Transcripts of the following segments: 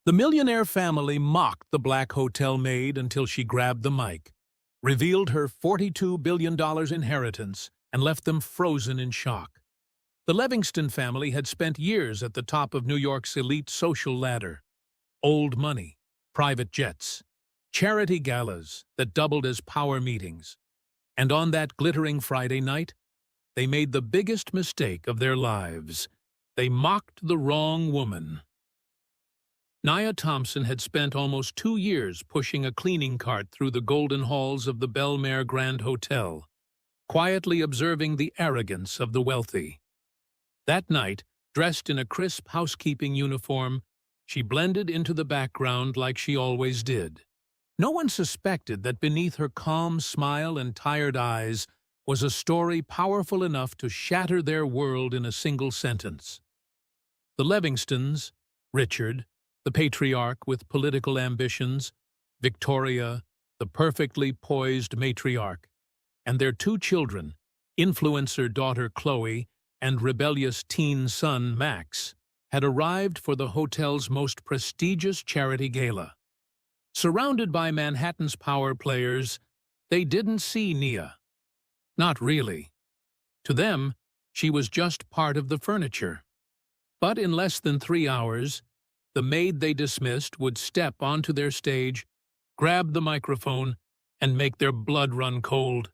The Millionaire family mocked the black hotel maid until she grabbed the mic, revealed her $42 billion inheritance, and left them frozen in shock. The Levingston family had spent years at the top of New York's elite social ladder. Old money, private jets, charity galas that doubled as power meetings. And on that glittering Friday night, they made the biggest mistake of their lives. They mocked the wrong woman. Nia Thompson had spent almost 2 years pushing a cleaning cart through the golden halls of the Bellmare Grand Hotel, quietly observing the arrogance of the wealthy. That night, dressed in a crisp housekeeping uniform, she blended into the background like she always did. No one suspected that beneath her calm smile and tired eyes was a story powerful enough to shatter their world in a single sentence. The Levingstons, Richard, the patriarch with political ambitions, Victoria, the perfectly poised matriarch, and their 2 children, influencer daughter Chloe and rebellious teen son Max, had arrived for the hotel's most prestigious charity gala. Surrounded by Manhattan's power players, they didn't see Nia. Not really. To them, she was just part of the furniture. But in less than 3 hours, the maid they dismissed would step onto their stage, grab the microphone, and make their blood run cold.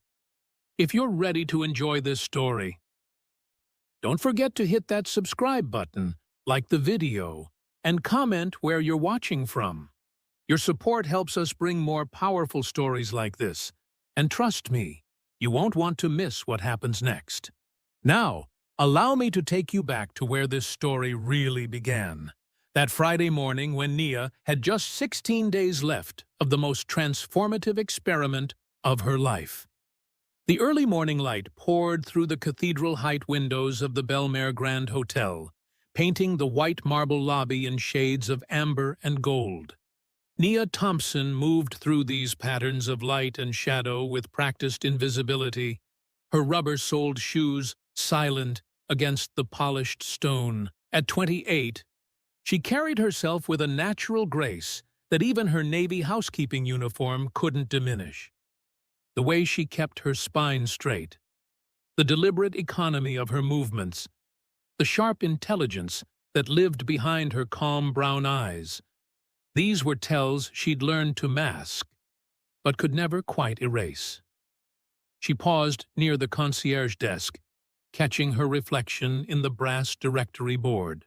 If you're ready to enjoy this story, don't forget to hit that subscribe button, like the video, and comment where you're watching from. Your support helps us bring more powerful stories like this, and trust me, you won't want to miss what happens next. Now, allow me to take you back to where this story really began. That Friday morning when Nia had just 16 days left of the most transformative experiment of her life. The early morning light poured through the cathedral-height windows of the Bellmare Grand Hotel, painting the white marble lobby in shades of amber and gold. Nia Thompson moved through these patterns of light and shadow with practiced invisibility, her rubber-soled shoes silent against the polished stone. At 28, she carried herself with a natural grace that even her Navy housekeeping uniform couldn't diminish. The way she kept her spine straight, the deliberate economy of her movements, the sharp intelligence that lived behind her calm brown eyes, these were tells she'd learned to mask, but could never quite erase. She paused near the concierge desk, catching her reflection in the brass directory board.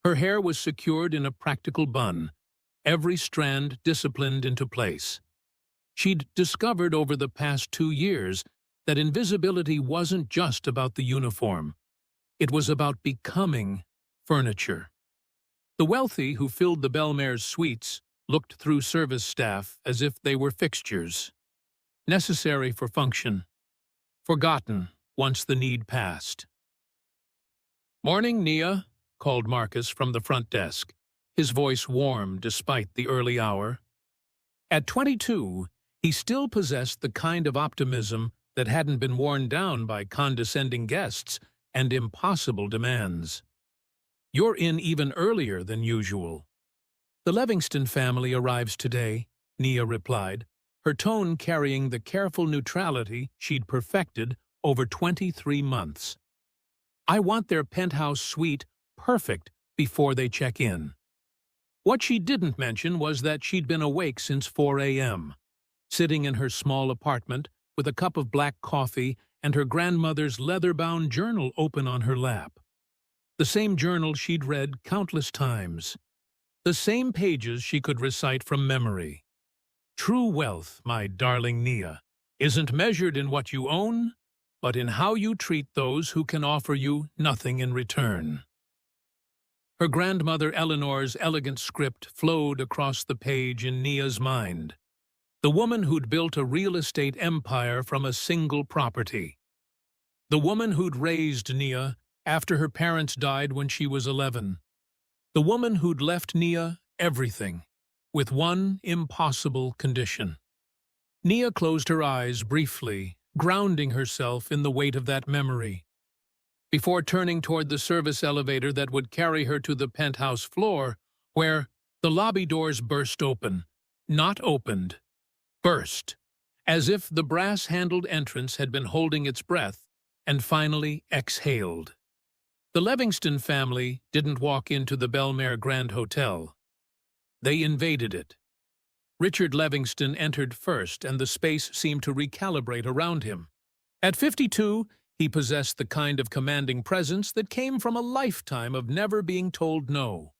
Her hair was secured in a practical bun, every strand disciplined into place. She'd discovered over the past 2 years that invisibility wasn't just about the uniform. It was about becoming furniture. The wealthy who filled the Bellmare's suites looked through service staff as if they were fixtures, necessary for function, forgotten once the need passed. "Morning, Nia," called Marcus from the front desk, his voice warm despite the early hour. At 22, he still possessed the kind of optimism that hadn't been worn down by condescending guests and impossible demands. "You're in even earlier than usual." "The Levingston family arrives today," Nia replied, her tone carrying the careful neutrality she'd perfected over 23 months. "I want their penthouse suite perfect before they check in." What she didn't mention was that she'd been awake since 4 a.m., sitting in her small apartment with a cup of black coffee and her grandmother's leather-bound journal open on her lap. The same journal she'd read countless times. The same pages she could recite from memory. "True wealth, my darling Nia, isn't measured in what you own, but in how you treat those who can offer you nothing in return." Her grandmother Eleanor's elegant script flowed across the page in Nia's mind. The woman who'd built a real estate empire from a single property. The woman who'd raised Nia after her parents died when she was 11. The woman who'd left Nia everything, with one impossible condition. Nia closed her eyes briefly, grounding herself in the weight of that memory. Before turning toward the service elevator that would carry her to the penthouse floor, where, The lobby doors burst open. Not opened. Burst. As if the brass-handled entrance had been holding its breath and finally exhaled. The Levingston family didn't walk into the Bellmare Grand Hotel. They invaded it. Richard Levingston entered first, and the space seemed to recalibrate around him. At 52, he possessed the kind of commanding presence that came from a lifetime of never being told no.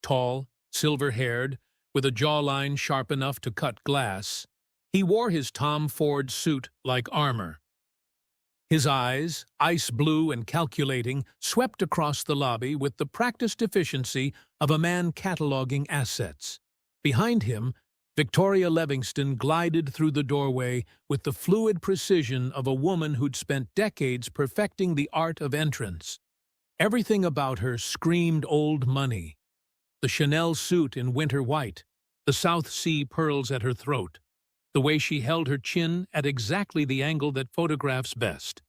Tall, silver-haired, with a jawline sharp enough to cut glass, he wore his Tom Ford suit like armor. His eyes, ice blue and calculating, swept across the lobby with the practiced efficiency of a man cataloging assets. Behind him, Victoria Levingston glided through the doorway with the fluid precision of a woman who'd spent decades perfecting the art of entrance. Everything about her screamed old money. The Chanel suit in winter white, the South Sea pearls at her throat, the way she held her chin at exactly the angle that photographs best.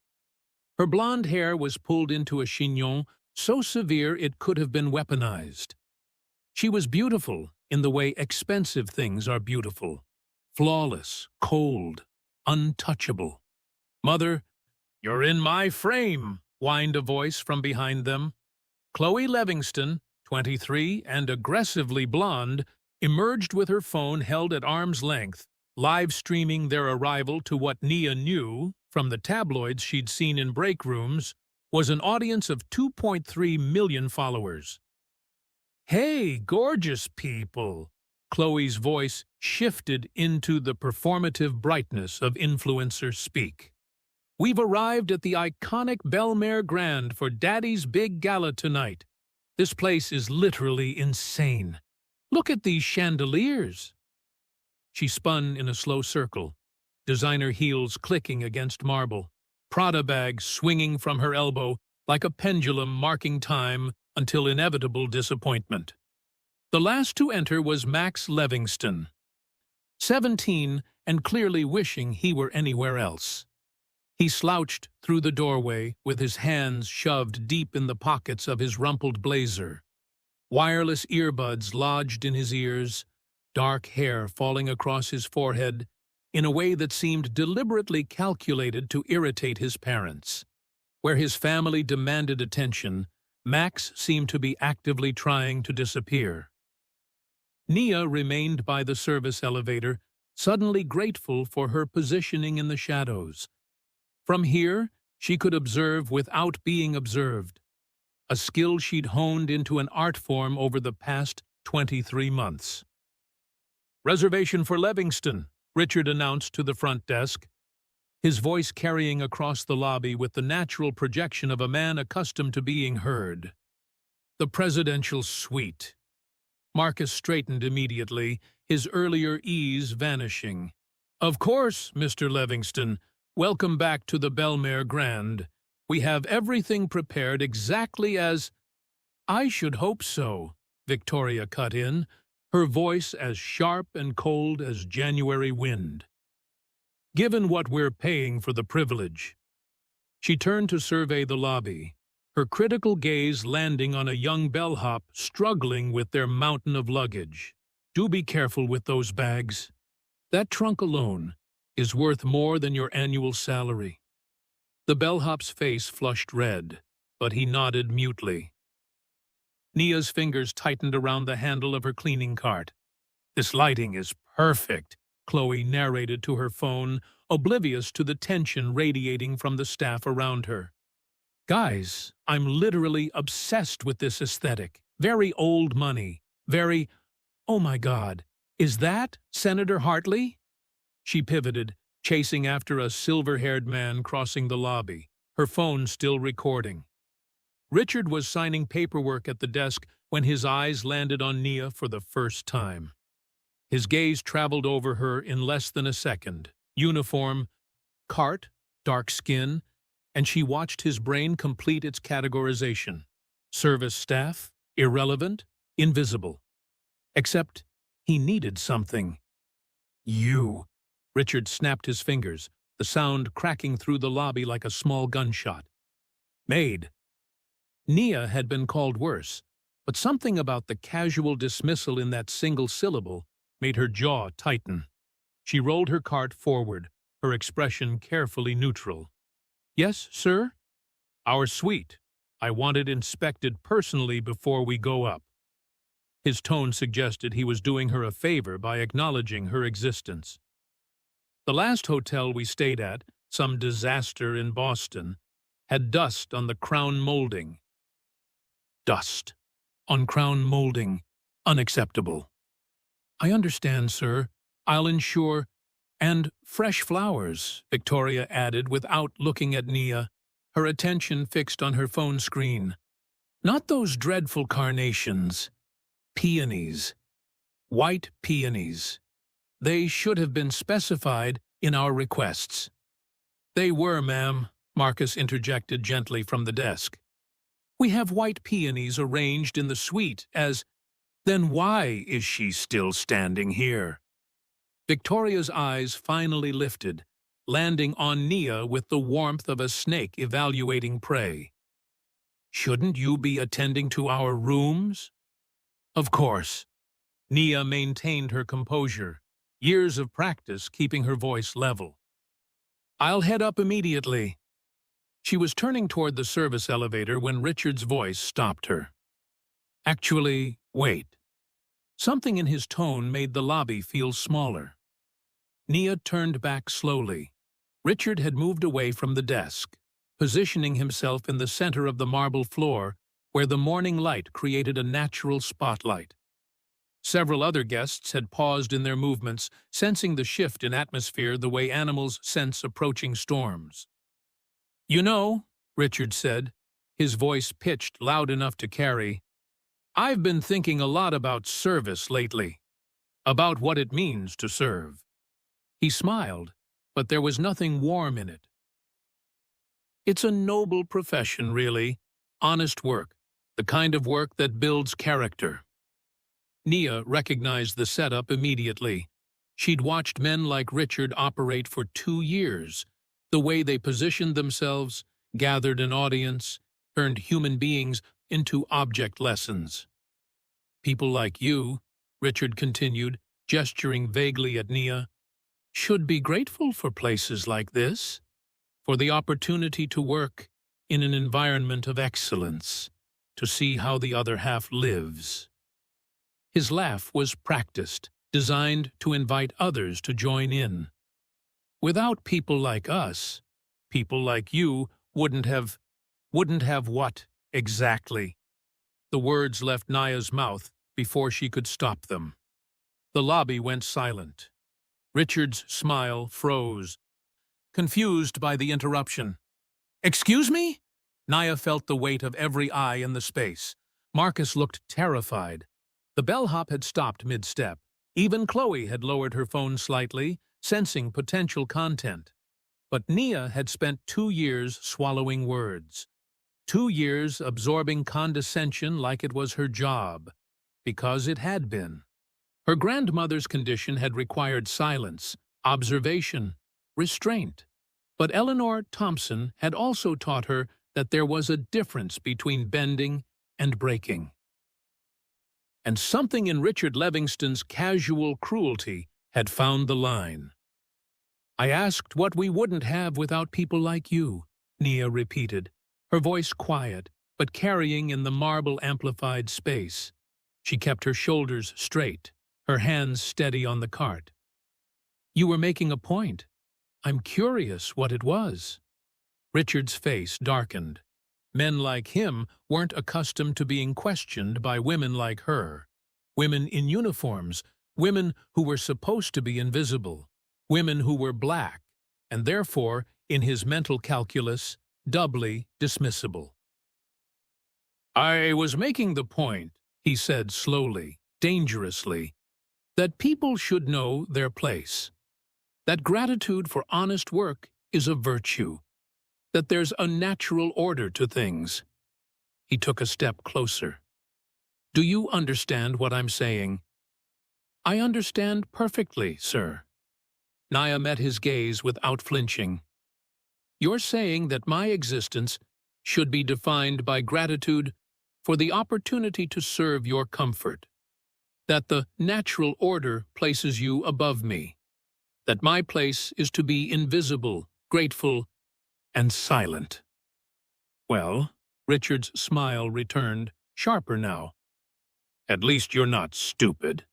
Her blonde hair was pulled into a chignon so severe it could have been weaponized. She was beautiful in the way expensive things are beautiful. Flawless, cold, untouchable. "Mother, you're in my frame," whined a voice from behind them. Chloe Levingston, 23 and aggressively blonde, emerged with her phone held at arm's length, live streaming their arrival to what Nia knew, from the tabloids she'd seen in break rooms, was an audience of 2.3 million followers. "Hey, gorgeous people!" Chloe's voice shifted into the performative brightness of influencer speak. "We've arrived at the iconic Bellmare Grand for Daddy's big gala tonight. This place is literally insane. Look at these chandeliers." She spun in a slow circle, designer heels clicking against marble, Prada bag swinging from her elbow like a pendulum marking time until inevitable disappointment. The last to enter was Max Levingston, 17 and clearly wishing he were anywhere else. He slouched through the doorway with his hands shoved deep in the pockets of his rumpled blazer. Wireless earbuds lodged in his ears, dark hair falling across his forehead in a way that seemed deliberately calculated to irritate his parents. Where his family demanded attention, Max seemed to be actively trying to disappear. Nia remained by the service elevator, suddenly grateful for her positioning in the shadows. From here, she could observe without being observed, a skill she'd honed into an art form over the past 23 months. "Reservation for Levingston," Richard announced to the front desk, his voice carrying across the lobby with the natural projection of a man accustomed to being heard. "The presidential suite." Marcus straightened immediately, his earlier ease vanishing. "Of course, Mr. Levingston. Welcome back to the Bellmare Grand. We have everything prepared exactly as—" "I should hope so," Victoria cut in, her voice as sharp and cold as January wind. "Given what we're paying for the privilege." She turned to survey the lobby, her critical gaze landing on a young bellhop struggling with their mountain of luggage. "Do be careful with those bags. That trunk alone is worth more than your annual salary." The bellhop's face flushed red, but he nodded mutely. Nia's fingers tightened around the handle of her cleaning cart. "This lighting is perfect," Chloe narrated to her phone, oblivious to the tension radiating from the staff around her. "Guys, I'm literally obsessed with this aesthetic. Very old money. Very— oh my God, is that Senator Hartley?" She pivoted, chasing after a silver-haired man crossing the lobby, her phone still recording. Richard was signing paperwork at the desk when his eyes landed on Nia for the first time. His gaze traveled over her in less than a second. Uniform, cart, dark skin, and she watched his brain complete its categorization. Service staff, irrelevant, invisible. Except he needed something. "You." Richard snapped his fingers, the sound cracking through the lobby like a small gunshot. "Maid." Nia had been called worse, but something about the casual dismissal in that single syllable made her jaw tighten. She rolled her cart forward, her expression carefully neutral. "Yes, sir?" "Our suite. I want it inspected personally before we go up." His tone suggested he was doing her a favor by acknowledging her existence. "The last hotel we stayed at, some disaster in Boston, had dust on the crown molding." Dust on crown molding. Unacceptable. "I understand, sir. I'll ensure—" "And fresh flowers," Victoria added without looking at Nia, her attention fixed on her phone screen. "Not those dreadful carnations. Peonies. White peonies. They should have been specified in our requests." "They were, ma'am," Marcus interjected gently from the desk. "We have white peonies arranged in the suite as—" "Then why is she still standing here?" Victoria's eyes finally lifted, landing on Nia with the warmth of a snake evaluating prey. "Shouldn't you be attending to our rooms?" "Of course." Nia maintained her composure, years of practice keeping her voice level. "I'll head up immediately." She was turning toward the service elevator when Richard's voice stopped her. "Actually, wait." Something in his tone made the lobby feel smaller. Nia turned back slowly. Richard had moved away from the desk, positioning himself in the center of the marble floor where the morning light created a natural spotlight. Several other guests had paused in their movements, sensing the shift in atmosphere the way animals sense approaching storms. "You know," Richard said, his voice pitched loud enough to carry, "I've been thinking a lot about service lately, about what it means to serve." He smiled, but there was nothing warm in it. "It's a noble profession, really. Honest work, the kind of work that builds character." Nia recognized the setup immediately. She'd watched men like Richard operate for 2 years, the way they positioned themselves, gathered an audience, turned human beings into object lessons. "People like you," Richard continued, gesturing vaguely at Nia, "should be grateful for places like this, for the opportunity to work in an environment of excellence, to see how the other half lives." His laugh was practiced, designed to invite others to join in. "Without people like us, people like you wouldn't have what, exactly?" The words left Nia's mouth before she could stop them. The lobby went silent. Richard's smile froze, confused by the interruption. "Excuse me?" Nia felt the weight of every eye in the space. Marcus looked terrified. The bellhop had stopped mid-step. Even Chloe had lowered her phone slightly, sensing potential content. But Nia had spent 2 years swallowing words. 2 years absorbing condescension like it was her job, because it had been. Her grandmother's condition had required silence, observation, restraint. But Nia Thompson had also taught her that there was a difference between bending and breaking. And something in Richard Levingston's casual cruelty had found the line. "I asked what we wouldn't have without people like you," Nia repeated, her voice quiet, but carrying in the marble-amplified space. She kept her shoulders straight, her hands steady on the cart. "You were making a point. I'm curious what it was." Richard's face darkened. Men like him weren't accustomed to being questioned by women like her. Women in uniforms, women who were supposed to be invisible, women who were black, and therefore, in his mental calculus, doubly dismissible. "I was making the point," he said slowly, dangerously, "that people should know their place. That gratitude for honest work is a virtue. That there's a natural order to things." He took a step closer. "Do you understand what I'm saying?" "I understand perfectly, sir." Nia met his gaze without flinching. "You're saying that my existence should be defined by gratitude for the opportunity to serve your comfort, that the natural order places you above me, that my place is to be invisible, grateful, and silent. Well, Richard's smile returned, sharper now. At least you're not stupid.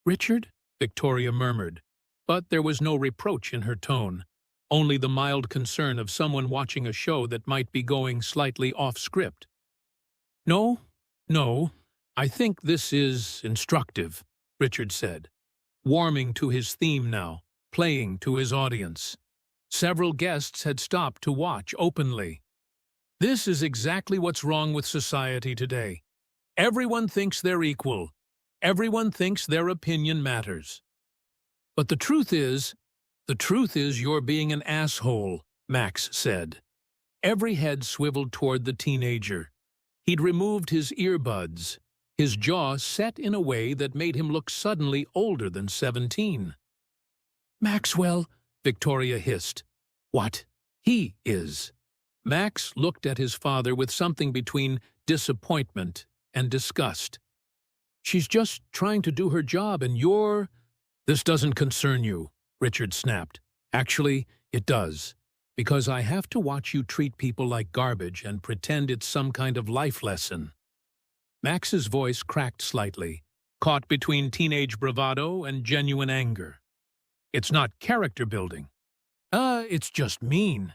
Richard? Victoria murmured, but there was no reproach in her tone, only the mild concern of someone watching a show that might be going slightly off script. No, I think this is instructive, Richard said, warming to his theme now, playing to his audience. Several guests had stopped to watch openly. This is exactly what's wrong with society today. Everyone thinks they're equal. Everyone thinks their opinion matters. But the truth is you're being an asshole, Max said. Every head swiveled toward the teenager. He'd removed his earbuds, his jaw set in a way that made him look suddenly older than 17. Maxwell, Victoria hissed. What? He is. Max looked at his father with something between disappointment and disgust. She's just trying to do her job and you're… This doesn't concern you, Richard snapped. Actually, it does, because I have to watch you treat people like garbage and pretend it's some kind of life lesson. Max's voice cracked slightly, caught between teenage bravado and genuine anger. It's not character building. It's just mean.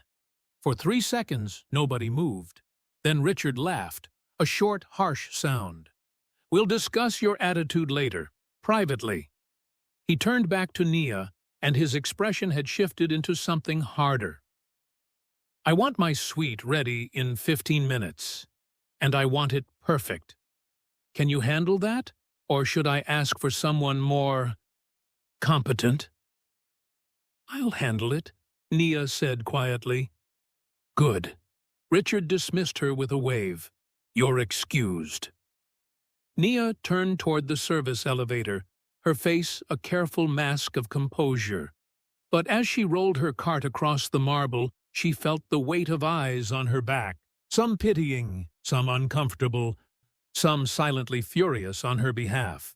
For 3 seconds, nobody moved. Then Richard laughed, a short, harsh sound. We'll discuss your attitude later, privately. He turned back to Nia, and his expression had shifted into something harder. I want my suite ready in 15 minutes, and I want it perfect. Can you handle that, or should I ask for someone more competent? I'll handle it, Nia said quietly. Good. Richard dismissed her with a wave. You're excused. Nia turned toward the service elevator, her face a careful mask of composure. But as she rolled her cart across the marble, she felt the weight of eyes on her back, some pitying, some uncomfortable, some silently furious on her behalf.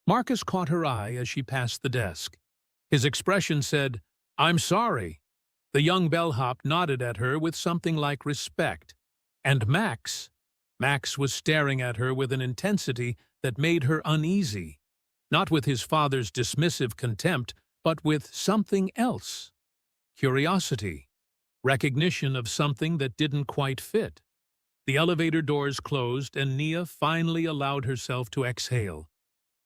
Marcus caught her eye as she passed the desk. His expression said, I'm sorry. The young bellhop nodded at her with something like respect. And Max was staring at her with an intensity that made her uneasy, not with his father's dismissive contempt, but with something else. Curiosity, recognition of something that didn't quite fit. The elevator doors closed, and Nia finally allowed herself to exhale.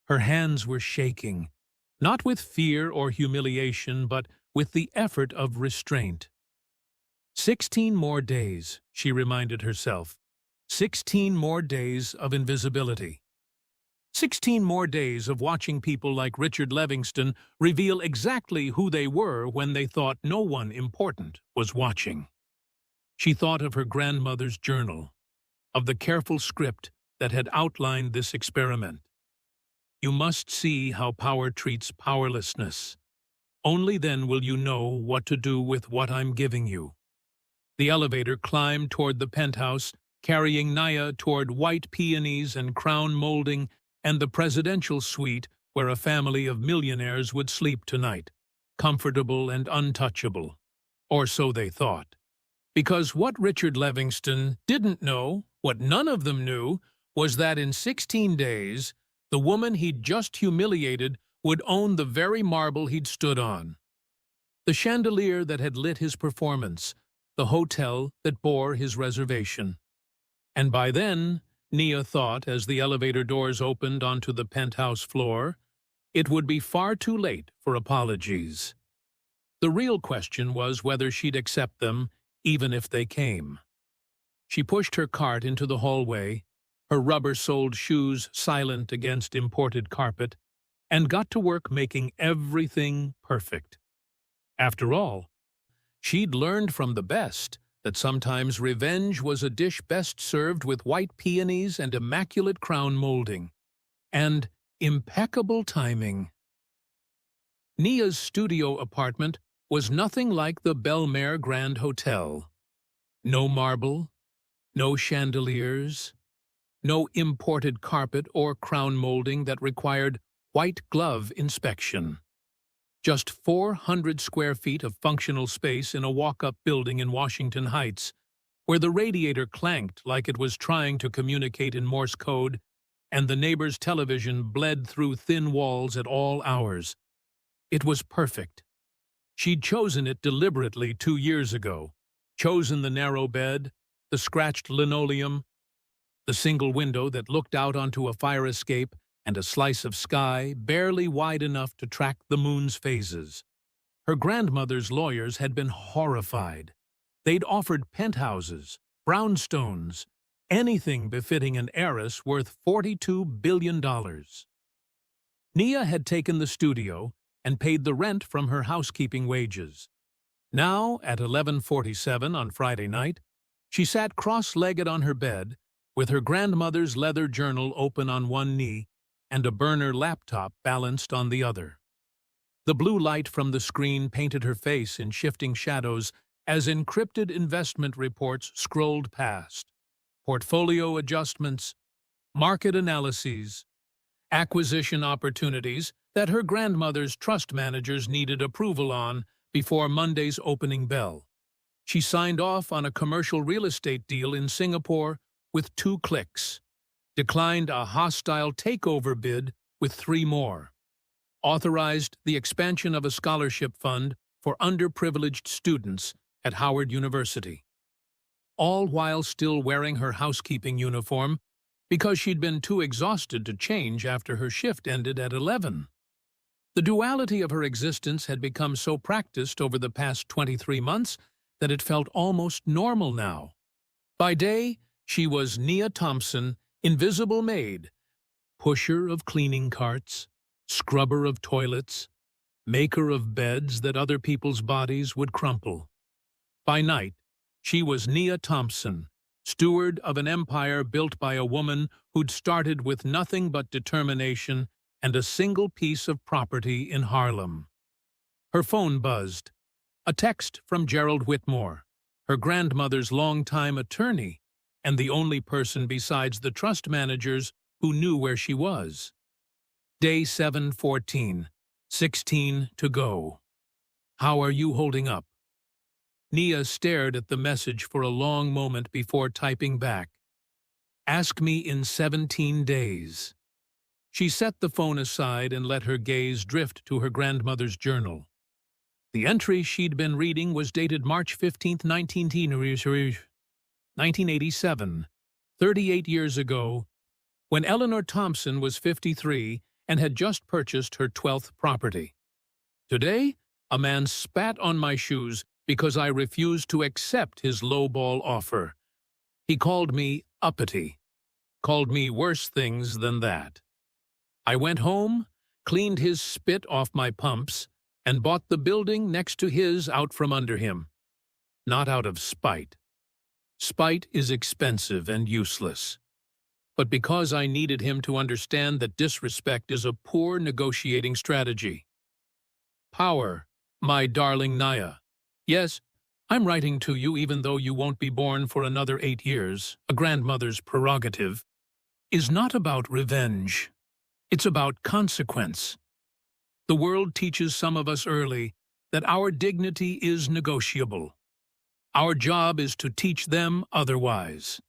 Her hands were shaking, not with fear or humiliation, but with the effort of restraint. 16 more days, she reminded herself. 16 more days of invisibility. 16 more days of watching people like Richard Levingston reveal exactly who they were when they thought no one important was watching. She thought of her grandmother's journal, of the careful script that had outlined this experiment. You must see how power treats powerlessness. Only then will you know what to do with what I'm giving you. The elevator climbed toward the penthouse, carrying Nia toward white peonies and crown molding and the presidential suite where a family of millionaires would sleep tonight, comfortable and untouchable. Or so they thought. Because what Richard Levingston didn't know, what none of them knew, was that in 16 days, the woman he'd just humiliated would own the very marble he'd stood on. The chandelier that had lit his performance, the hotel that bore his reservation. And by then, Nia thought as the elevator doors opened onto the penthouse floor, it would be far too late for apologies. The real question was whether she'd accept them, even if they came. She pushed her cart into the hallway, her rubber-soled shoes silent against imported carpet, and got to work making everything perfect. After all, she'd learned from the best that sometimes revenge was a dish best served with white peonies and immaculate crown molding, and impeccable timing. Nia's studio apartment was nothing like the Bellmare Grand Hotel. No marble, no chandeliers, No imported carpet or crown molding that required white glove inspection. Just 400 square feet of functional space in a walk-up building in Washington Heights, where the radiator clanked like it was trying to communicate in Morse code, and the neighbor's television bled through thin walls at all hours. It was perfect. She'd chosen it deliberately 2 years ago, chosen the narrow bed, the scratched linoleum, the single window that looked out onto a fire escape, and a slice of sky barely wide enough to track the moon's phases. Her grandmother's lawyers had been horrified. They'd offered penthouses, brownstones, anything befitting an heiress worth $42 billion. Nia had taken the studio and paid the rent from her housekeeping wages. Now, at 11:47 on Friday night, she sat cross-legged on her bed, with her grandmother's leather journal open on one knee and a burner laptop balanced on the other. The blue light from the screen painted her face in shifting shadows as encrypted investment reports scrolled past. Portfolio adjustments, market analyses, acquisition opportunities that her grandmother's trust managers needed approval on before Monday's opening bell. She signed off on a commercial real estate deal in Singapore with 2 clicks, declined a hostile takeover bid with 3 more, authorized the expansion of a scholarship fund for underprivileged students at Howard University, all while still wearing her housekeeping uniform because she'd been too exhausted to change after her shift ended at 11. The duality of her existence had become so practiced over the past 23 months that it felt almost normal now. By day, she was Nia Thompson, invisible maid, pusher of cleaning carts, scrubber of toilets, maker of beds that other people's bodies would crumple. By night, she was Nia Thompson, steward of an empire built by a woman who'd started with nothing but determination and a single piece of property in Harlem. Her phone buzzed. A text from Gerald Whitmore, her grandmother's longtime attorney, and the only person besides the trust managers who knew where she was. Day 714, 16 to go. How are you holding up? Nia stared at the message for a long moment before typing back. Ask me in 17 days. She set the phone aside and let her gaze drift to her grandmother's journal. The entry she'd been reading was dated March 15, 1987, 38 years ago, when Eleanor Thompson was 53 and had just purchased her 12th property. Today, a man spat on my shoes because I refused to accept his lowball offer. He called me uppity, called me worse things than that. I went home, cleaned his spit off my pumps, and bought the building next to his out from under him. Not out of spite. Spite is expensive and useless. But because I needed him to understand that disrespect is a poor negotiating strategy. Power, my darling Nia. Yes, I'm writing to you even though you won't be born for another 8 years, a grandmother's prerogative, is not about revenge. It's about consequence. The world teaches some of us early that our dignity is negotiable. Our job is to teach them otherwise.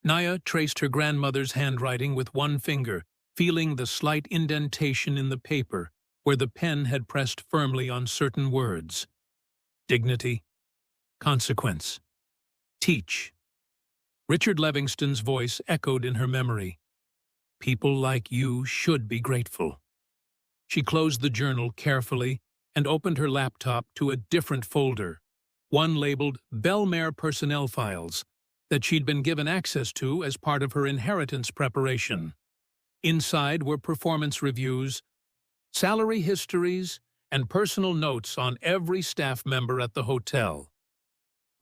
Nia traced her grandmother's handwriting with one finger, feeling the slight indentation in the paper where the pen had pressed firmly on certain words. Dignity, consequence, teach. Richard Levingston's voice echoed in her memory. People like you should be grateful. She closed the journal carefully and opened her laptop to a different folder, one labeled Bellmare Personnel Files, that she'd been given access to as part of her inheritance preparation. Inside were performance reviews, salary histories, and personal notes on every staff member at the hotel.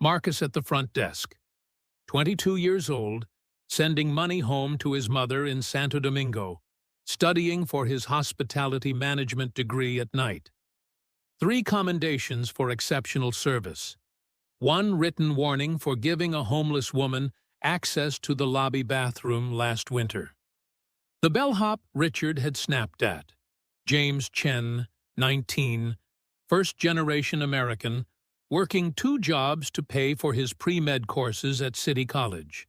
Marcus at the front desk, 22 years old, sending money home to his mother in Santo Domingo, studying for his hospitality management degree at night. 3 commendations for exceptional service. 1 written warning for giving a homeless woman access to the lobby bathroom last winter. The bellhop Richard had snapped at. James Chen, 19, first-generation American, working 2 jobs to pay for his pre-med courses at City College.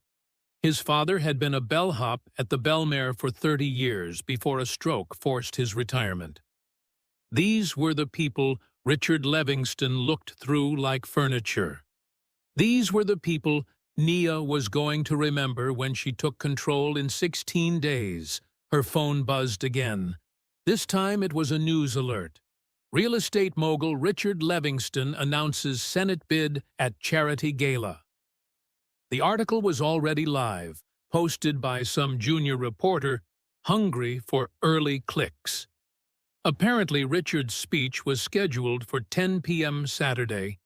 His father had been a bellhop at the Bellmare for 30 years before a stroke forced his retirement. These were the people Richard Levingston looked through like furniture. These were the people Nia was going to remember when she took control in 16 days. Her phone buzzed again. This time it was a news alert. Real estate mogul Richard Levingston announces Senate bid at charity gala. The article was already live, posted by some junior reporter, hungry for early clicks. Apparently, Richard's speech was scheduled for 10 p.m. Saturday,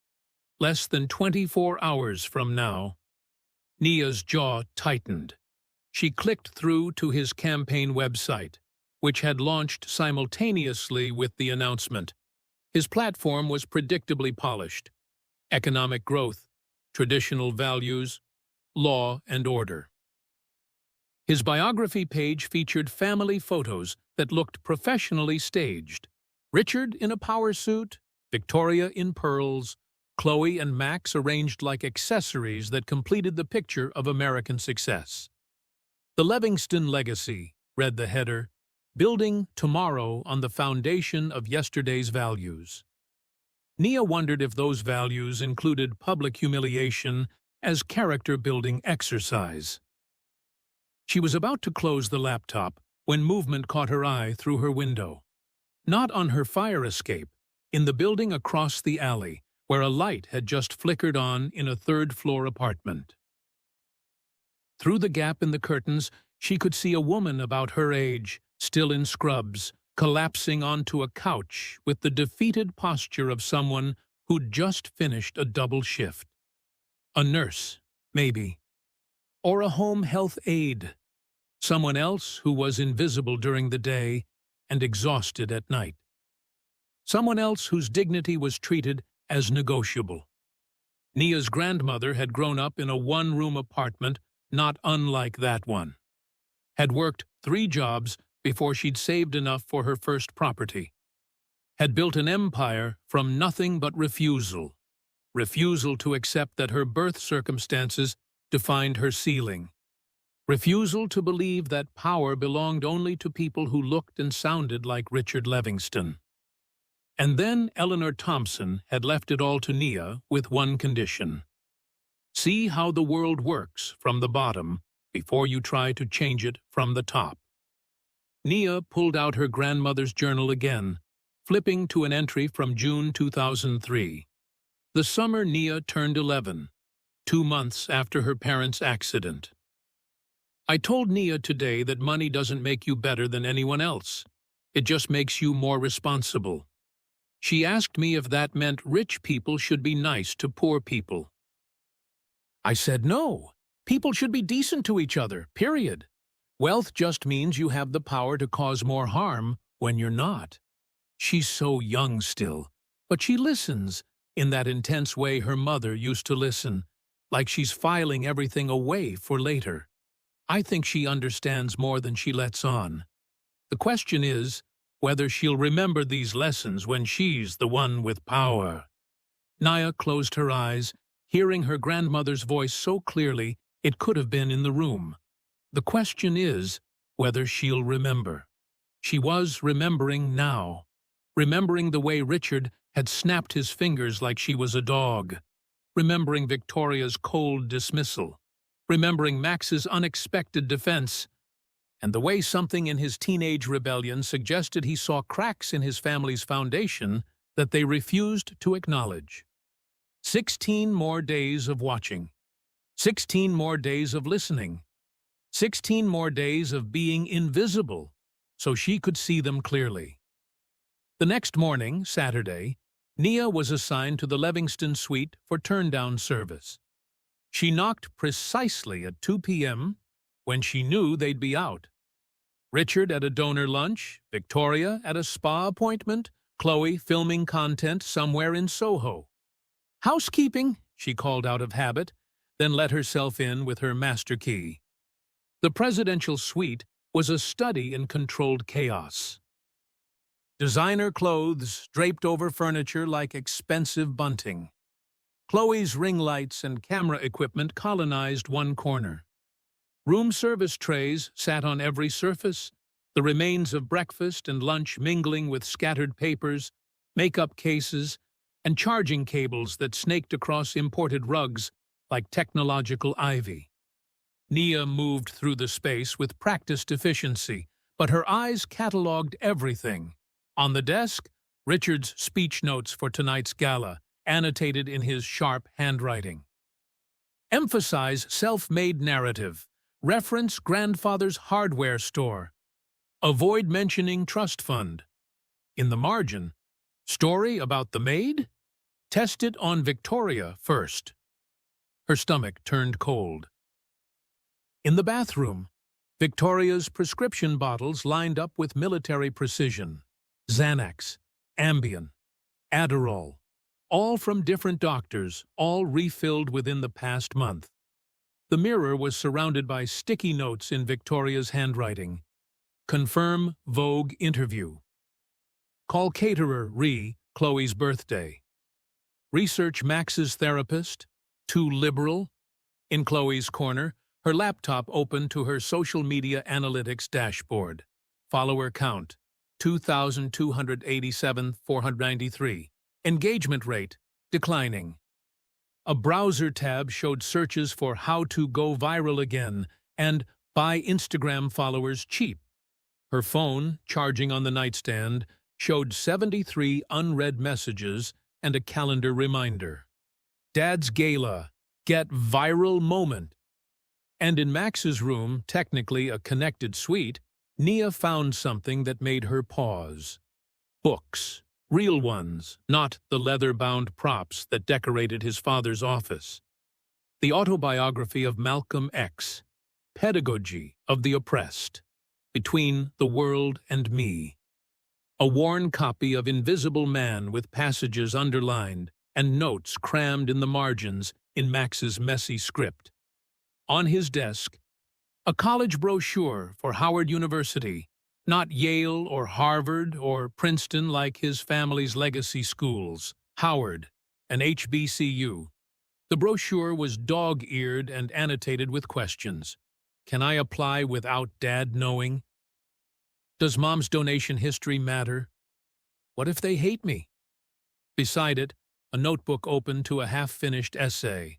less than 24 hours from now. Nia's jaw tightened. She clicked through to his campaign website, which had launched simultaneously with the announcement. His platform was predictably polished. Economic growth, traditional values, law and order. His biography page featured family photos that looked professionally staged. Richard in a power suit, Victoria in pearls, Chloe and Max arranged like accessories that completed the picture of American success. The Levingston Legacy, read the header, building tomorrow on the foundation of yesterday's values. Nia wondered if those values included public humiliation as character-building exercise. She was about to close the laptop when movement caught her eye through her window. Not on her fire escape, in the building across the alley, where a light had just flickered on in a third-floor apartment. Through the gap in the curtains, she could see a woman about her age, still in scrubs, collapsing onto a couch with the defeated posture of someone who'd just finished a double shift. A nurse, maybe. Or a home health aide. Someone else who was invisible during the day and exhausted at night. Someone else whose dignity was treated as negotiable. Nia's grandmother had grown up in a one-room apartment not unlike that one. Had worked 3 jobs before she'd saved enough for her first property. Had built an empire from nothing but refusal. Refusal to accept that her birth circumstances defined her ceiling. Refusal to believe that power belonged only to people who looked and sounded like Richard Levingston. And then Nia Thompson had left it all to Nia with one condition. See how the world works from the bottom before you try to change it from the top. Nia pulled out her grandmother's journal again, flipping to an entry from June 2003. The summer Nia turned 11, 2 months after her parents' accident. I told Nia today that money doesn't make you better than anyone else. It just makes you more responsible. She asked me if that meant rich people should be nice to poor people. I said no. People should be decent to each other, period. Wealth just means you have the power to cause more harm when you're not. She's so young still, but she listens in that intense way her mother used to listen, like she's filing everything away for later. I think she understands more than she lets on. The question is whether she'll remember these lessons when she's the one with power. Nia closed her eyes, hearing her grandmother's voice so clearly it could have been in the room. The question is whether she'll remember. She was remembering now, remembering the way Richard had snapped his fingers like she was a dog, remembering Victoria's cold dismissal, remembering Max's unexpected defense, and the way something in his teenage rebellion suggested he saw cracks in his family's foundation that they refused to acknowledge. 16 more days of watching. 16 more days of listening. 16 more days of being invisible, so she could see them clearly. The next morning, Saturday, Nia was assigned to the Levingston suite for turn-down service. She knocked precisely at 2 p.m. when she knew they'd be out. Richard at a donor lunch, Victoria at a spa appointment, Chloe filming content somewhere in Soho. "Housekeeping," she called out of habit, then let herself in with her master key. The presidential suite was a study in controlled chaos. Designer clothes draped over furniture like expensive bunting. Chloe's ring lights and camera equipment colonized one corner. Room service trays sat on every surface, the remains of breakfast and lunch mingling with scattered papers, makeup cases, and charging cables that snaked across imported rugs like technological ivy. Nia moved through the space with practiced efficiency, but her eyes catalogued everything. On the desk, Richard's speech notes for tonight's gala, annotated in his sharp handwriting. Emphasize self-made narrative. Reference grandfather's hardware store. Avoid mentioning trust fund. In the margin, story about the maid? Test it on Victoria first. Her stomach turned cold. In the bathroom, Victoria's prescription bottles lined up with military precision. Xanax, Ambien, Adderall, all from different doctors, all refilled within the past month. The mirror was surrounded by sticky notes in Victoria's handwriting. Confirm Vogue interview. Call caterer Chloe's birthday. Research Max's therapist. Too liberal. In Chloe's corner, her laptop open to her social media analytics dashboard. Follower count, 2,287,493. Engagement rate, declining. A browser tab showed searches for how to go viral again and buy Instagram followers cheap. Her phone, charging on the nightstand, showed 73 unread messages and a calendar reminder. Dad's gala, get viral moment. And in Max's room, technically a connected suite, Nia found something that made her pause. Books. Real ones, not the leather-bound props that decorated his father's office. The autobiography of Malcolm X, Pedagogy of the Oppressed, Between the World and Me. A worn copy of Invisible Man with passages underlined and notes crammed in the margins in Max's messy script. On his desk, a college brochure for Howard University, not Yale or Harvard or Princeton like his family's legacy schools, Howard, an HBCU. The brochure was dog-eared and annotated with questions. Can I apply without Dad knowing? Does Mom's donation history matter? What if they hate me? Beside it, a notebook open to a half-finished essay.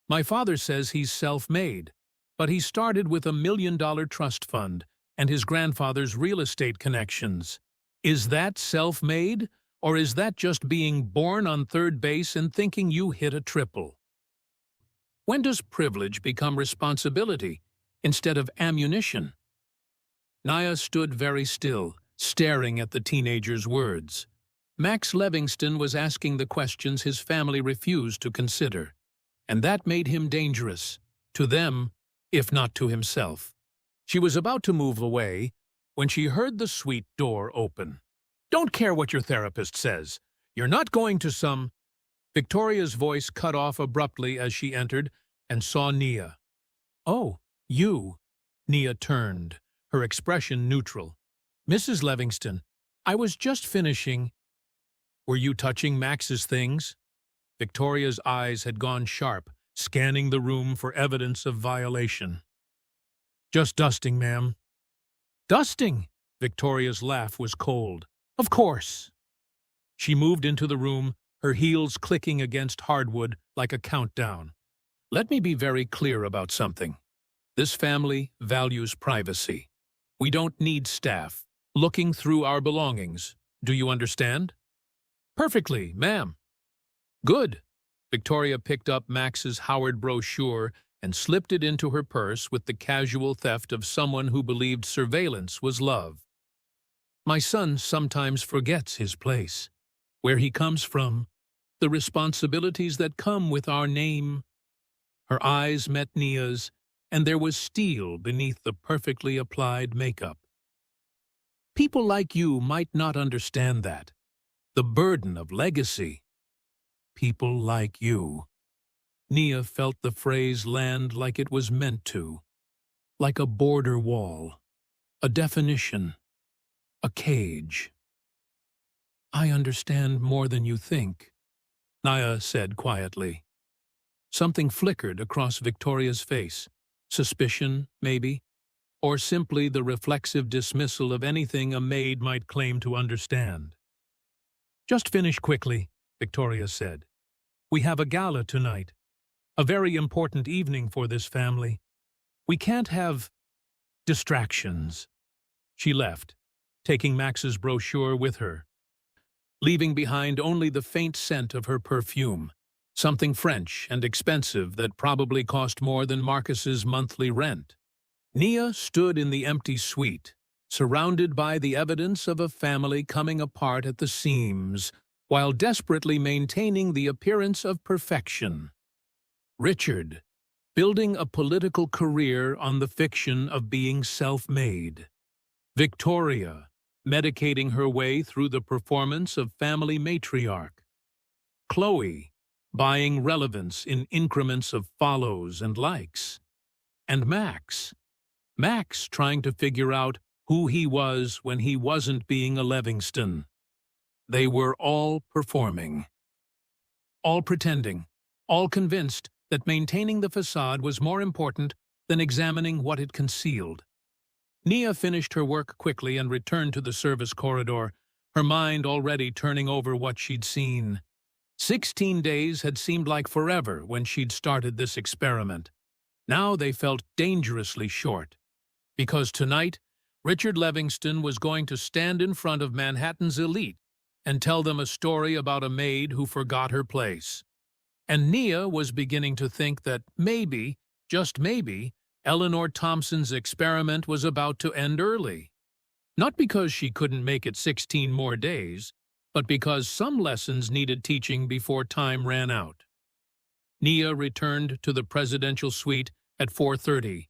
My father says he's self-made, but he started with $1 million trust fund and his grandfather's real estate connections. Is that self-made, or is that just being born on third base and thinking you hit a triple? When does privilege become responsibility instead of ammunition? Nia stood very still, staring at the teenager's words. Max Levingston was asking the questions his family refused to consider, and that made him dangerous, to them, if not to himself. She was about to move away when she heard the suite door open. Don't care what your therapist says. You're not going to some... Victoria's voice cut off abruptly as she entered and saw Nia. Oh, you. Nia turned, her expression neutral. Mrs. Levingston, I was just finishing... Were you touching Max's things? Victoria's eyes had gone sharp, scanning the room for evidence of violation. Just dusting, ma'am. Dusting? Victoria's laugh was cold. Of course. She moved into the room, her heels clicking against hardwood like a countdown. Let me be very clear about something. This family values privacy. We don't need staff looking through our belongings. Do you understand? Perfectly, ma'am. Good. Victoria picked up Max's Howard brochure and slipped it into her purse with the casual theft of someone who believed surveillance was love. My son sometimes forgets his place, where he comes from, the responsibilities that come with our name. Her eyes met Nia's, and there was steel beneath the perfectly applied makeup. People like you might not understand that. The burden of legacy. People like you. Nia felt the phrase land like it was meant to, like a border wall, a definition, a cage. "I understand more than you think," Nia said quietly. Something flickered across Victoria's face. Suspicion, maybe, or simply the reflexive dismissal of anything a maid might claim to understand. "Just finish quickly," Victoria said. "We have a gala tonight. A very important evening for this family. We can't have distractions." She left, taking Max's brochure with her, leaving behind only the faint scent of her perfume, something French and expensive that probably cost more than Marcus's monthly rent. Nia stood in the empty suite, surrounded by the evidence of a family coming apart at the seams, while desperately maintaining the appearance of perfection. Richard, building a political career on the fiction of being self-made. Victoria, medicating her way through the performance of family matriarch. Chloe, buying relevance in increments of follows and likes. And Max trying to figure out who he was when he wasn't being a Levingston. They were all performing. All pretending, all convinced that maintaining the facade was more important than examining what it concealed. Nia finished her work quickly and returned to the service corridor, her mind already turning over what she'd seen. 16 days had seemed like forever when she'd started this experiment. Now they felt dangerously short. Because tonight, Richard Levingston was going to stand in front of Manhattan's elite and tell them a story about a maid who forgot her place. And Nia was beginning to think that maybe, just maybe, Nia Thompson's experiment was about to end early. Not because she couldn't make it 16 more days, but because some lessons needed teaching before time ran out. Nia returned to the presidential suite at 4:30,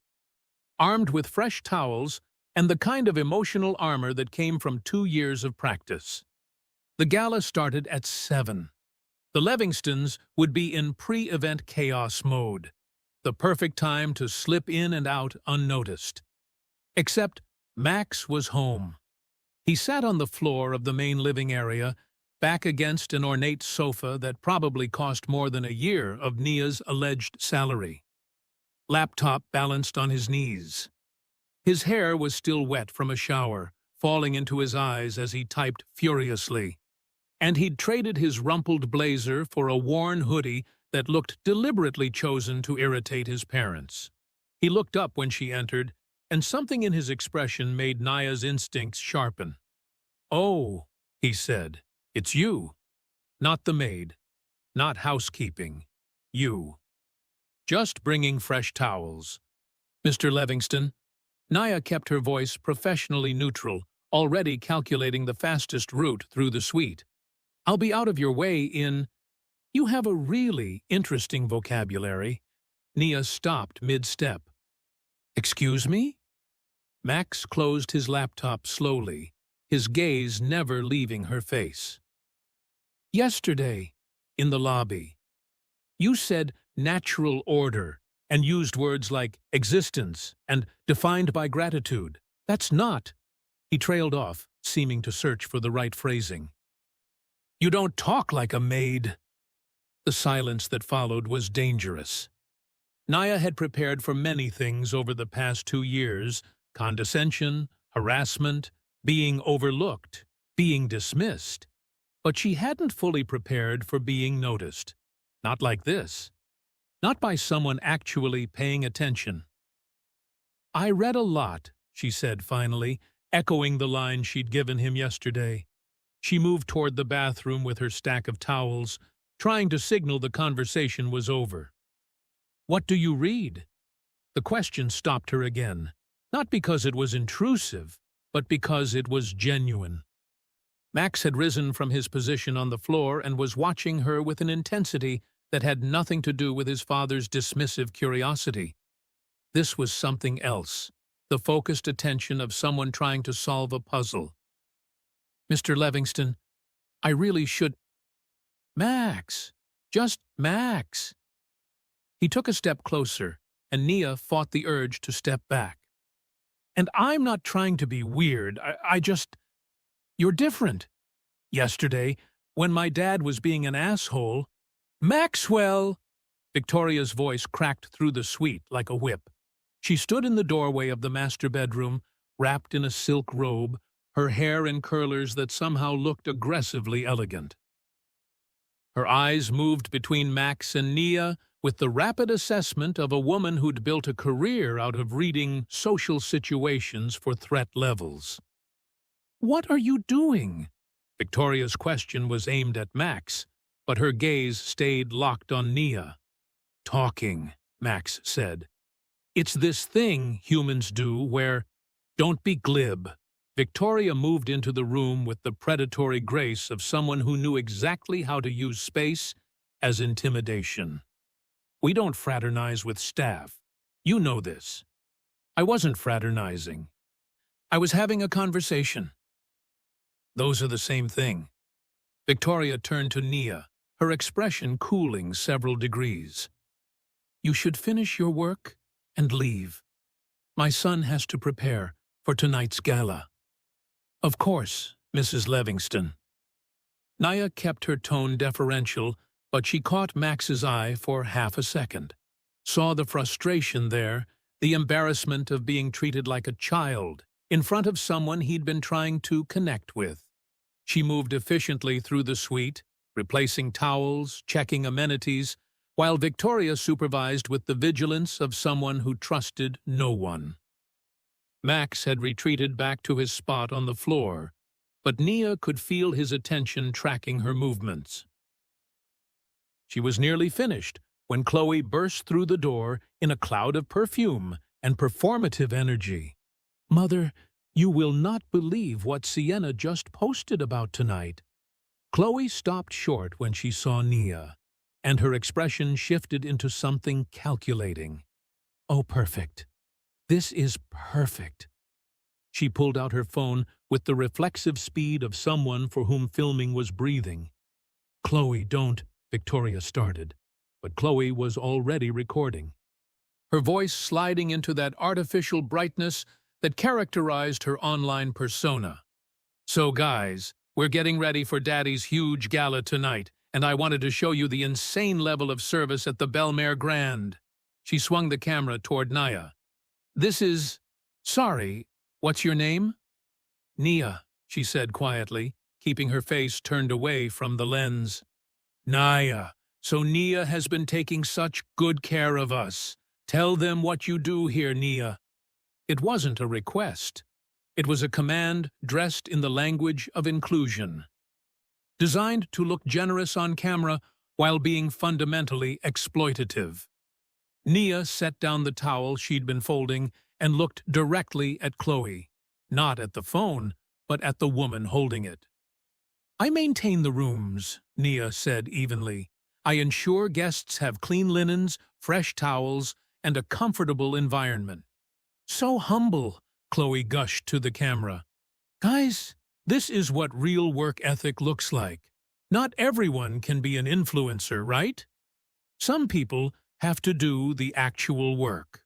armed with fresh towels and the kind of emotional armor that came from 2 years of practice. The gala started at 7. The Levingstons would be in pre-event chaos mode, the perfect time to slip in and out unnoticed. Except Max was home. He sat on the floor of the main living area, back against an ornate sofa that probably cost more than a year of Nia's alleged salary. Laptop balanced on his knees. His hair was still wet from a shower, falling into his eyes as he typed furiously. And he'd traded his rumpled blazer for a worn hoodie that looked deliberately chosen to irritate his parents. He looked up when she entered, and something in his expression made Nia's instincts sharpen. "Oh," he said, "it's you. Not the maid. Not housekeeping. You. Just bringing fresh towels. Mr. Levingston." Nia kept her voice professionally neutral, already calculating the fastest route through the suite. "I'll be out of your way in—" "You have a really interesting vocabulary." Nia stopped mid-step. "Excuse me?" Max closed his laptop slowly, his gaze never leaving her face. "Yesterday, in the lobby, you said natural order and used words like existence and defined by gratitude. That's not—" He trailed off, seeming to search for the right phrasing. "You don't talk like a maid." The silence that followed was dangerous. Nia had prepared for many things over the past 2 years: condescension, harassment, being overlooked, being dismissed. But she hadn't fully prepared for being noticed. Not like this. Not by someone actually paying attention. "I read a lot," she said finally, echoing the line she'd given him yesterday. She moved toward the bathroom with her stack of towels, trying to signal the conversation was over. "What do you read?" The question stopped her again, not because it was intrusive, but because it was genuine. Max had risen from his position on the floor and was watching her with an intensity that had nothing to do with his father's dismissive curiosity. This was something else, the focused attention of someone trying to solve a puzzle. "Mr. Levingston, I really should—" "Max! Just Max!" He took a step closer, and Nia fought the urge to step back. And I'm not trying to be weird, you're different. Yesterday, when my dad was being an asshole, Maxwell! Victoria's voice cracked through the suite like a whip. She stood in the doorway of the master bedroom, wrapped in a silk robe, her hair in curlers that somehow looked aggressively elegant. Her eyes moved between Max and Nia with the rapid assessment of a woman who'd built a career out of reading social situations for threat levels. "What are you doing?" Victoria's question was aimed at Max, but her gaze stayed locked on Nia. "Talking," Max said. "It's this thing humans do where, don't be glib." Victoria moved into the room with the predatory grace of someone who knew exactly how to use space as intimidation. "We don't fraternize with staff. You know this." "I wasn't fraternizing. I was having a conversation." "Those are the same thing." Victoria turned to Nia, her expression cooling several degrees. "You should finish your work and leave. My son has to prepare for tonight's gala." "Of course, Mrs. Levingston." Nia kept her tone deferential, but she caught Max's eye for half a second, saw the frustration there, the embarrassment of being treated like a child in front of someone he'd been trying to connect with. She moved efficiently through the suite, replacing towels, checking amenities, while Victoria supervised with the vigilance of someone who trusted no one. Max had retreated back to his spot on the floor, but Nia could feel his attention tracking her movements. She was nearly finished when Chloe burst through the door in a cloud of perfume and performative energy. "Mother, you will not believe what Sienna just posted about tonight." Chloe stopped short when she saw Nia, and her expression shifted into something calculating. "Oh, perfect. This is perfect." She pulled out her phone with the reflexive speed of someone for whom filming was breathing. "Chloe, don't," Victoria started, but Chloe was already recording, her voice sliding into that artificial brightness that characterized her online persona. "So guys, we're getting ready for Daddy's huge gala tonight, and I wanted to show you the insane level of service at the Bellmare Grand." She swung the camera toward Nia. "This is... Sorry, what's your name?" "Nia," she said quietly, keeping her face turned away from the lens. "Nia, so Nia has been taking such good care of us. Tell them what you do here, Nia." It wasn't a request. It was a command dressed in the language of inclusion, designed to look generous on camera while being fundamentally exploitative. Nia set down the towel she'd been folding and looked directly at Chloe, not at the phone, but at the woman holding it. "I maintain the rooms," Nia said evenly. "I ensure guests have clean linens, fresh towels, and a comfortable environment." "So humble," Chloe gushed to the camera. "Guys, this is what real work ethic looks like. Not everyone can be an influencer, right? Some people have to do the actual work."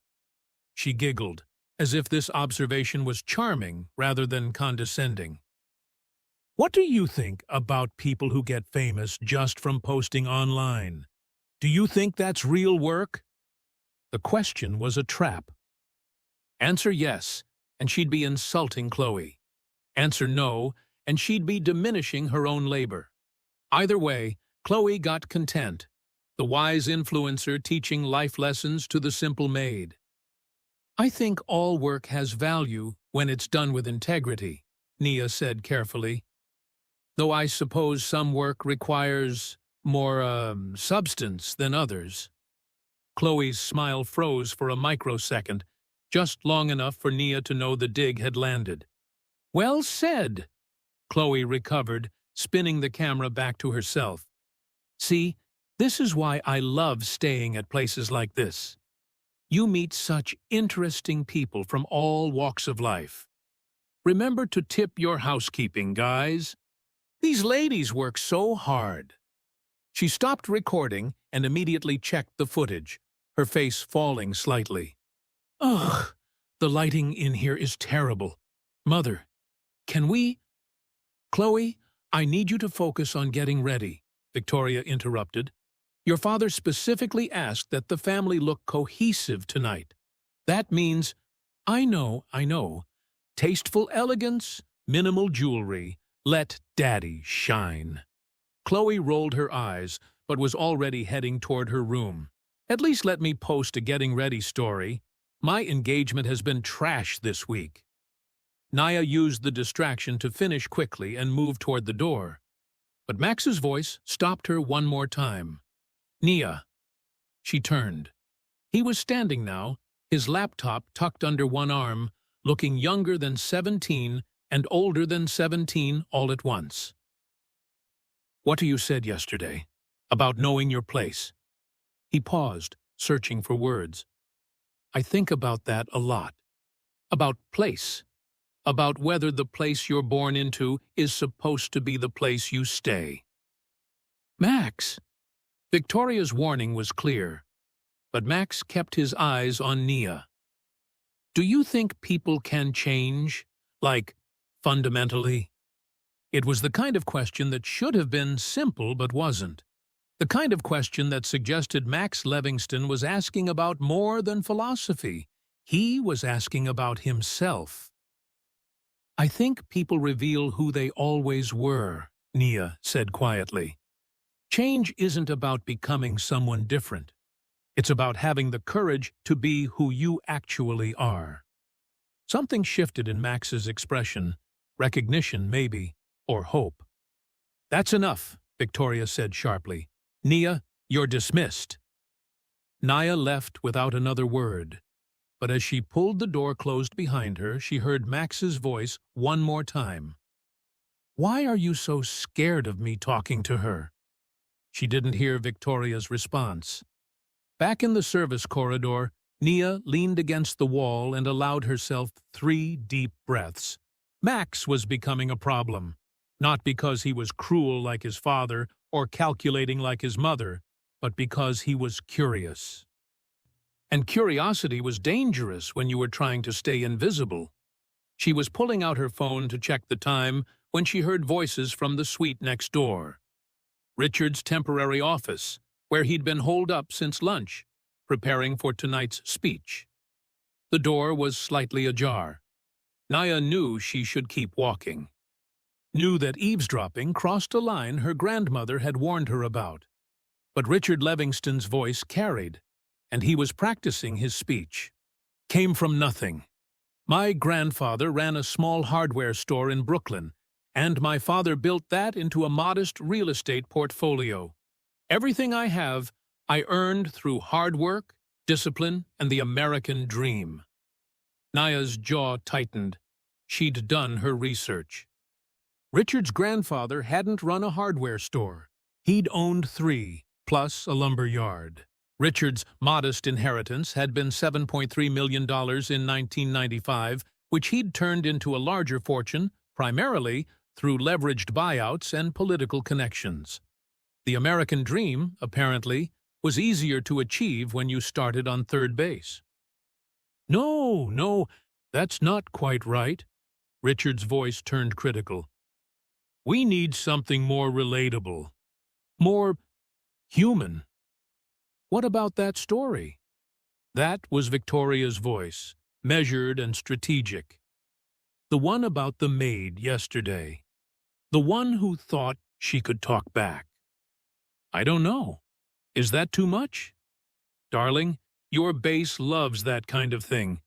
She giggled, as if this observation was charming rather than condescending. "What do you think about people who get famous just from posting online? Do you think that's real work?" The question was a trap. Answer yes, and she'd be insulting Chloe. Answer no, and she'd be diminishing her own labor. Either way, Chloe got content, the wise influencer teaching life lessons to the simple maid. "I think all work has value when it's done with integrity," Nia said carefully. "Though I suppose some work requires more substance than others." Chloe's smile froze for a microsecond, just long enough for Nia to know the dig had landed. "Well said." Chloe recovered, spinning the camera back to herself. "See, this is why I love staying at places like this. You meet such interesting people from all walks of life. Remember to tip your housekeeping, guys. These ladies work so hard." She stopped recording and immediately checked the footage, her face falling slightly. Ugh, the lighting in here is terrible. Mother, can we— Chloe, I need you to focus on getting ready, Victoria interrupted. Your father specifically asked that the family look cohesive tonight. That means— I know. Tasteful elegance, minimal jewelry. Let Daddy shine. Chloe rolled her eyes, but was already heading toward her room. At least let me post a getting ready story. My engagement has been trash this week. Nia used the distraction to finish quickly and move toward the door. But Max's voice stopped her one more time. Nia. She turned. He was standing now, his laptop tucked under one arm, looking younger than 17 and older than 17 all at once. What you said yesterday, about knowing your place. He paused, searching for words. I think about that a lot. About place. About whether the place you're born into is supposed to be the place you stay. Max! Victoria's warning was clear, but Max kept his eyes on Nia. Do you think people can change? Like, fundamentally? It was the kind of question that should have been simple but wasn't. The kind of question that suggested Max Levingston was asking about more than philosophy. He was asking about himself. I think people reveal who they always were, Nia said quietly. Change isn't about becoming someone different. It's about having the courage to be who you actually are. Something shifted in Max's expression, recognition maybe, or hope. That's enough, Victoria said sharply. Nia, you're dismissed. Nia left without another word, but as she pulled the door closed behind her, she heard Max's voice one more time. Why are you so scared of me talking to her? She didn't hear Victoria's response. Back in the service corridor, Nia leaned against the wall and allowed herself 3 deep breaths. Max was becoming a problem, not because he was cruel like his father or calculating like his mother, but because he was curious. And curiosity was dangerous when you were trying to stay invisible. She was pulling out her phone to check the time when she heard voices from the suite next door. Richard's temporary office, where he'd been holed up since lunch, preparing for tonight's speech. The door was slightly ajar. Nia knew she should keep walking. Knew that eavesdropping crossed a line her grandmother had warned her about. But Richard Levingston's voice carried, and he was practicing his speech. Came from nothing. My grandfather ran a small hardware store in Brooklyn, and my father built that into a modest real estate portfolio. Everything I have, I earned through hard work, discipline, and the American dream. Nia's jaw tightened. She'd done her research. Richard's grandfather hadn't run a hardware store. He'd owned 3, plus a lumber yard. Richard's modest inheritance had been $7.3 million in 1995, which he'd turned into a larger fortune, primarily through leveraged buyouts and political connections. The American dream, apparently, was easier to achieve when you started on third base. No, that's not quite right. Richard's voice turned critical. We need something more relatable, more human. What about that story? That was Victoria's voice, measured and strategic. The one about the maid yesterday. The one who thought she could talk back. I don't know. Is that too much? Darling, your base loves that kind of thing.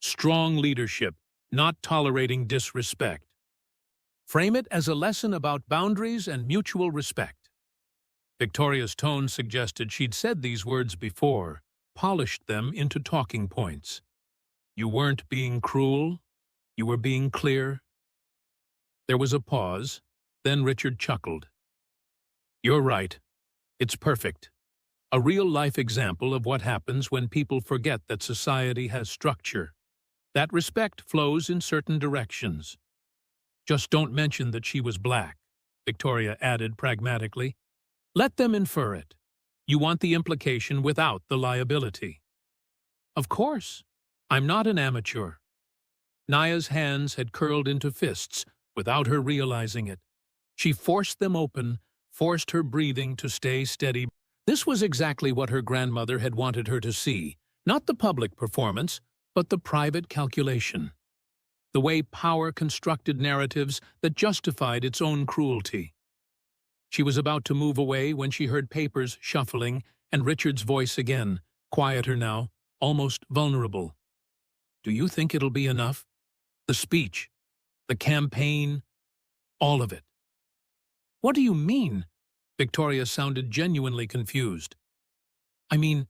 Strong leadership, not tolerating disrespect. Frame it as a lesson about boundaries and mutual respect. Victoria's tone suggested she'd said these words before, polished them into talking points. You weren't being cruel. You were being clear. There was a pause, then Richard chuckled. You're right. It's perfect. A real-life example of what happens when people forget that society has structure. That respect flows in certain directions. Just don't mention that she was black, Victoria added pragmatically. Let them infer it. You want the implication without the liability. Of course. I'm not an amateur. Nia's hands had curled into fists without her realizing it. She forced them open, forced her breathing to stay steady. This was exactly what her grandmother had wanted her to see, not the public performance, but the private calculation. The way power constructed narratives that justified its own cruelty. She was about to move away when she heard papers shuffling and Richard's voice again, quieter now, almost vulnerable. Do you think it'll be enough? The speech, the campaign, all of it. What do you mean? Victoria sounded genuinely confused. I mean,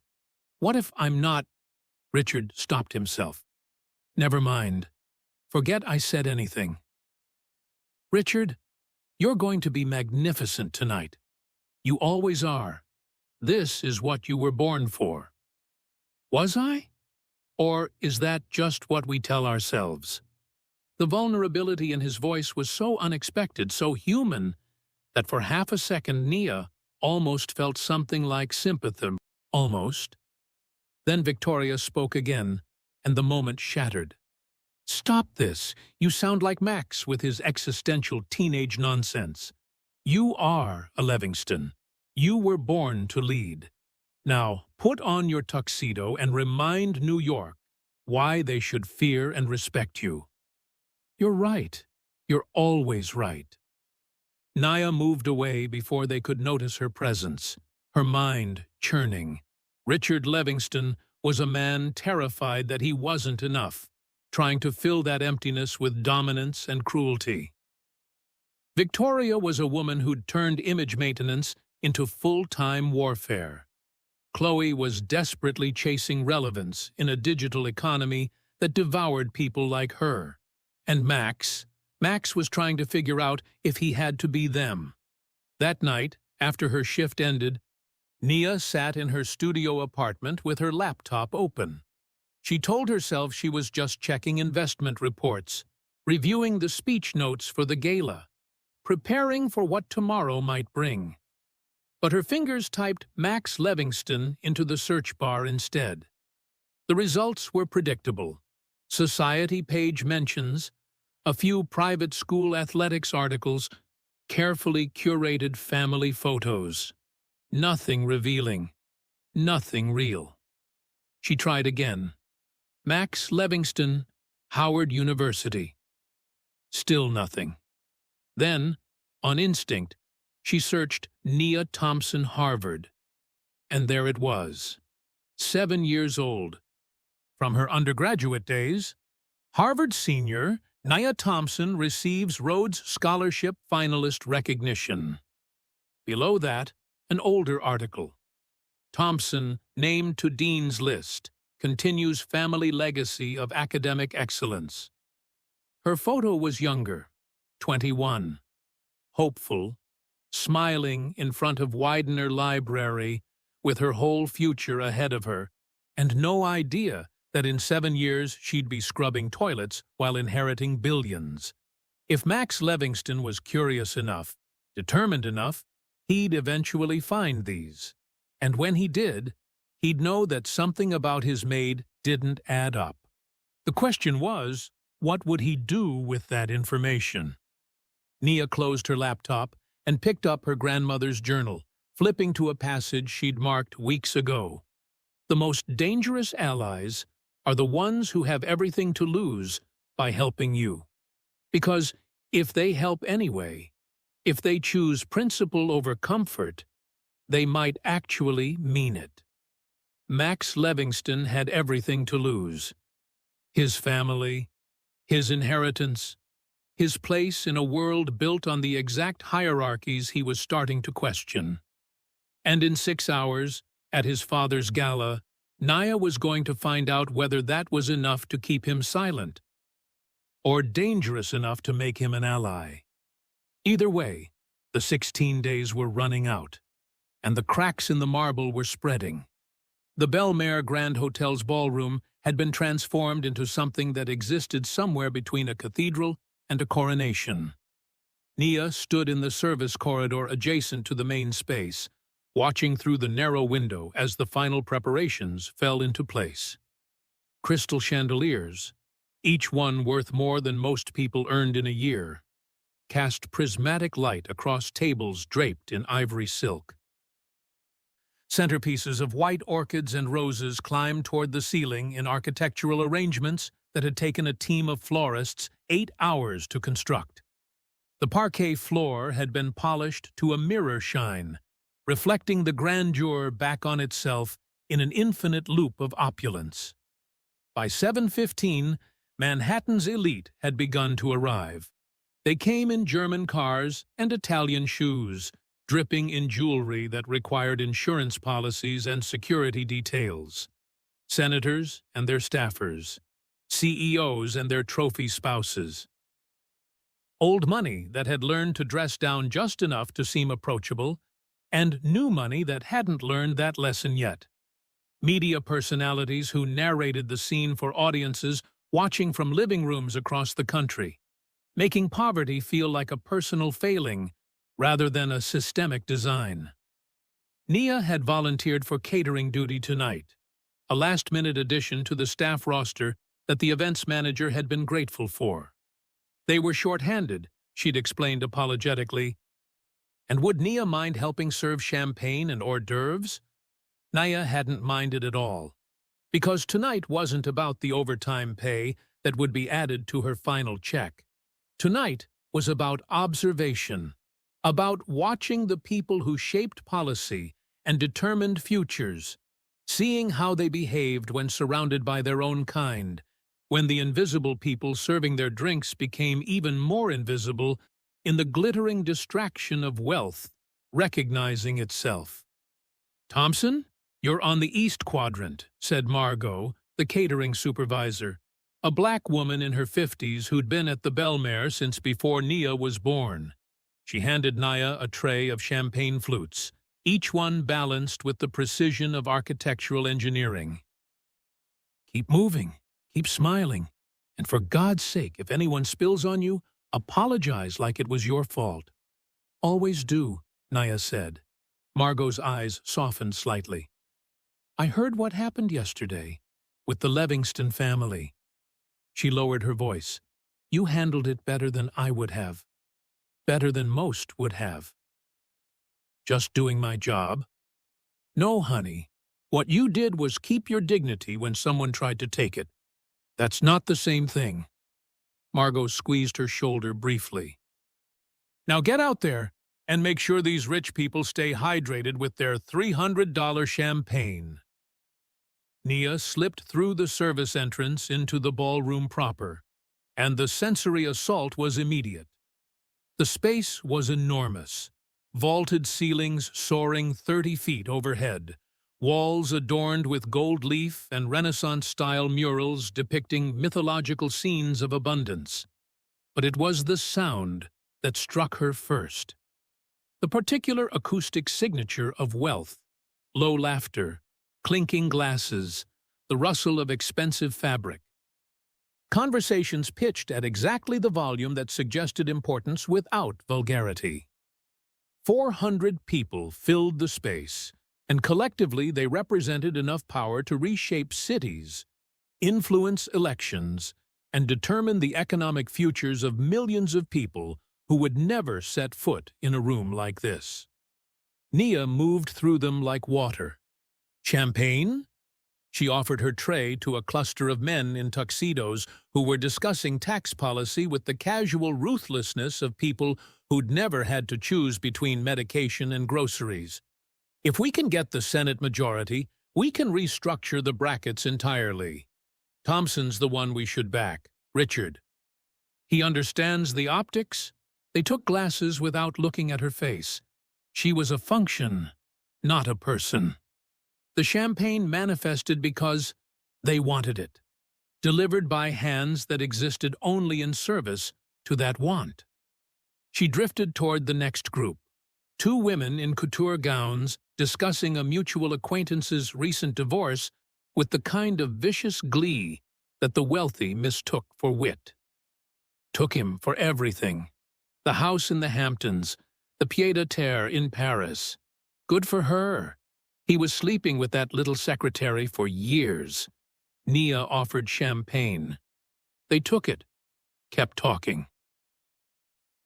what if I'm not… Richard stopped himself. Never mind. Forget I said anything. Richard, you're going to be magnificent tonight. You always are. This is what you were born for. Was I? Or is that just what we tell ourselves? The vulnerability in his voice was so unexpected, so human, that for half a second Nia almost felt something like sympathy. Almost. Then Victoria spoke again, and the moment shattered. Stop this. You sound like Max with his existential teenage nonsense. You are a Levingston. You were born to lead. Now, put on your tuxedo and remind New York why they should fear and respect you. You're right. You're always right. Nia moved away before they could notice her presence, her mind churning. Richard Levingston was a man terrified that he wasn't enough, trying to fill that emptiness with dominance and cruelty. Victoria was a woman who'd turned image maintenance into full-time warfare. Chloe was desperately chasing relevance in a digital economy that devoured people like her. And Max was trying to figure out if he had to be them. That night, after her shift ended, Nia sat in her studio apartment with her laptop open. She told herself she was just checking investment reports, reviewing the speech notes for the gala, preparing for what tomorrow might bring. But her fingers typed Max Levingston into the search bar instead. The results were predictable. Society page mentions, a few private school athletics articles, carefully curated family photos. Nothing revealing, nothing real. She tried again. Max Levingston, Howard University. Still nothing. Then, on instinct, she searched Nia Thompson, Harvard. And there it was. 7 years old. From her undergraduate days, Harvard senior Nia Thompson receives Rhodes Scholarship finalist recognition. Below that, an older article. Thompson, named to Dean's List, continues family legacy of academic excellence. Her photo was younger, 21, hopeful, smiling in front of Widener Library with her whole future ahead of her, and no idea that in 7 years she'd be scrubbing toilets while inheriting billions. If Max Levingston was curious enough, determined enough, he'd eventually find these. And when he did, he'd know that something about his maid didn't add up. The question was, what would he do with that information? Nia closed her laptop and picked up her grandmother's journal, flipping to a passage she'd marked weeks ago. The most dangerous allies are the ones who have everything to lose by helping you. Because if they help anyway, if they choose principle over comfort, they might actually mean it. Max Levingston had everything to lose. His family, his inheritance, his place in a world built on the exact hierarchies he was starting to question. And in 6 hours, at his father's gala, Nia was going to find out whether that was enough to keep him silent, or dangerous enough to make him an ally. Either way, the 16 days were running out, and the cracks in the marble were spreading. The Bellmare Grand Hotel's ballroom had been transformed into something that existed somewhere between a cathedral and a coronation. Nia stood in the service corridor adjacent to the main space, watching through the narrow window as the final preparations fell into place. Crystal chandeliers, each one worth more than most people earned in a year, cast prismatic light across tables draped in ivory silk. Centerpieces of white orchids and roses climbed toward the ceiling in architectural arrangements that had taken a team of florists 8 hours to construct. The parquet floor had been polished to a mirror shine, reflecting the grandeur back on itself in an infinite loop of opulence. By 7:15, Manhattan's elite had begun to arrive. They came in German cars and Italian shoes, dripping in jewelry that required insurance policies and security details. Senators and their staffers, CEOs and their trophy spouses. Old money that had learned to dress down just enough to seem approachable, and new money that hadn't learned that lesson yet. Media personalities who narrated the scene for audiences watching from living rooms across the country, making poverty feel like a personal failing rather than a systemic design. Nia had volunteered for catering duty tonight, a last-minute addition to the staff roster that the events manager had been grateful for. They were short-handed, she'd explained apologetically. And would Nia mind helping serve champagne and hors d'oeuvres? Nia hadn't minded at all, because tonight wasn't about the overtime pay that would be added to her final check. Tonight was about observation, about watching the people who shaped policy and determined futures, seeing how they behaved when surrounded by their own kind, when the invisible people serving their drinks became even more invisible in the glittering distraction of wealth recognizing itself. "Thompson, you're on the East Quadrant," said Margot, the catering supervisor, a black woman in her 50s who'd been at the Bellmare since before Nia was born. She handed Nia a tray of champagne flutes, each one balanced with the precision of architectural engineering. "Keep moving, keep smiling, and for God's sake, if anyone spills on you, apologize like it was your fault." "Always do," Nia said. Margot's eyes softened slightly. "I heard what happened yesterday with the Levingston family." She lowered her voice. "You handled it better than I would have. Better than most would have." "Just doing my job?" "No, honey. What you did was keep your dignity when someone tried to take it. That's not the same thing." Margot squeezed her shoulder briefly. "Now get out there and make sure these rich people stay hydrated with their $300 champagne." Nia slipped through the service entrance into the ballroom proper, and the sensory assault was immediate. The space was enormous, vaulted ceilings soaring 30 feet overhead, walls adorned with gold leaf and Renaissance-style murals depicting mythological scenes of abundance. But it was the sound that struck her first. The particular acoustic signature of wealth, low laughter, clinking glasses, the rustle of expensive fabric. Conversations pitched at exactly the volume that suggested importance without vulgarity. 400 people filled the space, and collectively they represented enough power to reshape cities, influence elections, and determine the economic futures of millions of people who would never set foot in a room like this. Nia moved through them like water. "Champagne?" She offered her tray to a cluster of men in tuxedos who were discussing tax policy with the casual ruthlessness of people who'd never had to choose between medication and groceries. "If we can get the Senate majority, we can restructure the brackets entirely. Thompson's the one we should back, Richard. He understands the optics." They took glasses without looking at her face. She was a function, not a person. The champagne manifested because they wanted it, delivered by hands that existed only in service to that want. She drifted toward the next group. 2 women in couture gowns discussing a mutual acquaintance's recent divorce with the kind of vicious glee that the wealthy mistook for wit. Took him for everything. The house in the Hamptons, the pied-à-terre in Paris. Good for her. He was sleeping with that little secretary for years. Nia offered champagne. They took it, kept talking.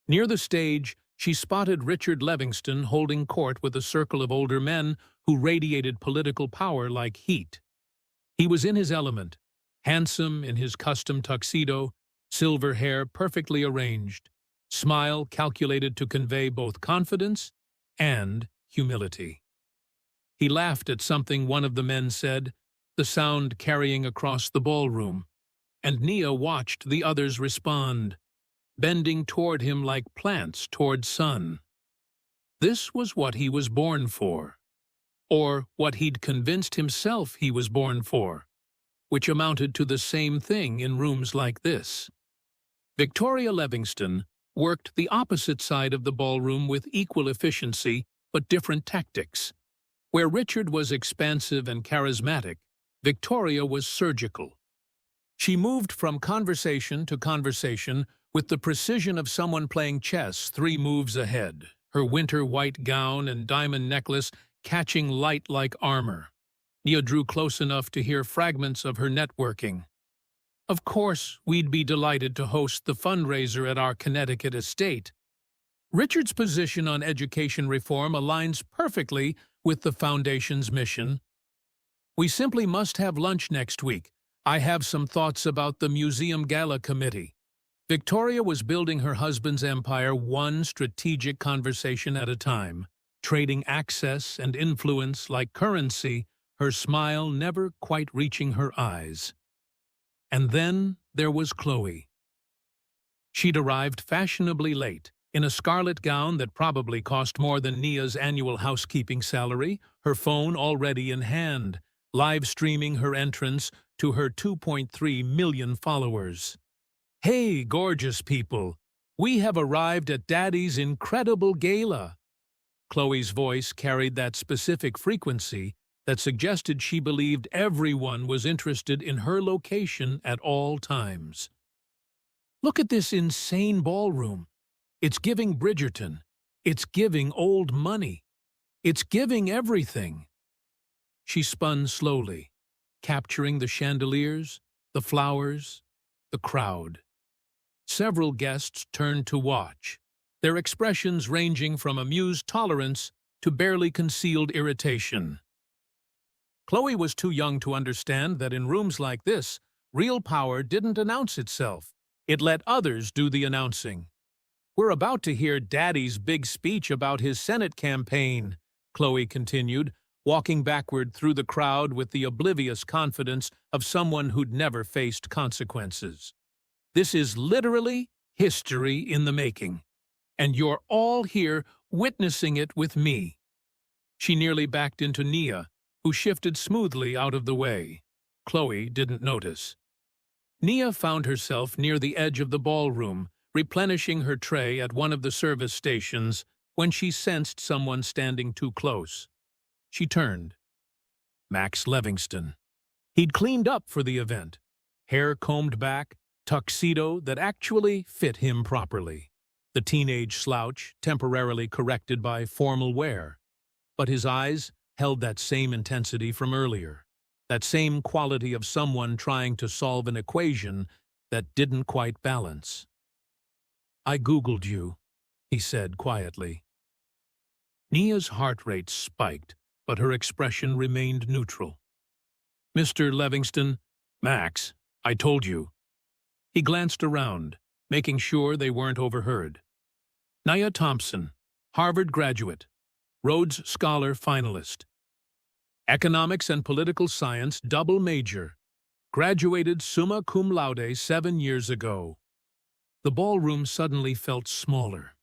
Near the stage, she spotted Richard Levingston holding court with a circle of older men who radiated political power like heat. He was in his element, handsome in his custom tuxedo, silver hair perfectly arranged, smile calculated to convey both confidence and humility. He laughed at something one of the men said, the sound carrying across the ballroom, and Nia watched the others respond, bending toward him like plants toward sun. This was what he was born for, or what he'd convinced himself he was born for, which amounted to the same thing in rooms like this. Victoria Levingston worked the opposite side of the ballroom with equal efficiency but different tactics. Where Richard was expansive and charismatic, Victoria was surgical. She moved from conversation to conversation with the precision of someone playing chess 3 moves ahead, her winter white gown and diamond necklace catching light like armor. Nia drew close enough to hear fragments of her networking. Of course, we'd be delighted to host the fundraiser at our Connecticut estate. Richard's position on education reform aligns perfectly with the Foundation's mission. We simply must have lunch next week. I have some thoughts about the museum gala committee. Victoria was building her husband's empire one strategic conversation at a time, trading access and influence like currency, her smile never quite reaching her eyes. And then there was Chloe. She'd arrived fashionably late, in a scarlet gown that probably cost more than Nia's annual housekeeping salary, her phone already in hand, live streaming her entrance to her 2.3 million followers. Hey, gorgeous people! We have arrived at Daddy's incredible gala. Chloe's voice carried that specific frequency that suggested she believed everyone was interested in her location at all times. Look at this insane ballroom. It's giving Bridgerton. It's giving old money. It's giving everything. She spun slowly, capturing the chandeliers, the flowers, the crowd. Several guests turned to watch, their expressions ranging from amused tolerance to barely concealed irritation. Chloe was too young to understand that in rooms like this, real power didn't announce itself. It let others do the announcing. We're about to hear Daddy's big speech about his Senate campaign, Chloe continued, walking backward through the crowd with the oblivious confidence of someone who'd never faced consequences. This is literally history in the making, and you're all here witnessing it with me. She nearly backed into Nia, who shifted smoothly out of the way. Chloe didn't notice. Nia found herself near the edge of the ballroom, replenishing her tray at one of the service stations when she sensed someone standing too close. She turned. Max Levingston. He'd cleaned up for the event. Hair combed back, tuxedo that actually fit him properly. The teenage slouch temporarily corrected by formal wear. But his eyes held that same intensity from earlier, that same quality of someone trying to solve an equation that didn't quite balance. I Googled you, he said quietly. Nia's heart rate spiked, but her expression remained neutral. Mr. Levingston, Max, I told you. He glanced around, making sure they weren't overheard. Nia Thompson, Harvard graduate, Rhodes Scholar finalist. Economics and Political Science double major. Graduated summa cum laude 7 years ago. The ballroom suddenly felt smaller.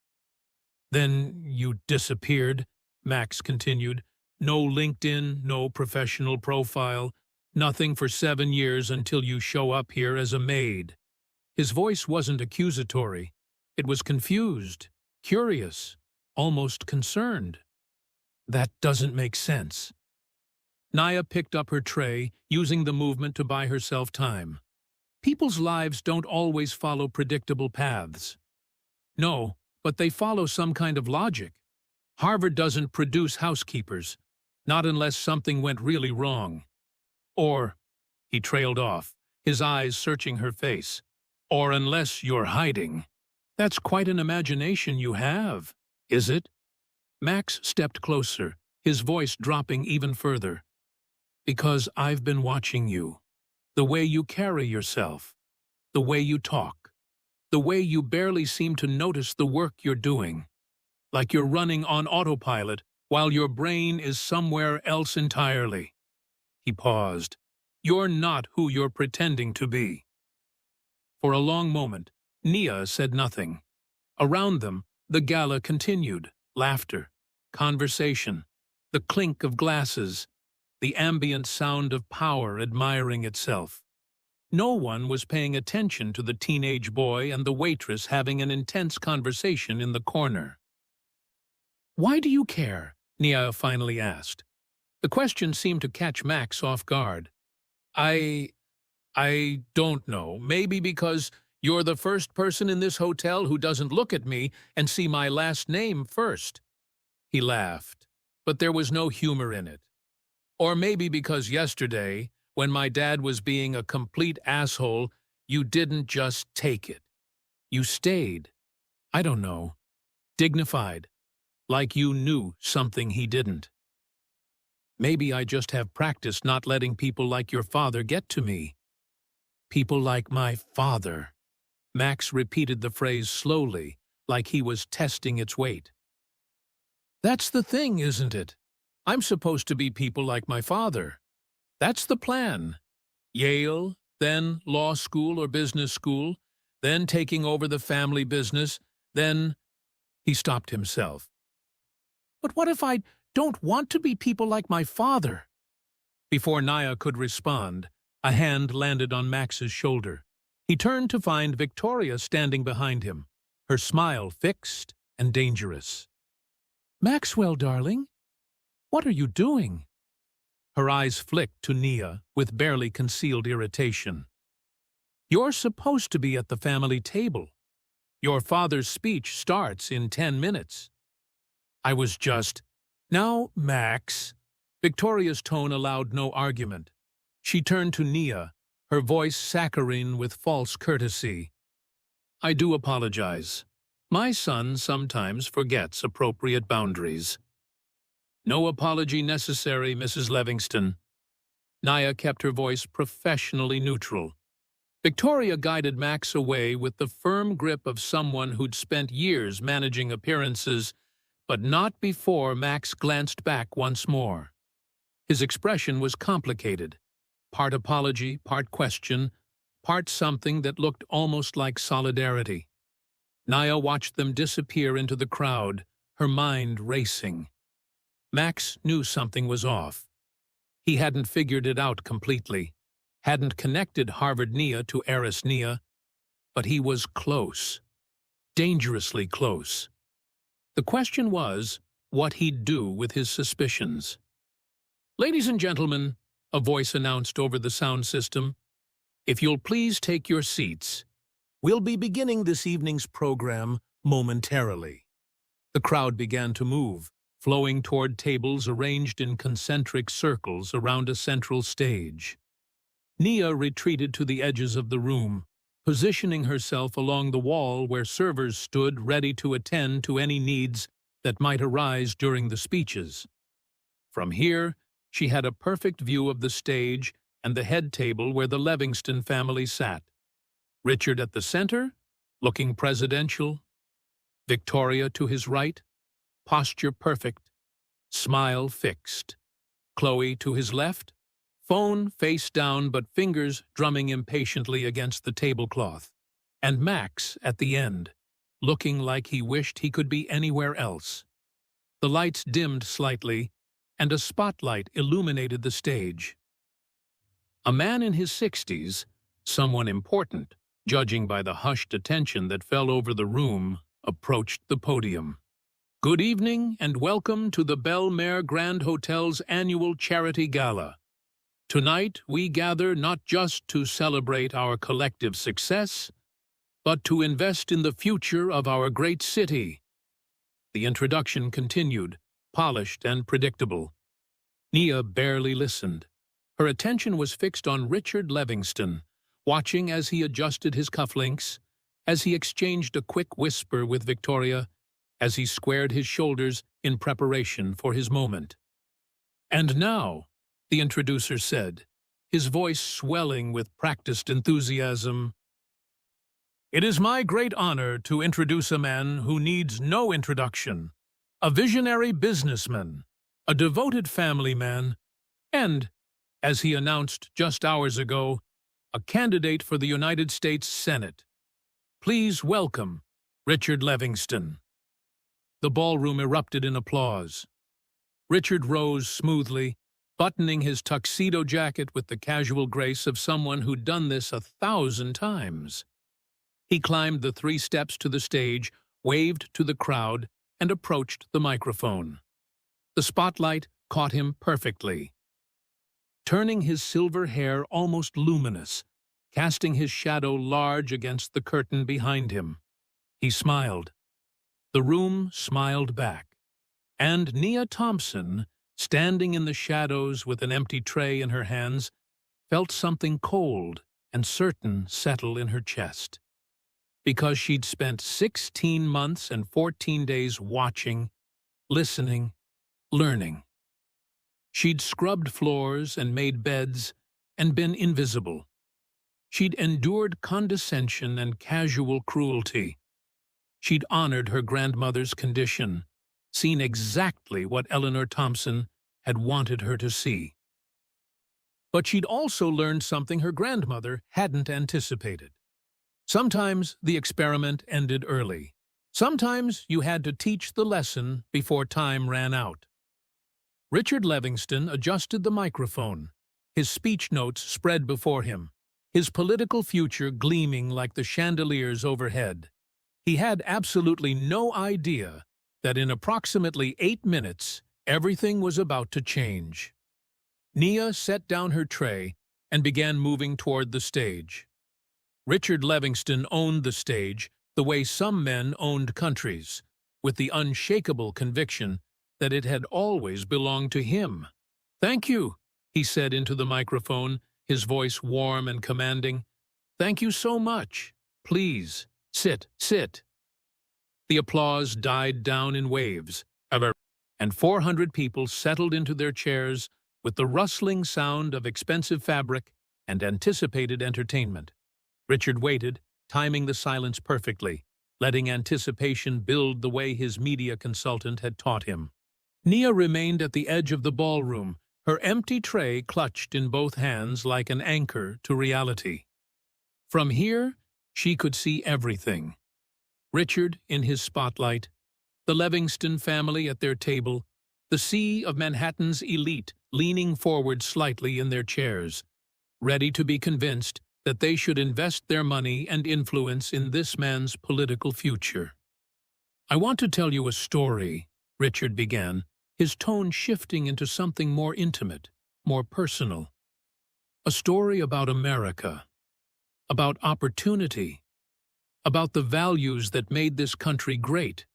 Then you disappeared, Max continued. No LinkedIn, no professional profile, nothing for 7 years until you show up here as a maid. His voice wasn't accusatory. It was confused, curious, almost concerned. That doesn't make sense. Nia picked up her tray, using the movement to buy herself time. People's lives don't always follow predictable paths. No, but they follow some kind of logic. Harvard doesn't produce housekeepers, not unless something went really wrong. Or, he trailed off, his eyes searching her face. Or unless you're hiding. That's quite an imagination you have, is it? Max stepped closer, his voice dropping even further. Because I've been watching you. The way you carry yourself. The way you talk. The way you barely seem to notice the work you're doing. Like you're running on autopilot while your brain is somewhere else entirely. He paused. You're not who you're pretending to be. For a long moment, Nia said nothing. Around them, the gala continued. Laughter, conversation, the clink of glasses, the ambient sound of power admiring itself. No one was paying attention to the teenage boy and the waitress having an intense conversation in the corner. Why do you care? Nia finally asked. The question seemed to catch Max off guard. I don't know. Maybe because you're the first person in this hotel who doesn't look at me and see my last name first. He laughed, but there was no humor in it. Or maybe because yesterday, when my dad was being a complete asshole, you didn't just take it. You stayed. I don't know. Dignified. Like you knew something he didn't. Maybe I just have practiced not letting people like your father get to me. People like my father. Max repeated the phrase slowly, like he was testing its weight. That's the thing, isn't it? I'm supposed to be people like my father. That's the plan. Yale, then law school or business school, then taking over the family business, then... He stopped himself. But what if I don't want to be people like my father? Before Nia could respond, a hand landed on Max's shoulder. He turned to find Victoria standing behind him, her smile fixed and dangerous. Maxwell, darling, what are you doing? Her eyes flicked to Nia with barely concealed irritation. You're supposed to be at the family table. Your father's speech starts in 10 minutes. I was just... Now, Max. Victoria's tone allowed no argument. She turned to Nia, her voice saccharine with false courtesy. I do apologize. My son sometimes forgets appropriate boundaries. No apology necessary, Mrs. Levingston. Nia kept her voice professionally neutral. Victoria guided Max away with the firm grip of someone who'd spent years managing appearances, but not before Max glanced back once more. His expression was complicated. Part apology, part question, part something that looked almost like solidarity. Nia watched them disappear into the crowd, her mind racing. Max knew something was off. He hadn't figured it out completely, hadn't connected Harvard Nia to heiress Nia, but he was close, dangerously close. The question was what he'd do with his suspicions. Ladies and gentlemen, a voice announced over the sound system, if you'll please take your seats, we'll be beginning this evening's program momentarily. The crowd began to move, flowing toward tables arranged in concentric circles around a central stage. Nia retreated to the edges of the room, positioning herself along the wall where servers stood ready to attend to any needs that might arise during the speeches. From here, she had a perfect view of the stage and the head table where the Levingston family sat. Richard at the center, looking presidential. Victoria to his right, posture perfect, smile fixed. Chloe to his left, phone face down but fingers drumming impatiently against the tablecloth. And Max at the end, looking like he wished he could be anywhere else. The lights dimmed slightly, and a spotlight illuminated the stage. A man in his 60s, someone important, judging by the hushed attention that fell over the room, approached the podium. Good evening and welcome to the Bellmare Grand Hotel's annual charity gala. Tonight we gather not just to celebrate our collective success, but to invest in the future of our great city. The introduction continued, polished and predictable. Nia barely listened. Her attention was fixed on Richard Levingston, watching as he adjusted his cufflinks, as he exchanged a quick whisper with Victoria, as he squared his shoulders in preparation for his moment. "And now," the introducer said, his voice swelling with practiced enthusiasm, "it is my great honor to introduce a man who needs no introduction, a visionary businessman, a devoted family man, and, as he announced just hours ago, a candidate for the United States Senate. Please welcome Richard Levingston." The ballroom erupted in applause. Richard rose smoothly, buttoning his tuxedo jacket with the casual grace of someone who'd done this 1,000 times. He climbed the 3 steps to the stage, waved to the crowd, and approached the microphone. The spotlight caught him perfectly, turning his silver hair almost luminous, casting his shadow large against the curtain behind him. He smiled. The room smiled back, and Nia Thompson, standing in the shadows with an empty tray in her hands, felt something cold and certain settle in her chest. Because she'd spent 16 months and 14 days watching, listening, learning. She'd scrubbed floors and made beds and been invisible. She'd endured condescension and casual cruelty. She'd honored her grandmother's condition, seen exactly what Eleanor Thompson had wanted her to see. But she'd also learned something her grandmother hadn't anticipated. Sometimes the experiment ended early. Sometimes you had to teach the lesson before time ran out. Richard Levingston adjusted the microphone, his speech notes spread before him, his political future gleaming like the chandeliers overhead. He had absolutely no idea that in approximately 8 minutes, everything was about to change. Nia set down her tray and began moving toward the stage. Richard Levingston owned the stage the way some men owned countries, with the unshakable conviction that it had always belonged to him. "Thank you," he said into the microphone, his voice warm and commanding. "Thank you so much. Please, sit, sit." The applause died down in waves, and 400 people settled into their chairs with the rustling sound of expensive fabric and anticipated entertainment. Richard waited, timing the silence perfectly, letting anticipation build the way his media consultant had taught him. Nia remained at the edge of the ballroom, her empty tray clutched in both hands like an anchor to reality. From here, she could see everything. Richard in his spotlight, the Levingston family at their table, the sea of Manhattan's elite leaning forward slightly in their chairs, ready to be convinced that they should invest their money and influence in this man's political future. "I want to tell you a story," Richard began, his tone shifting into something more intimate, more personal. "A story about America, about opportunity, about the values that made this country great,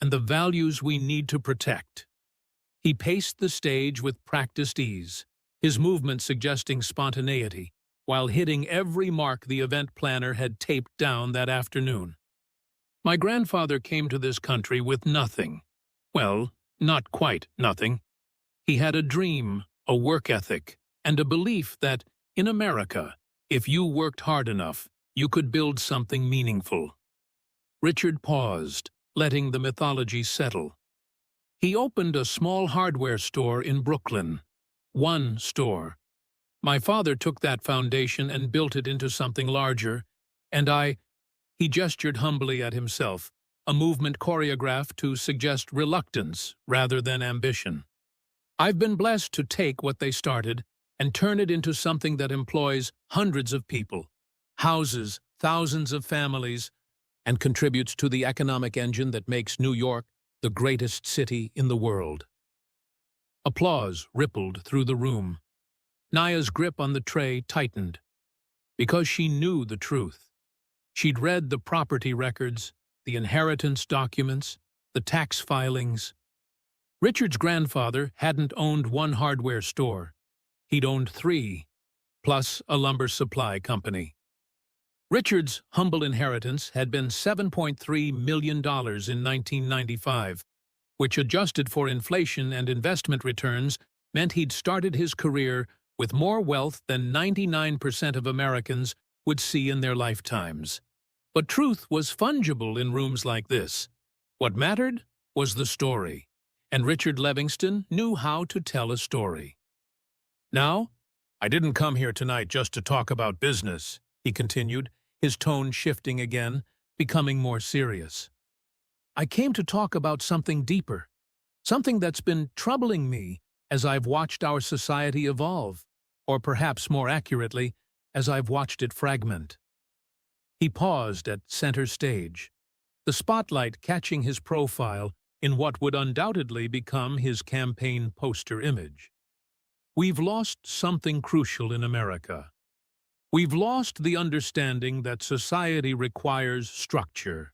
and the values we need to protect." He paced the stage with practiced ease, his movements suggesting spontaneity, while hitting every mark the event planner had taped down that afternoon. "My grandfather came to this country with nothing. Well, not quite nothing. He had a dream, a work ethic, and a belief that, in America, if you worked hard enough, you could build something meaningful." Richard paused, letting the mythology settle. "He opened a small hardware store in Brooklyn. One store. My father took that foundation and built it into something larger, and he gestured humbly at himself, a movement choreographed to suggest reluctance rather than ambition. "I've been blessed to take what they started and turn it into something that employs hundreds of people, houses thousands of families, and contributes to the economic engine that makes New York the greatest city in the world." Applause rippled through the room. Nia's grip on the tray tightened, because she knew the truth. She'd read the property records, the inheritance documents, the tax filings. Richard's grandfather hadn't owned one hardware store. He'd owned three, plus a lumber supply company. Richard's humble inheritance had been $7.3 million in 1995, which, adjusted for inflation and investment returns, meant he'd started his career with more wealth than 99% of Americans would see in their lifetimes. But truth was fungible in rooms like this. What mattered was the story, and Richard Levingston knew how to tell a story. "Now, I didn't come here tonight just to talk about business," he continued, his tone shifting again, becoming more serious. "I came to talk about something deeper, something that's been troubling me as I've watched our society evolve, or perhaps more accurately, as I've watched it fragment." He paused at center stage, the spotlight catching his profile in what would undoubtedly become his campaign poster image. "We've lost something crucial in America. We've lost the understanding that society requires structure,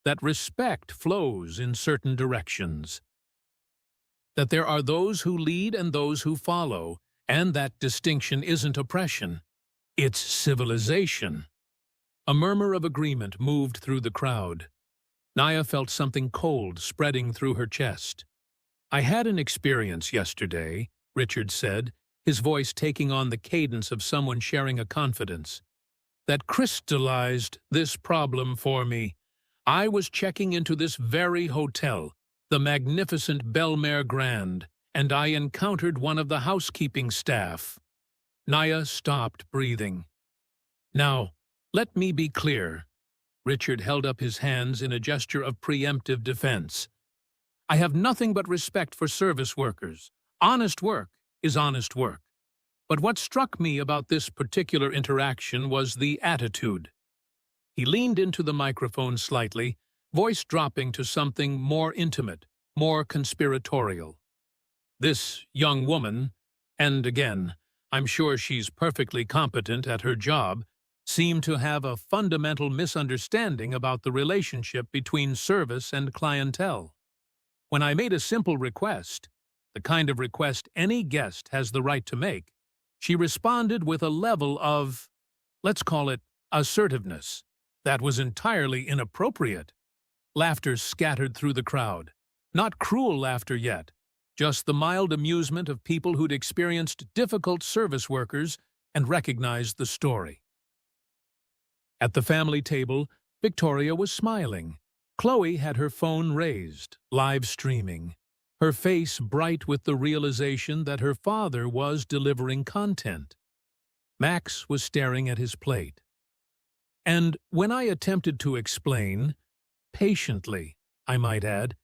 that respect flows in certain directions, that there are those who lead and those who follow, and that distinction isn't oppression, it's civilization." A murmur of agreement moved through the crowd. Nia felt something cold spreading through her chest. "I had an experience yesterday," Richard said, his voice taking on the cadence of someone sharing a confidence, "that crystallized this problem for me. I was checking into this very hotel, the magnificent Bellmare Grand, and I encountered one of the housekeeping staff." Nia stopped breathing. "Now, let me be clear." Richard held up his hands in a gesture of preemptive defense. "I have nothing but respect for service workers. Honest work is honest work. But what struck me about this particular interaction was the attitude." He leaned into the microphone slightly, voice dropping to something more intimate, more conspiratorial. "This young woman, and again, I'm sure she's perfectly competent at her job, seemed to have a fundamental misunderstanding about the relationship between service and clientele. When I made a simple request, the kind of request any guest has the right to make, she responded with a level of, let's call it, assertiveness that was entirely inappropriate." Laughter scattered through the crowd. Not cruel laughter yet, just the mild amusement of people who'd experienced difficult service workers and recognized the story. At the family table, Victoria was smiling. Chloe had her phone raised, live streaming, her face bright with the realization that her father was delivering content. Max was staring at his plate. And when I attempted to explain, patiently, I might add,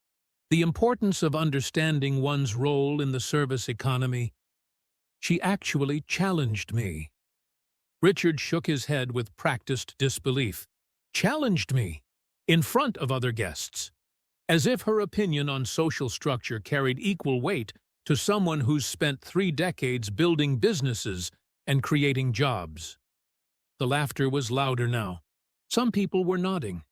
the importance of understanding one's role in the service economy, she actually challenged me. Richard shook his head with practiced disbelief. Challenged me, in front of other guests, as if her opinion on social structure carried equal weight to someone who's spent 3 decades building businesses and creating jobs. The laughter was louder now. Some people were nodding.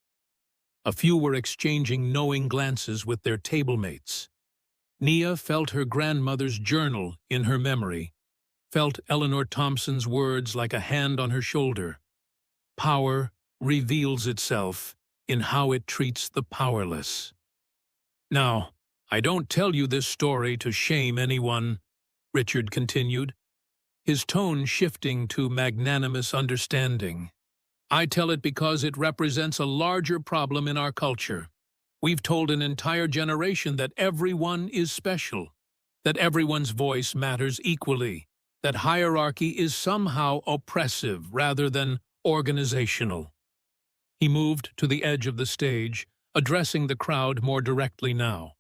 A few were exchanging knowing glances with their table-mates. Nia felt her grandmother's journal in her memory, felt Nia Thompson's words like a hand on her shoulder. Power reveals itself in how it treats the powerless. "Now, I don't tell you this story to shame anyone," Richard continued, his tone shifting to magnanimous understanding. "I tell it because it represents a larger problem in our culture. We've told an entire generation that everyone is special, that everyone's voice matters equally, that hierarchy is somehow oppressive rather than organizational." He moved to the edge of the stage, addressing the crowd more directly now.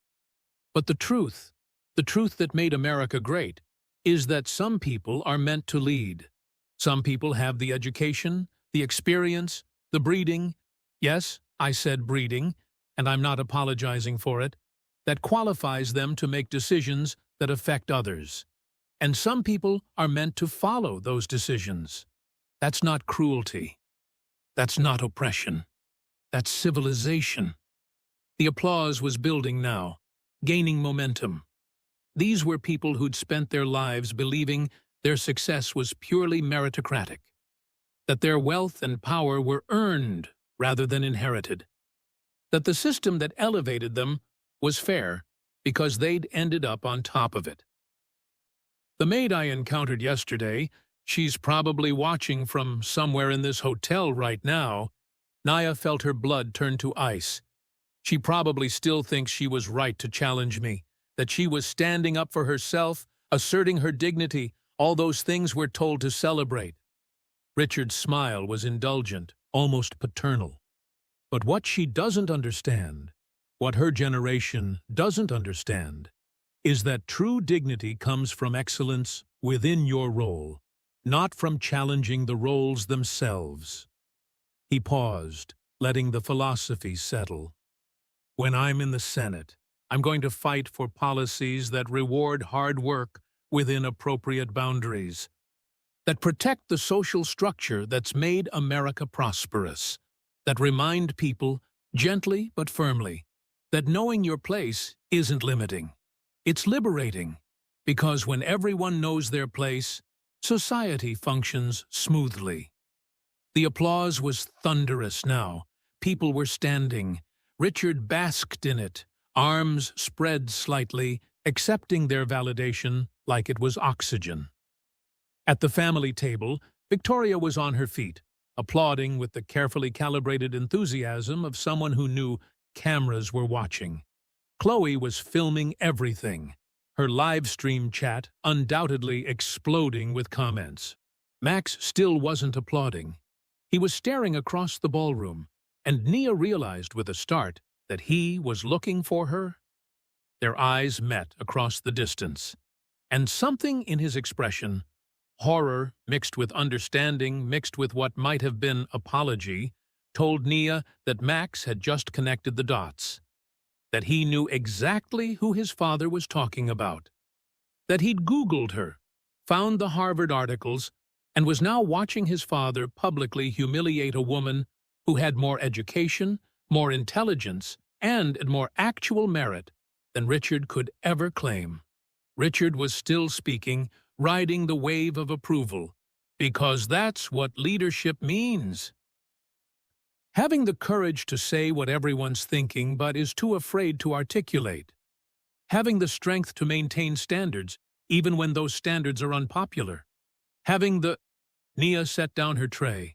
"But the truth that made America great, is that some people are meant to lead. Some people have the education, the experience, the breeding, yes, I said breeding, and I'm not apologizing for it, that qualifies them to make decisions that affect others. And some people are meant to follow those decisions. That's not cruelty. That's not oppression. That's civilization." The applause was building now, gaining momentum. These were people who'd spent their lives believing their success was purely meritocratic, that their wealth and power were earned rather than inherited, that the system that elevated them was fair because they'd ended up on top of it. The maid I encountered yesterday, she's probably watching from somewhere in this hotel right now. Nia felt her blood turn to ice. She probably still thinks she was right to challenge me, that she was standing up for herself, asserting her dignity, all those things we're told to celebrate. Richard's smile was indulgent, almost paternal. But what she doesn't understand, what her generation doesn't understand, is that true dignity comes from excellence within your role, not from challenging the roles themselves. He paused, letting the philosophy settle. When I'm in the Senate, I'm going to fight for policies that reward hard work within appropriate boundaries, that protect the social structure that's made America prosperous, that remind people, gently but firmly, that knowing your place isn't limiting. It's liberating, because when everyone knows their place, society functions smoothly. The applause was thunderous now. People were standing. Richard basked in it, arms spread slightly, accepting their validation like it was oxygen. At the family table, Victoria was on her feet, applauding with the carefully calibrated enthusiasm of someone who knew cameras were watching. Chloe was filming everything, her live stream chat undoubtedly exploding with comments. Max still wasn't applauding. He was staring across the ballroom, and Nia realized with a start that he was looking for her. Their eyes met across the distance, and something in his expression, horror mixed with understanding, mixed with what might have been apology, told Nia that Max had just connected the dots, that he knew exactly who his father was talking about, that he'd Googled her, found the Harvard articles, and was now watching his father publicly humiliate a woman who had more education, more intelligence, and more actual merit than Richard could ever claim. Richard was still speaking, riding the wave of approval, because that's what leadership means. Having the courage to say what everyone's thinking but is too afraid to articulate. Having the strength to maintain standards, even when those standards are unpopular. Having the... Nia set down her tray.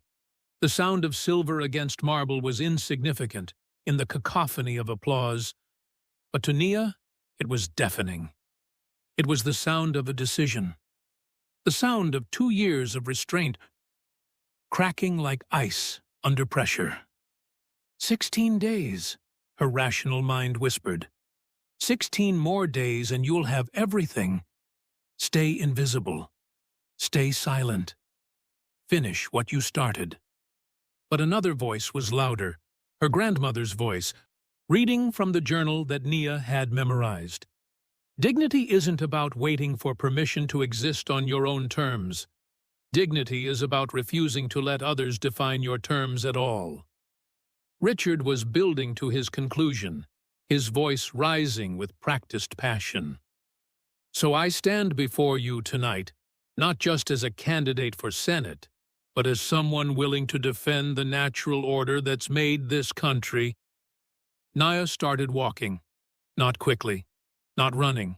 The sound of silver against marble was insignificant in the cacophony of applause, but to Nia, it was deafening. It was the sound of a decision. The sound of 2 years of restraint, cracking like ice under pressure. 16 days, her rational mind whispered. 16 more days and you'll have everything. Stay invisible. Stay silent. Finish what you started. But another voice was louder, her grandmother's voice, reading from the journal that Nia had memorized. Dignity isn't about waiting for permission to exist on your own terms. Dignity is about refusing to let others define your terms at all. Richard was building to his conclusion, his voice rising with practiced passion. So I stand before you tonight, not just as a candidate for Senate, but as someone willing to defend the natural order that's made this country. Nia started walking, not quickly, not running,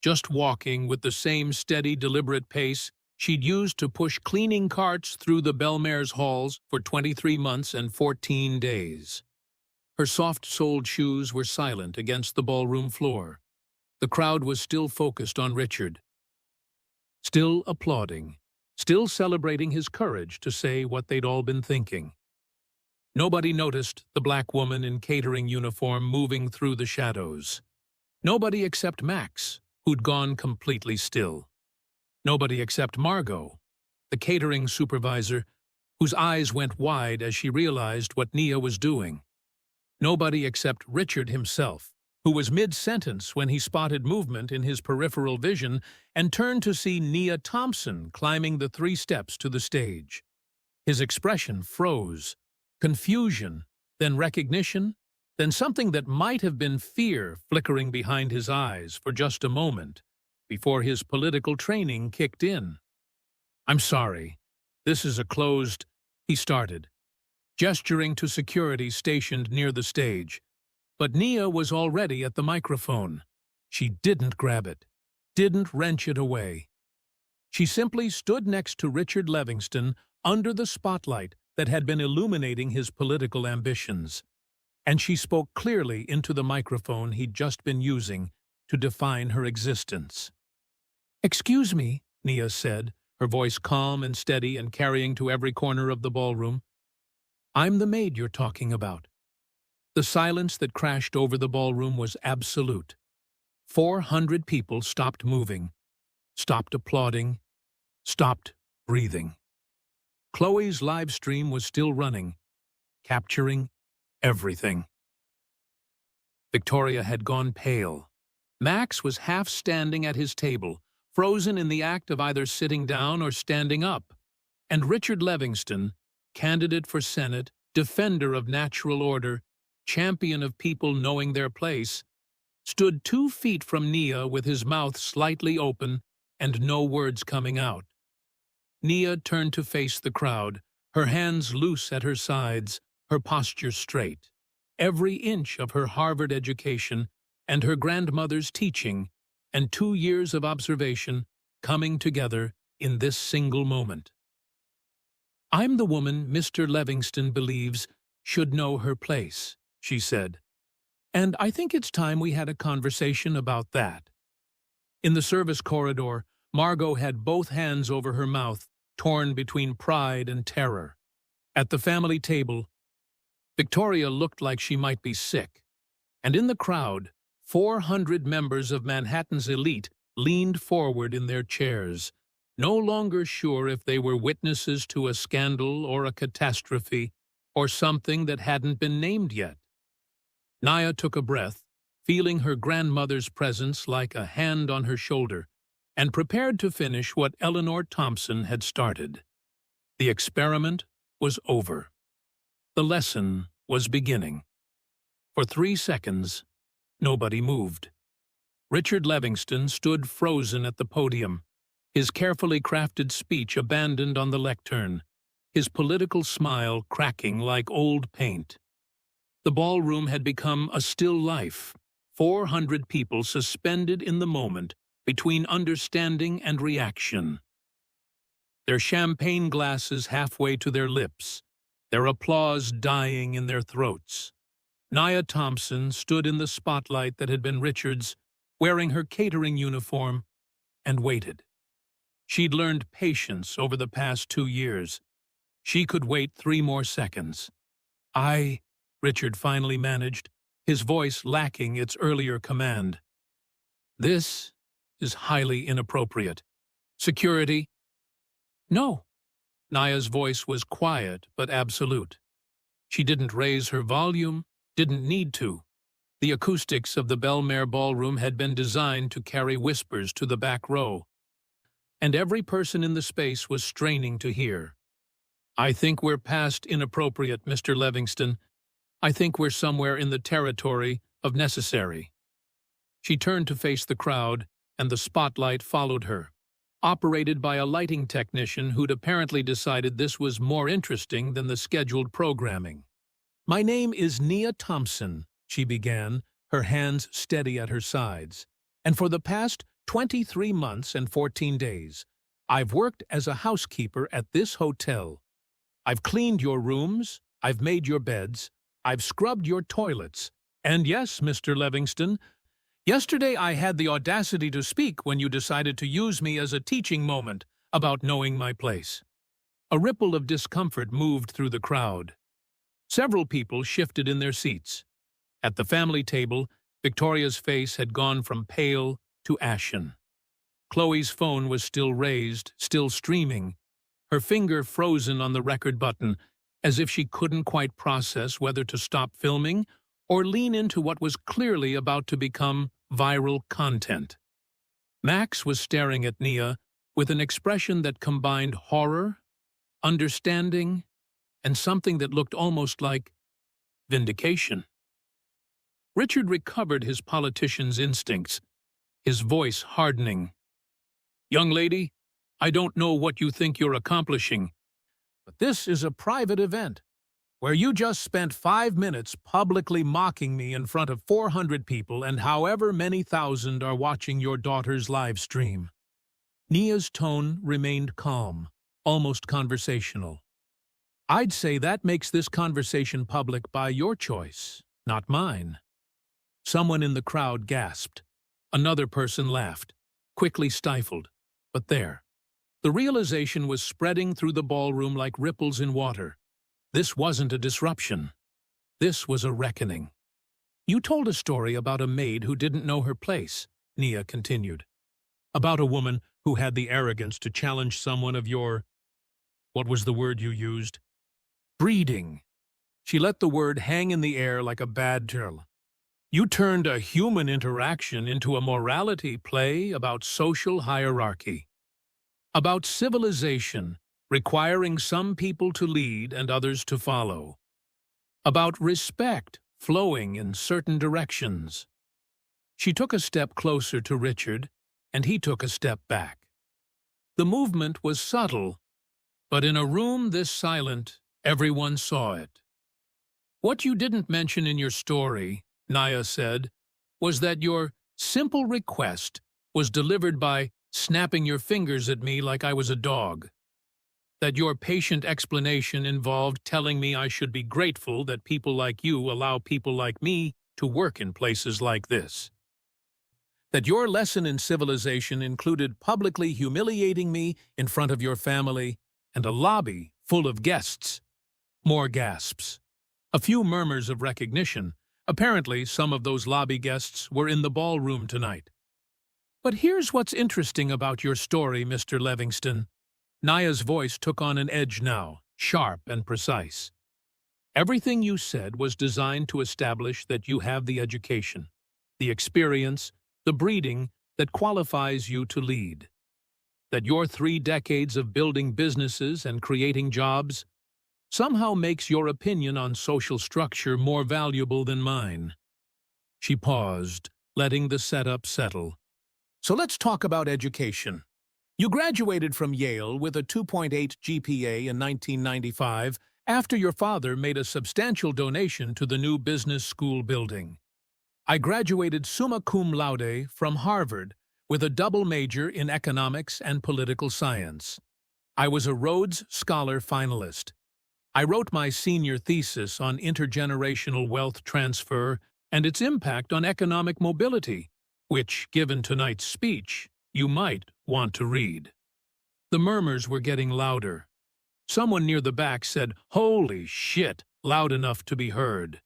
just walking with the same steady, deliberate pace she'd used to push cleaning carts through the Bellmare's halls for 23 months and 14 days. Her soft-soled shoes were silent against the ballroom floor. The crowd was still focused on Richard, still applauding, still celebrating his courage to say what they'd all been thinking. Nobody noticed the black woman in catering uniform moving through the shadows. Nobody except Max, who'd gone completely still. Nobody except Margot, the catering supervisor, whose eyes went wide as she realized what Nia was doing. Nobody except Richard himself, who was mid-sentence when he spotted movement in his peripheral vision and turned to see Nia Thompson climbing the 3 steps to the stage. His expression froze, confusion, then recognition, then something that might have been fear flickering behind his eyes for just a moment before his political training kicked in. "I'm sorry. This is a closed," he started, gesturing to security stationed near the stage. But Nia was already at the microphone. She didn't grab it, didn't wrench it away. She simply stood next to Richard Levingston under the spotlight that had been illuminating his political ambitions. And she spoke clearly into the microphone he'd just been using to define her existence. "Excuse me," Nia said, her voice calm and steady and carrying to every corner of the ballroom. "I'm the maid you're talking about." The silence that crashed over the ballroom was absolute. 400 people stopped moving, stopped applauding, stopped breathing. Chloe's live stream was still running, capturing everything. Victoria had gone pale. Max was half standing at his table, frozen in the act of either sitting down or standing up. And Richard Levingston, candidate for Senate, defender of natural order, champion of people knowing their place, stood 2 feet from Nia with his mouth slightly open and no words coming out. Nia turned to face the crowd, her hands loose at her sides, her posture straight. Every inch of her Harvard education and her grandmother's teaching and 2 years of observation coming together in this single moment. "I'm the woman Mr. Levingston believes should know her place," she said. "And I think it's time we had a conversation about that." In the service corridor, Margot had both hands over her mouth, torn between pride and terror. At the family table, Victoria looked like she might be sick. And in the crowd, 400 members of Manhattan's elite leaned forward in their chairs, no longer sure if they were witnesses to a scandal or a catastrophe or something that hadn't been named yet. Nia took a breath, feeling her grandmother's presence like a hand on her shoulder, and prepared to finish what Nia Thompson had started. The experiment was over. The lesson was beginning. For 3 seconds, nobody moved. Richard Levingston stood frozen at the podium, his carefully crafted speech abandoned on the lectern, his political smile cracking like old paint. The ballroom had become a still life, 400 people suspended in the moment between understanding and reaction. Their champagne glasses halfway to their lips, their applause dying in their throats. Nia Thompson stood in the spotlight that had been Richard's, wearing her catering uniform, and waited. She'd learned patience over the past 2 years. She could wait 3 more seconds. Richard finally managed, his voice lacking its earlier command. "This is highly inappropriate. Security?" "No." Nia's voice was quiet but absolute. She didn't raise her volume, didn't need to. The acoustics of the Bellmare ballroom had been designed to carry whispers to the back row, and every person in the space was straining to hear. "I think we're past inappropriate, Mr. Levingston. I think we're somewhere in the territory of necessary." She turned to face the crowd, and the spotlight followed her, operated by a lighting technician who'd apparently decided this was more interesting than the scheduled programming. "My name is Nia Thompson," she began, her hands steady at her sides. "And for the past 23 months and 14 days, I've worked as a housekeeper at this hotel. I've cleaned your rooms, I've made your beds, I've scrubbed your toilets, and yes, Mr. Levingston, yesterday I had the audacity to speak when you decided to use me as a teaching moment about knowing my place." A ripple of discomfort moved through the crowd. Several people shifted in their seats. At the family table, Victoria's face had gone from pale to ashen. Chloe's phone was still raised, still streaming, her finger frozen on the record button, as if she couldn't quite process whether to stop filming or lean into what was clearly about to become viral content. Max was staring at Nia with an expression that combined horror, understanding, and something that looked almost like vindication. Richard recovered his politician's instincts, his voice hardening. "Young lady, I don't know what you think you're accomplishing, but this is a private event, where you just spent 5 minutes publicly mocking me in front of 400 people and however many thousand are watching your daughter's live stream." Nia's tone remained calm, almost conversational. "I'd say that makes this conversation public by your choice, not mine." Someone in the crowd gasped. Another person laughed, quickly stifled. But there, the realization was spreading through the ballroom like ripples in water. This wasn't a disruption. This was a reckoning. "You told a story about a maid who didn't know her place," Nia continued. "About a woman who had the arrogance to challenge someone of your— what was the word you used? Breeding." She let the word hang in the air like a bad turtle. "You turned a human interaction into a morality play about social hierarchy. About civilization, requiring some people to lead and others to follow. About respect flowing in certain directions." She took a step closer to Richard, and he took a step back. The movement was subtle, but in a room this silent, everyone saw it. "What you didn't mention in your story," Nia said, "was that your simple request was delivered by snapping your fingers at me like I was a dog. That your patient explanation involved telling me I should be grateful that people like you allow people like me to work in places like this. That your lesson in civilization included publicly humiliating me in front of your family and a lobby full of guests." More gasps. A few murmurs of recognition. Apparently, some of those lobby guests were in the ballroom tonight. "But here's what's interesting about your story, Mr. Levingston." Nia's voice took on an edge now, sharp and precise. "Everything you said was designed to establish that you have the education, the experience, the breeding that qualifies you to lead. That your 3 decades of building businesses and creating jobs somehow makes your opinion on social structure more valuable than mine." She paused, letting the setup settle. "So let's talk about education. You graduated from Yale with a 2.8 GPA in 1995 after your father made a substantial donation to the new business school building. I graduated summa cum laude from Harvard with a double major in economics and political science. I was a Rhodes Scholar finalist. I wrote my senior thesis on intergenerational wealth transfer and its impact on economic mobility, which, given tonight's speech, you might want to read." The murmurs were getting louder. Someone near the back said, "Holy shit," loud enough to be heard.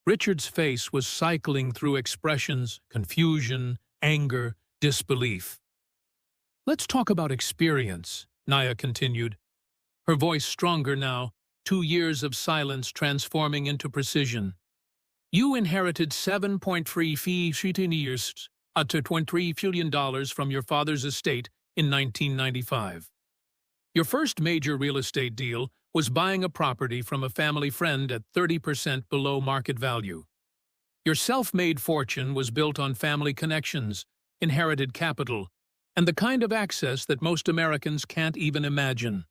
Richard's face was cycling through expressions, confusion, anger, disbelief. "Let's talk about experience," Nia continued, her voice stronger now, 2 years of silence transforming into precision. "You inherited 7.3 years to $23 million from your father's estate in 1995. Your first major real estate deal was buying a property from a family friend at 30% below market value. Your self-made fortune was built on family connections, inherited capital, and the kind of access that most Americans can't even imagine."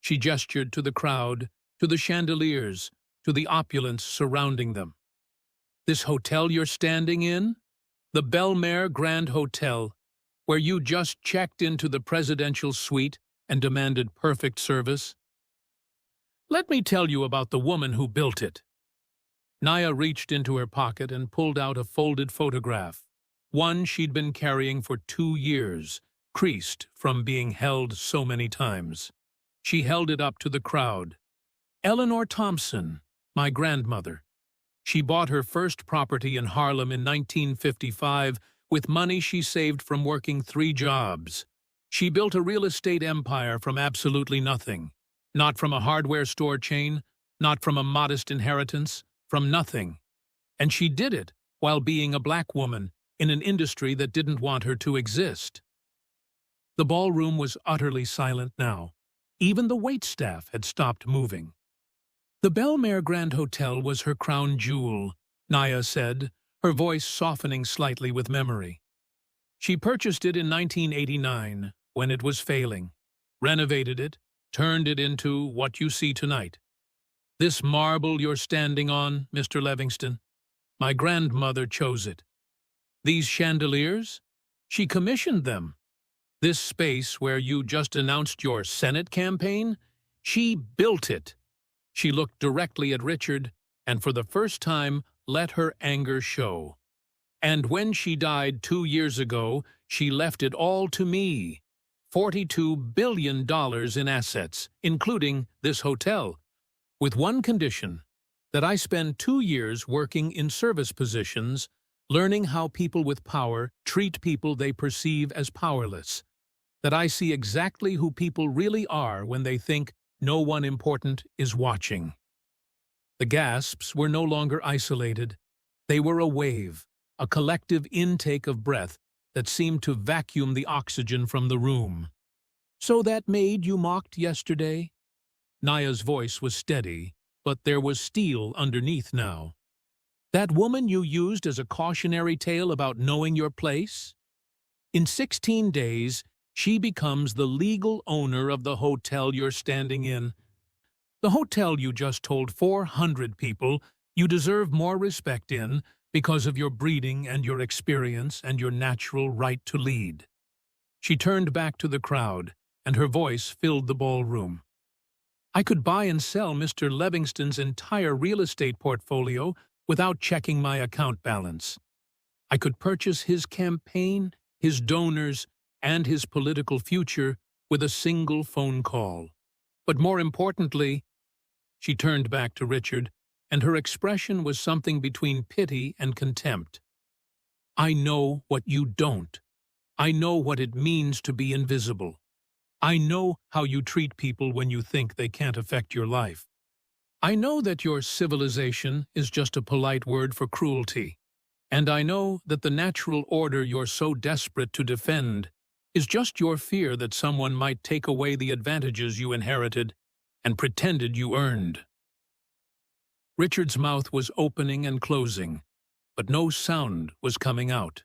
She gestured to the crowd, to the chandeliers, to the opulence surrounding them. "This hotel you're standing in? The Bellmare Grand Hotel, where you just checked into the presidential suite and demanded perfect service? Let me tell you about the woman who built it." Nia reached into her pocket and pulled out a folded photograph, one she'd been carrying for 2 years, creased from being held so many times. She held it up to the crowd. "Nia Thompson, my grandmother. She bought her first property in Harlem in 1955 with money she saved from working 3 jobs. She built a real estate empire from absolutely nothing. Not from a hardware store chain, not from a modest inheritance, from nothing. And she did it while being a black woman in an industry that didn't want her to exist." The ballroom was utterly silent now. Even the waitstaff had stopped moving. The Bellmare Grand Hotel was her crown jewel, Nia said, her voice softening slightly with memory. She purchased it in 1989, when it was failing, renovated it, turned it into what you see tonight. This marble you're standing on, Mr. Levingston, my grandmother chose it. These chandeliers, she commissioned them. This space where you just announced your Senate campaign, she built it. She looked directly at Richard and for the first time let her anger show. And when she died 2 years ago, she left it all to me. $42 billion in assets, including this hotel, with one condition, that I spend 2 years working in service positions, learning how people with power treat people they perceive as powerless, that I see exactly who people really are when they think no one important is watching. The gasps were no longer isolated. They were a wave, a collective intake of breath that seemed to vacuum the oxygen from the room. "So that maid you mocked yesterday?" Nia's voice was steady, but there was steel underneath now. "That woman you used as a cautionary tale about knowing your place? In 16 days, she becomes the legal owner of the hotel you're standing in. The hotel you just told 400 people you deserve more respect in because of your breeding and your experience and your natural right to lead." She turned back to the crowd, and her voice filled the ballroom. "I could buy and sell Mr. Levingston's entire real estate portfolio without checking my account balance. I could purchase his campaign, his donors, and his political future with a single phone call. But more importantly," she turned back to Richard, and her expression was something between pity and contempt, "I know what you don't. I know what it means to be invisible. I know how you treat people when you think they can't affect your life. I know that your civilization is just a polite word for cruelty, and I know that the natural order you're so desperate to defend is just your fear that someone might take away the advantages you inherited and pretended you earned." Richard's mouth was opening and closing, but no sound was coming out.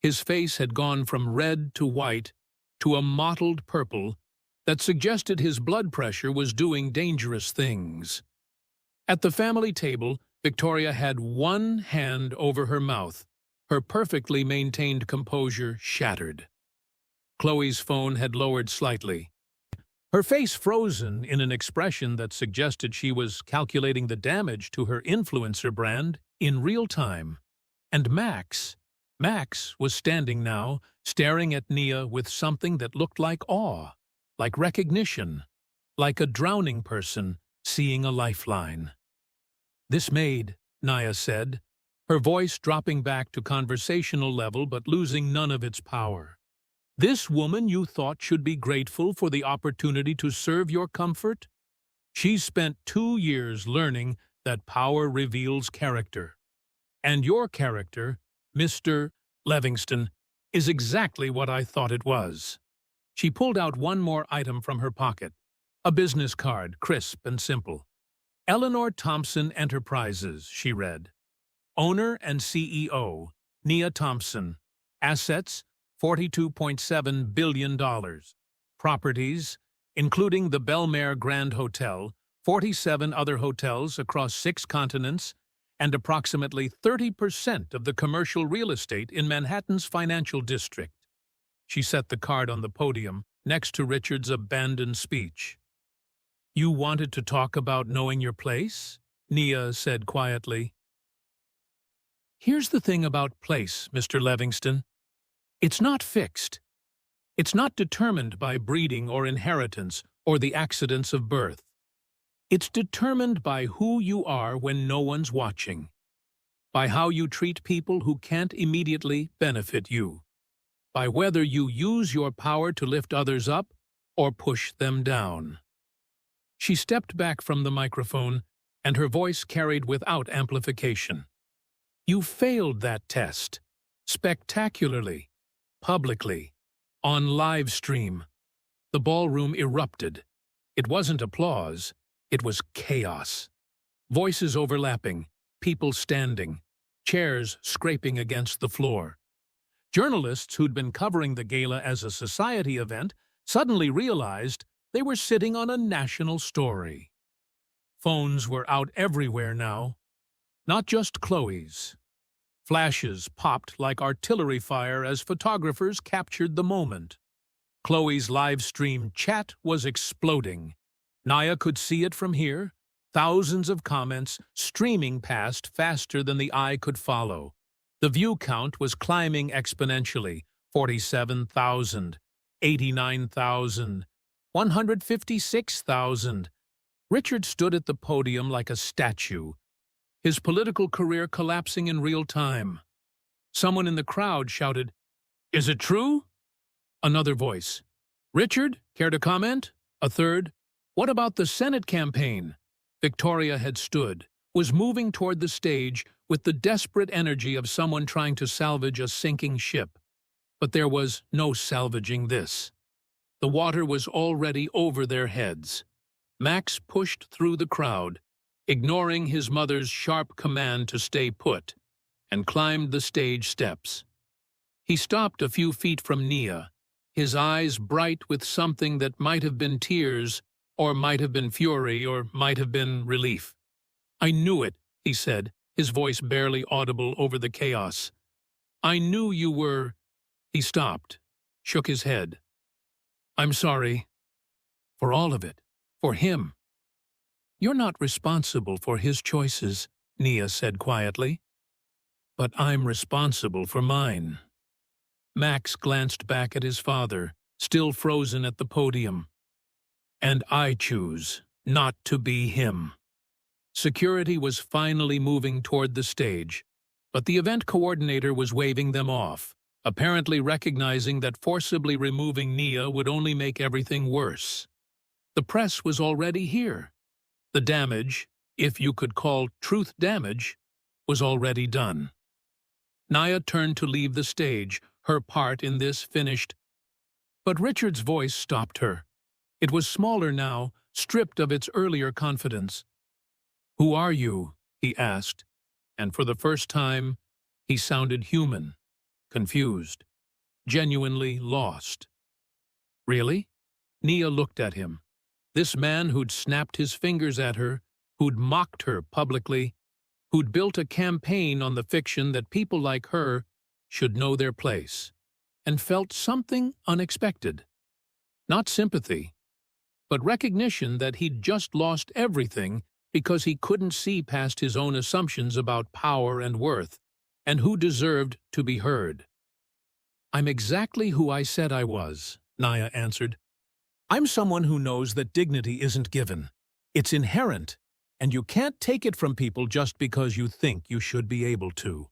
His face had gone from red to white to a mottled purple that suggested his blood pressure was doing dangerous things. At the family table, Victoria had one hand over her mouth, her perfectly maintained composure shattered. Chloe's phone had lowered slightly, her face frozen in an expression that suggested she was calculating the damage to her influencer brand in real time. And Max was standing now, staring at Nia with something that looked like awe, like recognition, like a drowning person seeing a lifeline. "This maid," Nia said, her voice dropping back to conversational level but losing none of its power. "This woman you thought should be grateful for the opportunity to serve your comfort? She's spent 2 years learning that power reveals character. And your character, Mr. Levingston, is exactly what I thought it was." She pulled out one more item from her pocket, a business card, crisp and simple. "Nia Thompson Enterprises," she read. "Owner and CEO, Nia Thompson. Assets, $42.7 billion. Properties, including the Bellmare Grand Hotel, 47 other hotels across 6 continents, and approximately 30% of the commercial real estate in Manhattan's financial district." She set the card on the podium, next to Richard's abandoned speech. "You wanted to talk about knowing your place?" Nia said quietly. "Here's the thing about place, Mr. Levingston. It's not fixed. It's not determined by breeding or inheritance or the accidents of birth. It's determined by who you are when no one's watching, by how you treat people who can't immediately benefit you, by whether you use your power to lift others up or push them down." She stepped back from the microphone, and her voice carried without amplification. "You failed that test, spectacularly, publicly, on live stream." The ballroom erupted. It wasn't applause, it was chaos. Voices overlapping, people standing, chairs scraping against the floor. Journalists who'd been covering the gala as a society event suddenly realized they were sitting on a national story. Phones were out everywhere now, not just Chloe's. Flashes popped like artillery fire as photographers captured the moment. Chloe's live-stream chat was exploding. Nia could see it from here, thousands of comments streaming past faster than the eye could follow. The view count was climbing exponentially, 47,000, 89,000, 156,000. Richard stood at the podium like a statue, his political career collapsing in real time. Someone in the crowd shouted, "Is it true?" Another voice, "Richard, care to comment?" A third, "What about the Senate campaign?" Victoria had stood, was moving toward the stage with the desperate energy of someone trying to salvage a sinking ship. But there was no salvaging this. The water was already over their heads. Max pushed through the crowd, ignoring his mother's sharp command to stay put, and climbed the stage steps. He stopped a few feet from Nia, his eyes bright with something that might have been tears, or might have been fury, or might have been relief. "I knew it," he said, his voice barely audible over the chaos. "I knew you were—" He stopped, shook his head. "I'm sorry. For all of it. For him." "You're not responsible for his choices," Nia said quietly. "But I'm responsible for mine." Max glanced back at his father, still frozen at the podium. "And I choose not to be him." Security was finally moving toward the stage, but the event coordinator was waving them off, apparently recognizing that forcibly removing Nia would only make everything worse. The press was already here. The damage, if you could call truth damage, was already done. Nia turned to leave the stage, her part in this finished. But Richard's voice stopped her. It was smaller now, stripped of its earlier confidence. "Who are you?" he asked, and for the first time, he sounded human, confused, genuinely lost. "Really?" Nia looked at him. This man who'd snapped his fingers at her, who'd mocked her publicly, who'd built a campaign on the fiction that people like her should know their place, and felt something unexpected. Not sympathy, but recognition that he'd just lost everything because he couldn't see past his own assumptions about power and worth, and who deserved to be heard. "I'm exactly who I said I was," Nia answered. "I'm someone who knows that dignity isn't given. It's inherent, and you can't take it from people just because you think you should be able to."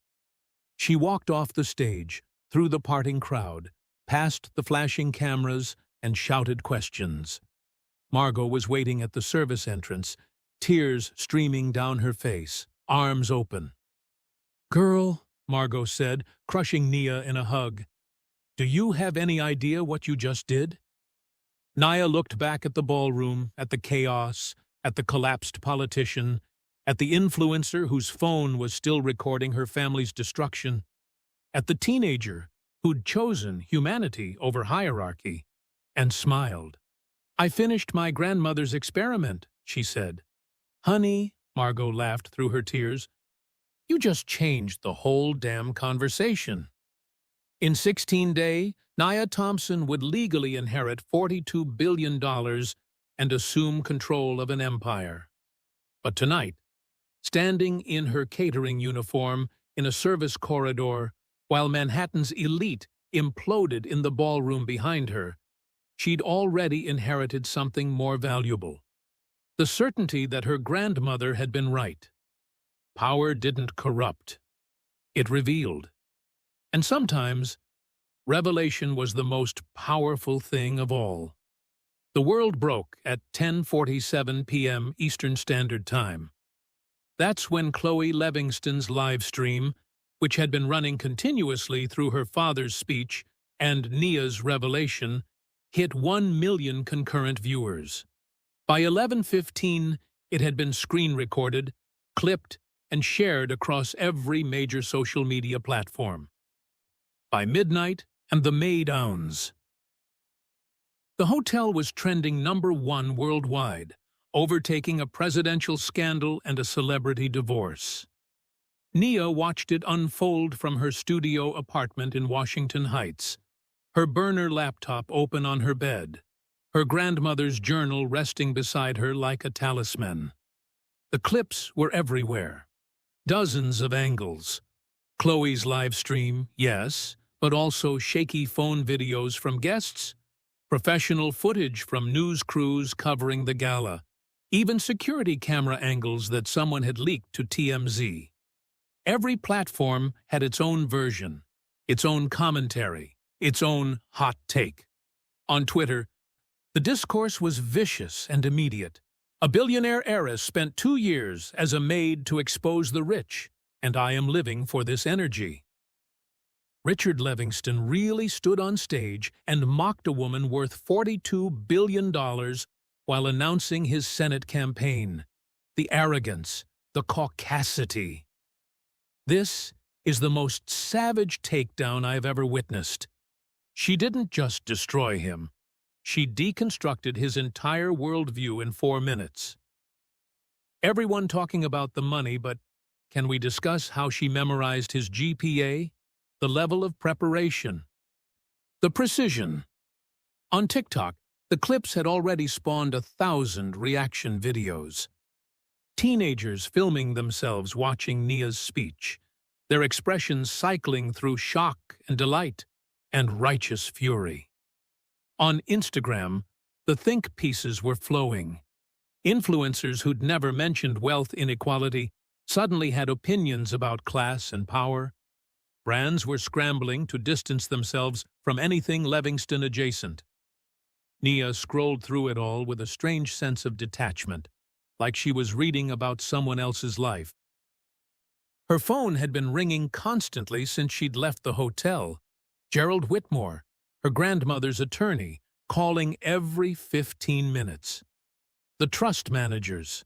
She walked off the stage, through the parting crowd, past the flashing cameras, and shouted questions. Margot was waiting at the service entrance, tears streaming down her face, arms open. "Girl," Margot said, crushing Nia in a hug, "do you have any idea what you just did?" Nia looked back at the ballroom, at the chaos, at the collapsed politician, at the influencer whose phone was still recording her family's destruction, at the teenager who'd chosen humanity over hierarchy, and smiled. "I finished my grandmother's experiment," she said. "Honey," Margot laughed through her tears, "you just changed the whole damn conversation." In 16 days, Nia Thompson would legally inherit $42 billion and assume control of an empire. But tonight, standing in her catering uniform in a service corridor, while Manhattan's elite imploded in the ballroom behind her, she'd already inherited something more valuable. The certainty that her grandmother had been right. Power didn't corrupt. It revealed. And sometimes, revelation was the most powerful thing of all. The world broke at 10:47 p.m. Eastern Standard Time. That's when Chloe Levingston's live stream, which had been running continuously through her father's speech and Nia's revelation, hit 1 million concurrent viewers. By 11:15, it had been screen-recorded, clipped, and shared across every major social media platform. By midnight, and the Maid owns. The hotel was trending #1 worldwide, overtaking a presidential scandal and a celebrity divorce. Nia watched it unfold from her studio apartment in Washington Heights, her burner laptop open on her bed, her grandmother's journal resting beside her like a talisman. The clips were everywhere. Dozens of angles. Chloe's live stream, yes, but also shaky phone videos from guests, professional footage from news crews covering the gala, even security camera angles that someone had leaked to TMZ. Every platform had its own version, its own commentary, its own hot take. On Twitter, the discourse was vicious and immediate. A billionaire heiress spent 2 years as a maid to expose the rich, and I am living for this energy. Richard Levingston really stood on stage and mocked a woman worth $42 billion while announcing his Senate campaign. The arrogance, the caucasity. This is the most savage takedown I've ever witnessed. She didn't just destroy him. She deconstructed his entire worldview in 4 minutes. Everyone talking about the money, but can we discuss how she memorized his GPA? The level of preparation. The precision. On TikTok, the clips had already spawned 1,000 reaction videos. Teenagers filming themselves watching Nia's speech, their expressions cycling through shock and delight and righteous fury. On Instagram, the think pieces were flowing. Influencers who'd never mentioned wealth inequality suddenly had opinions about class and power. Brands were scrambling to distance themselves from anything Levingston adjacent. Nia scrolled through it all with a strange sense of detachment, like she was reading about someone else's life. Her phone had been ringing constantly since she'd left the hotel. Gerald Whitmore, her grandmother's attorney, calling every 15 minutes. The trust managers,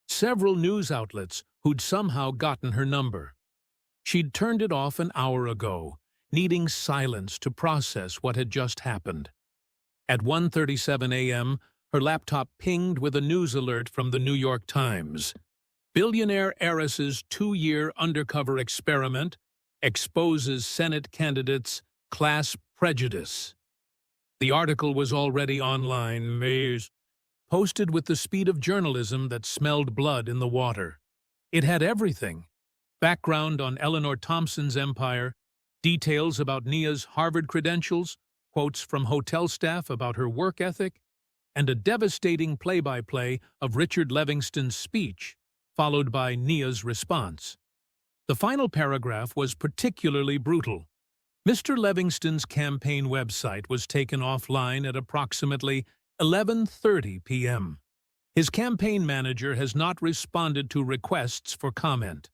several news outlets who'd somehow gotten her number. She'd turned it off an hour ago, needing silence to process what had just happened. At 1:37 a.m., her laptop pinged with a news alert from the New York Times. Billionaire heiress's 2-year undercover experiment exposes Senate candidates' class prejudice. The article was already online, posted with the speed of journalism that smelled blood in the water. It had everything. Background on Nia Thompson's empire, details about Nia's Harvard credentials, quotes from hotel staff about her work ethic, and a devastating play-by-play of Richard Levingston's speech, followed by Nia's response. The final paragraph was particularly brutal. Mr. Levingston's campaign website was taken offline at approximately 11:30 p.m. His campaign manager has not responded to requests for comment.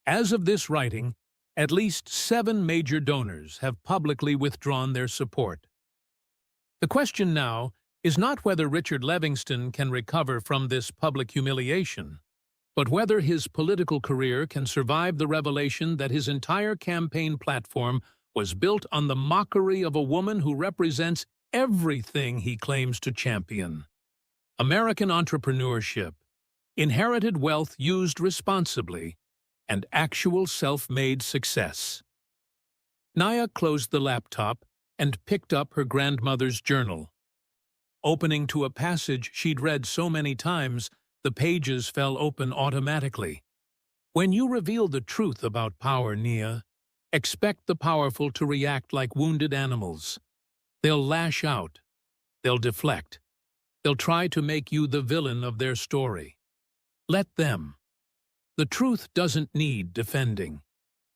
As of this writing, at least 7 major donors have publicly withdrawn their support. The question now is not whether Richard Levingston can recover from this public humiliation, but whether his political career can survive the revelation that his entire campaign platform was built on the mockery of a woman who represents everything he claims to champion. American entrepreneurship, inherited wealth used responsibly, and actual self-made success. Nia closed the laptop and picked up her grandmother's journal. Opening to a passage she'd read so many times, the pages fell open automatically. When you reveal the truth about power, Nia, expect the powerful to react like wounded animals. They'll lash out. They'll deflect. They'll try to make you the villain of their story. Let them. The truth doesn't need defending.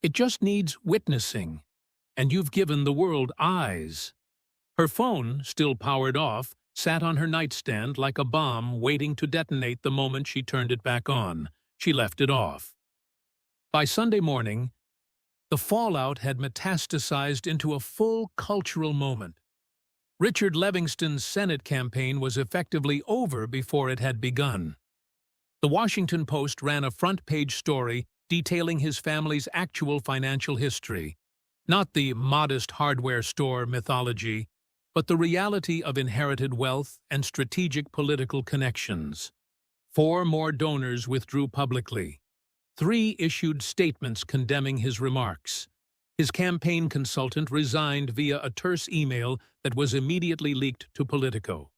It just needs witnessing. And you've given the world eyes. Her phone, still powered off, sat on her nightstand like a bomb waiting to detonate the moment she turned it back on. She left it off. By Sunday morning, the fallout had metastasized into a full cultural moment. Richard Levingston's Senate campaign was effectively over before it had begun. The Washington Post ran a front-page story detailing his family's actual financial history, not the modest hardware store mythology, but the reality of inherited wealth and strategic political connections. 4 more donors withdrew publicly. 3 issued statements condemning his remarks. His campaign consultant resigned via a terse email that was immediately leaked to Politico.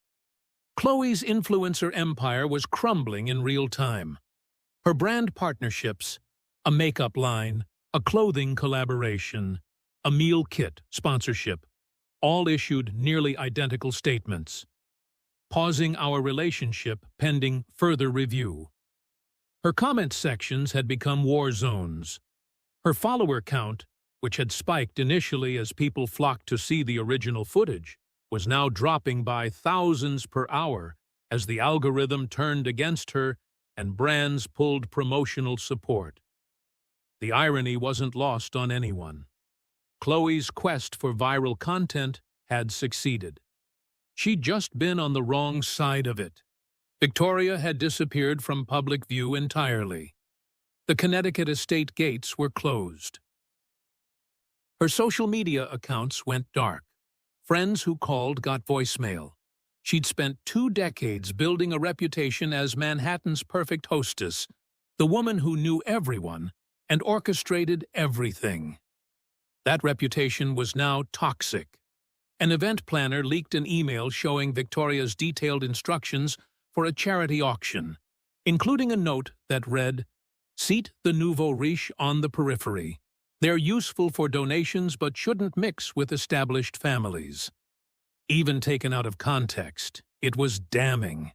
Khloé's influencer empire was crumbling in real time. Her brand partnerships, a makeup line, a clothing collaboration, a meal kit sponsorship, all issued nearly identical statements. Pausing our relationship pending further review. Her comment sections had become war zones. Her follower count, which had spiked initially as people flocked to see the original footage, was now dropping by thousands per hour as the algorithm turned against her and brands pulled promotional support. The irony wasn't lost on anyone. Khloé's quest for viral content had succeeded. She'd just been on the wrong side of it. Victoria had disappeared from public view entirely. The Connecticut estate gates were closed. Her social media accounts went dark. Friends who called got voicemail. She'd spent 2 decades building a reputation as Manhattan's perfect hostess, the woman who knew everyone and orchestrated everything. That reputation was now toxic. An event planner leaked an email showing Victoria's detailed instructions for a charity auction, including a note that read, "Seat the nouveau riche on the periphery. They're useful for donations but shouldn't mix with established families." Even taken out of context, it was damning.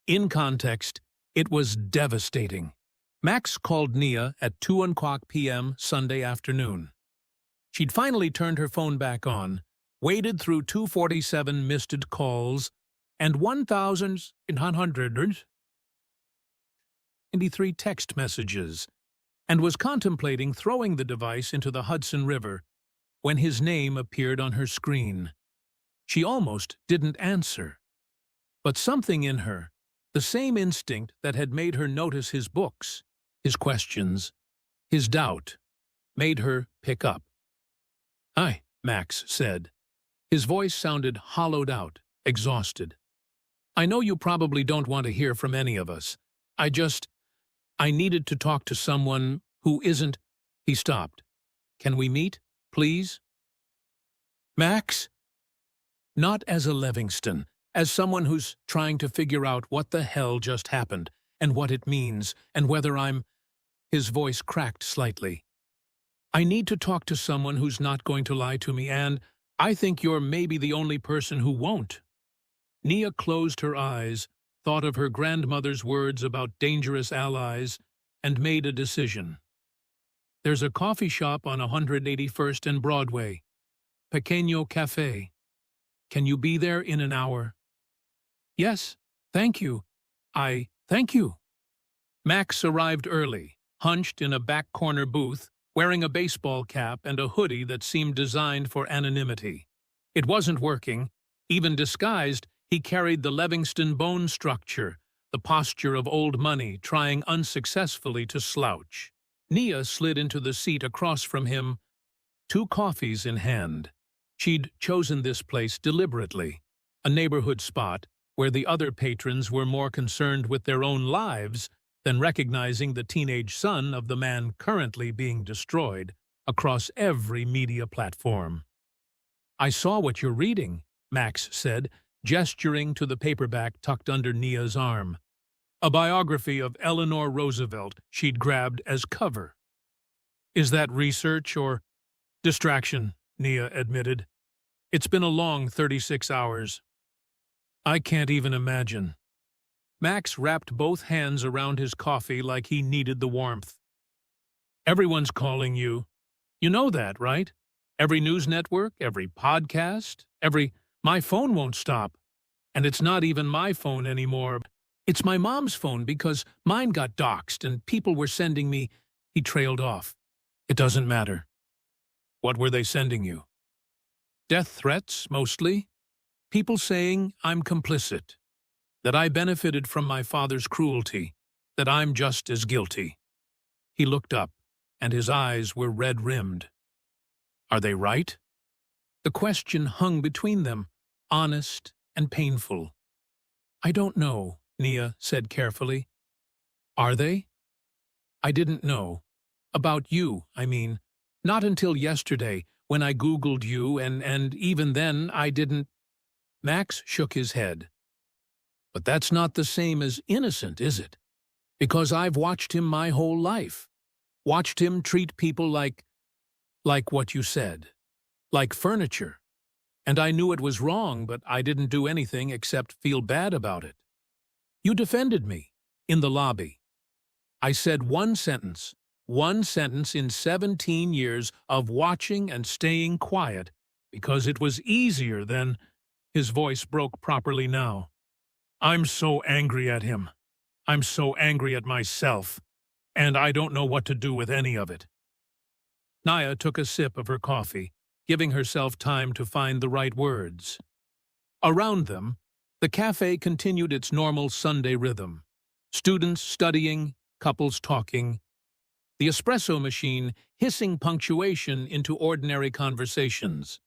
In context, it was devastating. Max called Nia at 2:00 p.m. Sunday afternoon. She'd finally turned her phone back on, waded through 247 missed calls and 1,193 text messages, and was contemplating throwing the device into the Hudson River when his name appeared on her screen. She almost didn't answer. But something in her, the same instinct that had made her notice his books, his questions, his doubt, made her pick up. "Hi," Max said. His voice sounded hollowed out, exhausted. "I know you probably don't want to hear from any of us. I needed to talk to someone who isn't—" He stopped. "Can we meet, please?" "Max?" "Not as a Levingston, as someone who's trying to figure out what the hell just happened, and what it means, and whether I'm—" His voice cracked slightly. "I need to talk to someone who's not going to lie to me, and I think you're maybe the only person who won't." Nia closed her eyes, thought of her grandmother's words about dangerous allies, and made a decision. "There's a coffee shop on 181st and Broadway. Pequeño Café. Can you be there in an hour?" "Yes, thank you. Thank you." Max arrived early, hunched in a back corner booth, wearing a baseball cap and a hoodie that seemed designed for anonymity. It wasn't working. Even disguised, he carried the Levingston bone structure, the posture of old money trying unsuccessfully to slouch. Nia slid into the seat across from him, 2 coffees in hand. She'd chosen this place deliberately, a neighborhood spot where the other patrons were more concerned with their own lives than recognizing the teenage son of the man currently being destroyed across every media platform. "I saw what you're reading," Max said, gesturing to the paperback tucked under Nia's arm. A biography of Eleanor Roosevelt she'd grabbed as cover. "Is that research or distraction?" Nia admitted. "It's been a long 36 hours. I can't even imagine." Max wrapped both hands around his coffee like he needed the warmth. "Everyone's calling you. You know that, right? Every news network, every podcast, My phone won't stop. And it's not even my phone anymore. It's my mom's phone because mine got doxxed and people were sending me—" He trailed off. "It doesn't matter." "What were they sending you?" "Death threats, mostly. People saying I'm complicit, that I benefited from my father's cruelty, that I'm just as guilty." He looked up, and his eyes were red-rimmed. Are they right? The question hung between them, honest and painful. I don't know, Nia said carefully. Are they? I didn't know. About you, I mean. Not until yesterday, when I Googled you, and even then I didn't. Max shook his head. But that's not the same as innocent, is it? Because I've watched him my whole life. Watched him treat people like what you said. Like furniture. And I knew it was wrong, but I didn't do anything except feel bad about it. You defended me, in the lobby. I said one sentence in 17 years of watching and staying quiet, because it was easier than— His voice broke properly now. I'm so angry at him. I'm so angry at myself, and I don't know what to do with any of it. Nia took a sip of her coffee, giving herself time to find the right words. Around them, the cafe continued its normal Sunday rhythm. Students studying, couples talking, the espresso machine hissing punctuation into ordinary conversations.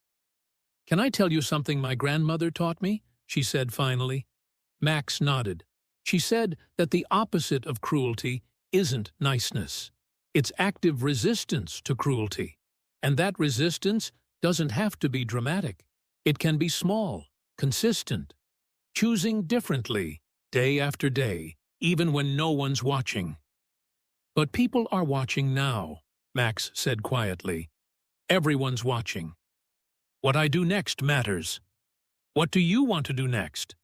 Can I tell you something my grandmother taught me? She said finally. Max nodded. She said that the opposite of cruelty isn't niceness. It's active resistance to cruelty. And that resistance doesn't have to be dramatic. It can be small, consistent, choosing differently, day after day, even when no one's watching. But people are watching now, Max said quietly. Everyone's watching. What I do next matters. What do you want to do next?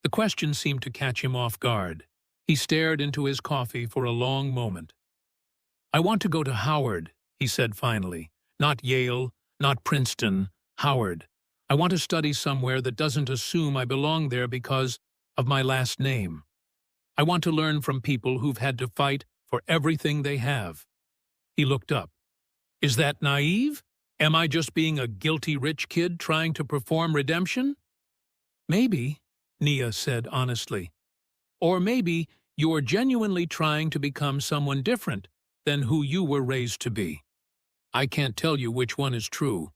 The question seemed to catch him off guard. He stared into his coffee for a long moment. I want to go to Howard, he said finally. Not Yale, not Princeton, Howard. I want to study somewhere that doesn't assume I belong there because of my last name. I want to learn from people who've had to fight for everything they have. He looked up. Is that naive? Am I just being a guilty rich kid trying to perform redemption? Maybe, Nia said honestly. Or maybe you're genuinely trying to become someone different than who you were raised to be. I can't tell you which one is true.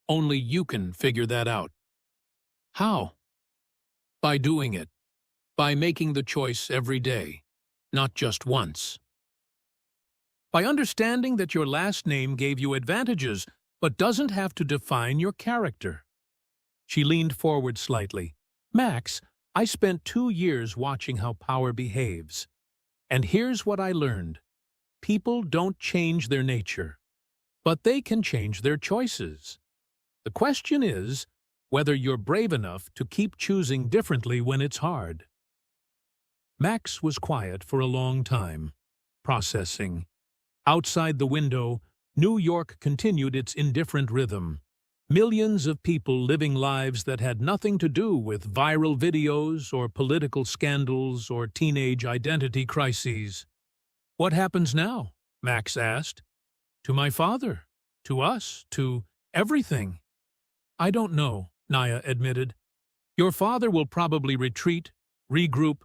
Only you can figure that out. How? By doing it. By making the choice every day, not just once. By understanding that your last name gave you advantages, but doesn't have to define your character. She leaned forward slightly. Max, I spent 2 years watching how power behaves. And here's what I learned. People don't change their nature, but they can change their choices. The question is whether you're brave enough to keep choosing differently when it's hard. Max was quiet for a long time, processing. Outside the window, New York continued its indifferent rhythm. Millions of people living lives that had nothing to do with viral videos or political scandals or teenage identity crises. What happens now? Max asked. To my father, to us, to everything. I don't know, Nia admitted. Your father will probably retreat, regroup,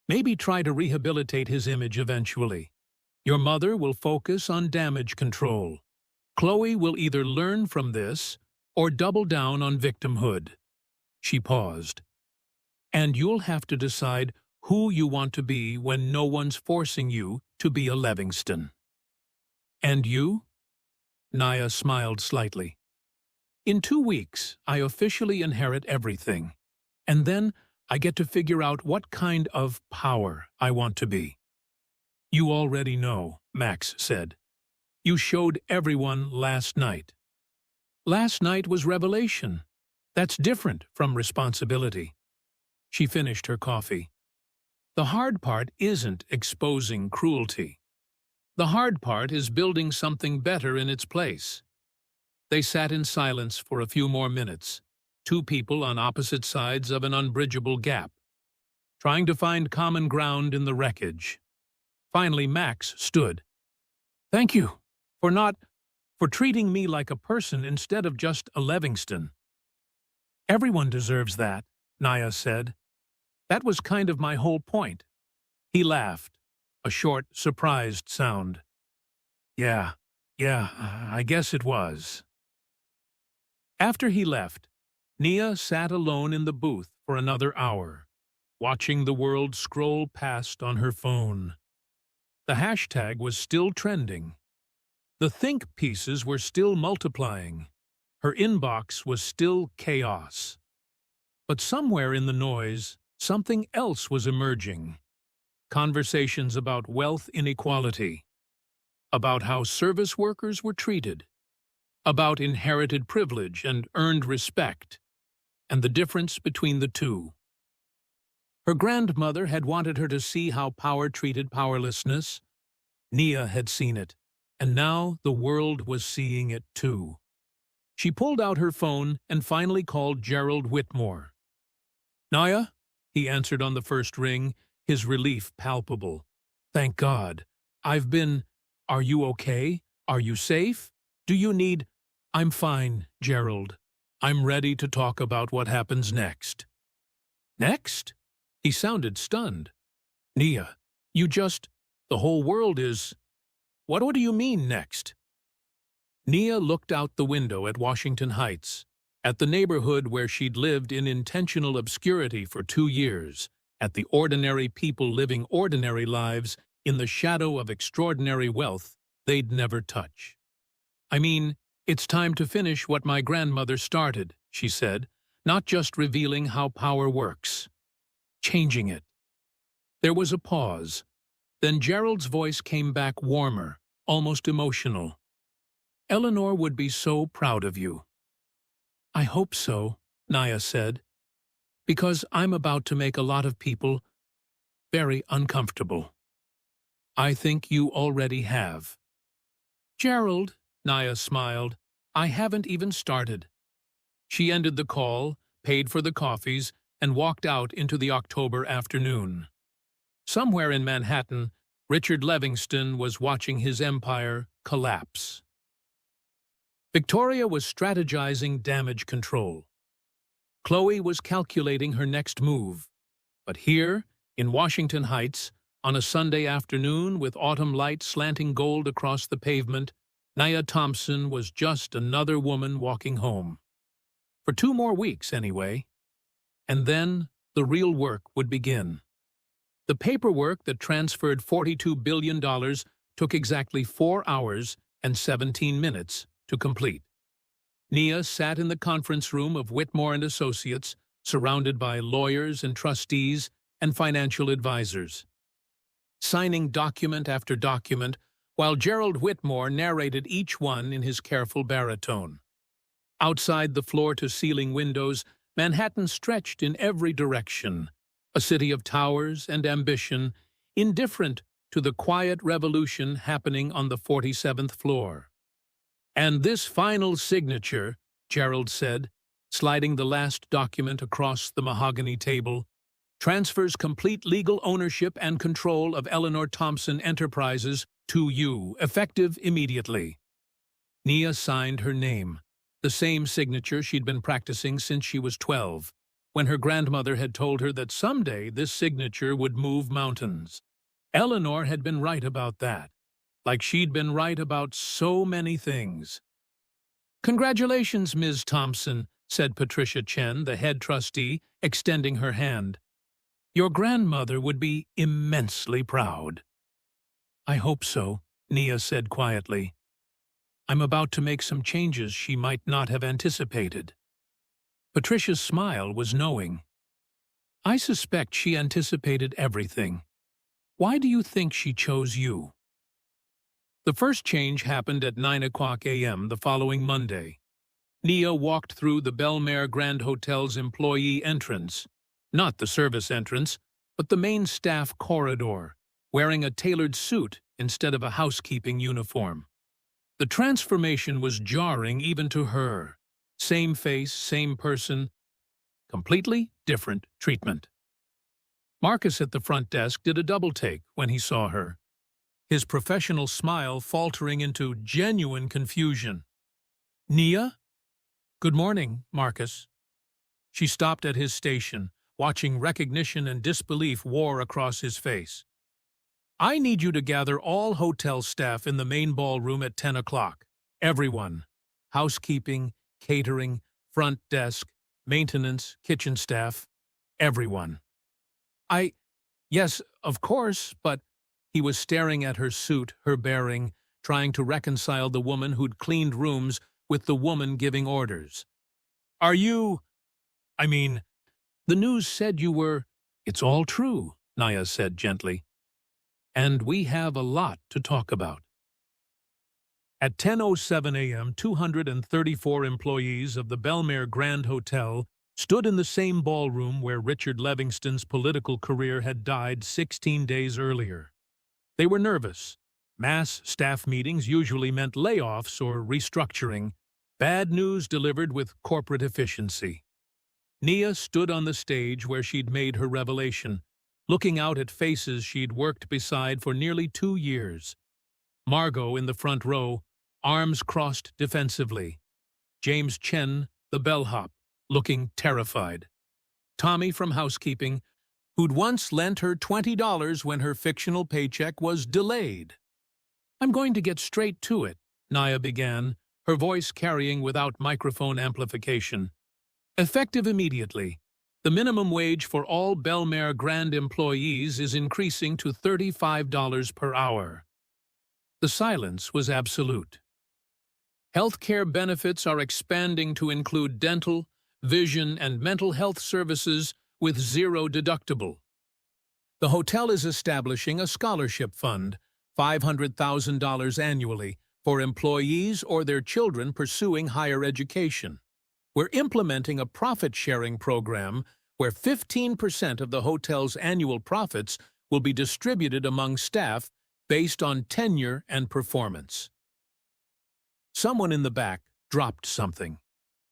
maybe try to rehabilitate his image eventually. Your mother will focus on damage control. Chloe will either learn from this or double down on victimhood. She paused. And you'll have to decide who you want to be when no one's forcing you to be a Levingston. And you? Nia smiled slightly. In 2 weeks, I officially inherit everything. And then I get to figure out what kind of power I want to be. You already know, Max said. You showed everyone last night. Last night was revelation. That's different from responsibility. She finished her coffee. The hard part isn't exposing cruelty. The hard part is building something better in its place. They sat in silence for a few more minutes, 2 people on opposite sides of an unbridgeable gap, trying to find common ground in the wreckage. Finally, Max stood. Thank you for treating me like a person instead of just a Levingston. Everyone deserves that, Nia said. That was kind of my whole point. He laughed, a short, surprised sound. Yeah, I guess it was. After he left, Nia sat alone in the booth for another hour, watching the world scroll past on her phone. The hashtag was still trending. The think pieces were still multiplying. Her inbox was still chaos. But somewhere in the noise, something else was emerging. Conversations about wealth inequality, about how service workers were treated, about inherited privilege and earned respect, and the difference between the two. Her grandmother had wanted her to see how power treated powerlessness. Nia had seen it, and now the world was seeing it too. She pulled out her phone and finally called Gerald Whitmore. "Nia?" He answered on the first ring, his relief palpable. "Thank God. Are you okay? Are you safe? Do you need—" "I'm fine, Gerald. I'm ready to talk about what happens next." "Next?" He sounded stunned. "Nia, the whole world is— What do you mean, next?" Nia looked out the window at Washington Heights, at the neighborhood where she'd lived in intentional obscurity for 2 years, at the ordinary people living ordinary lives in the shadow of extraordinary wealth they'd never touch. "I mean, it's time to finish what my grandmother started," she said, "not just revealing how power works. Changing it." There was a pause. Then Gerald's voice came back warmer, almost emotional. "Eleanor would be so proud of you." "I hope so," Nia said, "because I'm about to make a lot of people very uncomfortable." "I think you already have." "Gerald," Nia smiled, "I haven't even started." She ended the call, paid for the coffees, and walked out into the October afternoon. Somewhere in Manhattan, Richard Levingston was watching his empire collapse. Victoria was strategizing damage control. Chloe was calculating her next move. But here, in Washington Heights, on a Sunday afternoon with autumn light slanting gold across the pavement, Nia Thompson was just another woman walking home. For 2 more weeks, anyway. And then the real work would begin. The paperwork that transferred $42 billion took exactly 4 hours and 17 minutes to complete. Nia sat in the conference room of Whitmore and Associates, surrounded by lawyers and trustees and financial advisors, signing document after document, while Gerald Whitmore narrated each one in his careful baritone. Outside the floor-to-ceiling windows, Manhattan stretched in every direction, a city of towers and ambition, indifferent to the quiet revolution happening on the 47th floor. "And this final signature," Gerald said, sliding the last document across the mahogany table, "transfers complete legal ownership and control of Eleanor Thompson Enterprises to you, effective immediately." Nia signed her name, the same signature she'd been practicing since she was 12, when her grandmother had told her that someday this signature would move mountains. Eleanor had been right about that, like she'd been right about so many things. "Congratulations, Ms. Thompson," said Patricia Chen, the head trustee, extending her hand. "Your grandmother would be immensely proud." "I hope so," Nia said quietly. "I'm about to make some changes she might not have anticipated." Patricia's smile was knowing. "I suspect she anticipated everything. Why do you think she chose you?" The first change happened at 9 a.m. the following Monday. Nia walked through the Bellmare Grand Hotel's employee entrance, not the service entrance, but the main staff corridor, wearing a tailored suit instead of a housekeeping uniform. The transformation was jarring even to her. Same face, same person, completely different treatment. Marcus at the front desk did a double-take when he saw her, his professional smile faltering into genuine confusion. "Nia?" "Good morning, Marcus." She stopped at his station, watching recognition and disbelief war across his face. I need you to gather all hotel staff in the main ballroom at 10 o'clock. Everyone. Housekeeping, catering, front desk, maintenance, kitchen staff. Everyone. Yes, of course, but he was staring at her suit, her bearing, trying to reconcile the woman who'd cleaned rooms with the woman giving orders. Are you... the news said you were... It's all true, Nia said gently. And we have a lot to talk about. At 10:07 a.m., 234 employees of the Bellmare Grand Hotel stood in the same ballroom where Richard Levingston's political career had died 16 days earlier. They were nervous. Mass staff meetings usually meant layoffs or restructuring, bad news delivered with corporate efficiency. Nia stood on the stage where she'd made her revelation, looking out at faces she'd worked beside for nearly 2 years. Margot in the front row, arms crossed defensively. James Chen, the bellhop, looking terrified. Tommy from housekeeping, who'd once lent her $20 when her fictional paycheck was delayed. I'm going to get straight to it, Nia began, her voice carrying without microphone amplification. Effective immediately, the minimum wage for all Bellmare Grand employees is increasing to $35 per hour. The silence was absolute. Healthcare benefits are expanding to include dental, vision, and mental health services with zero deductible. The hotel is establishing a scholarship fund, $500,000 annually, for employees or their children pursuing higher education. We're implementing a profit-sharing program where 15% of the hotel's annual profits will be distributed among staff based on tenure and performance. Someone in the back dropped something.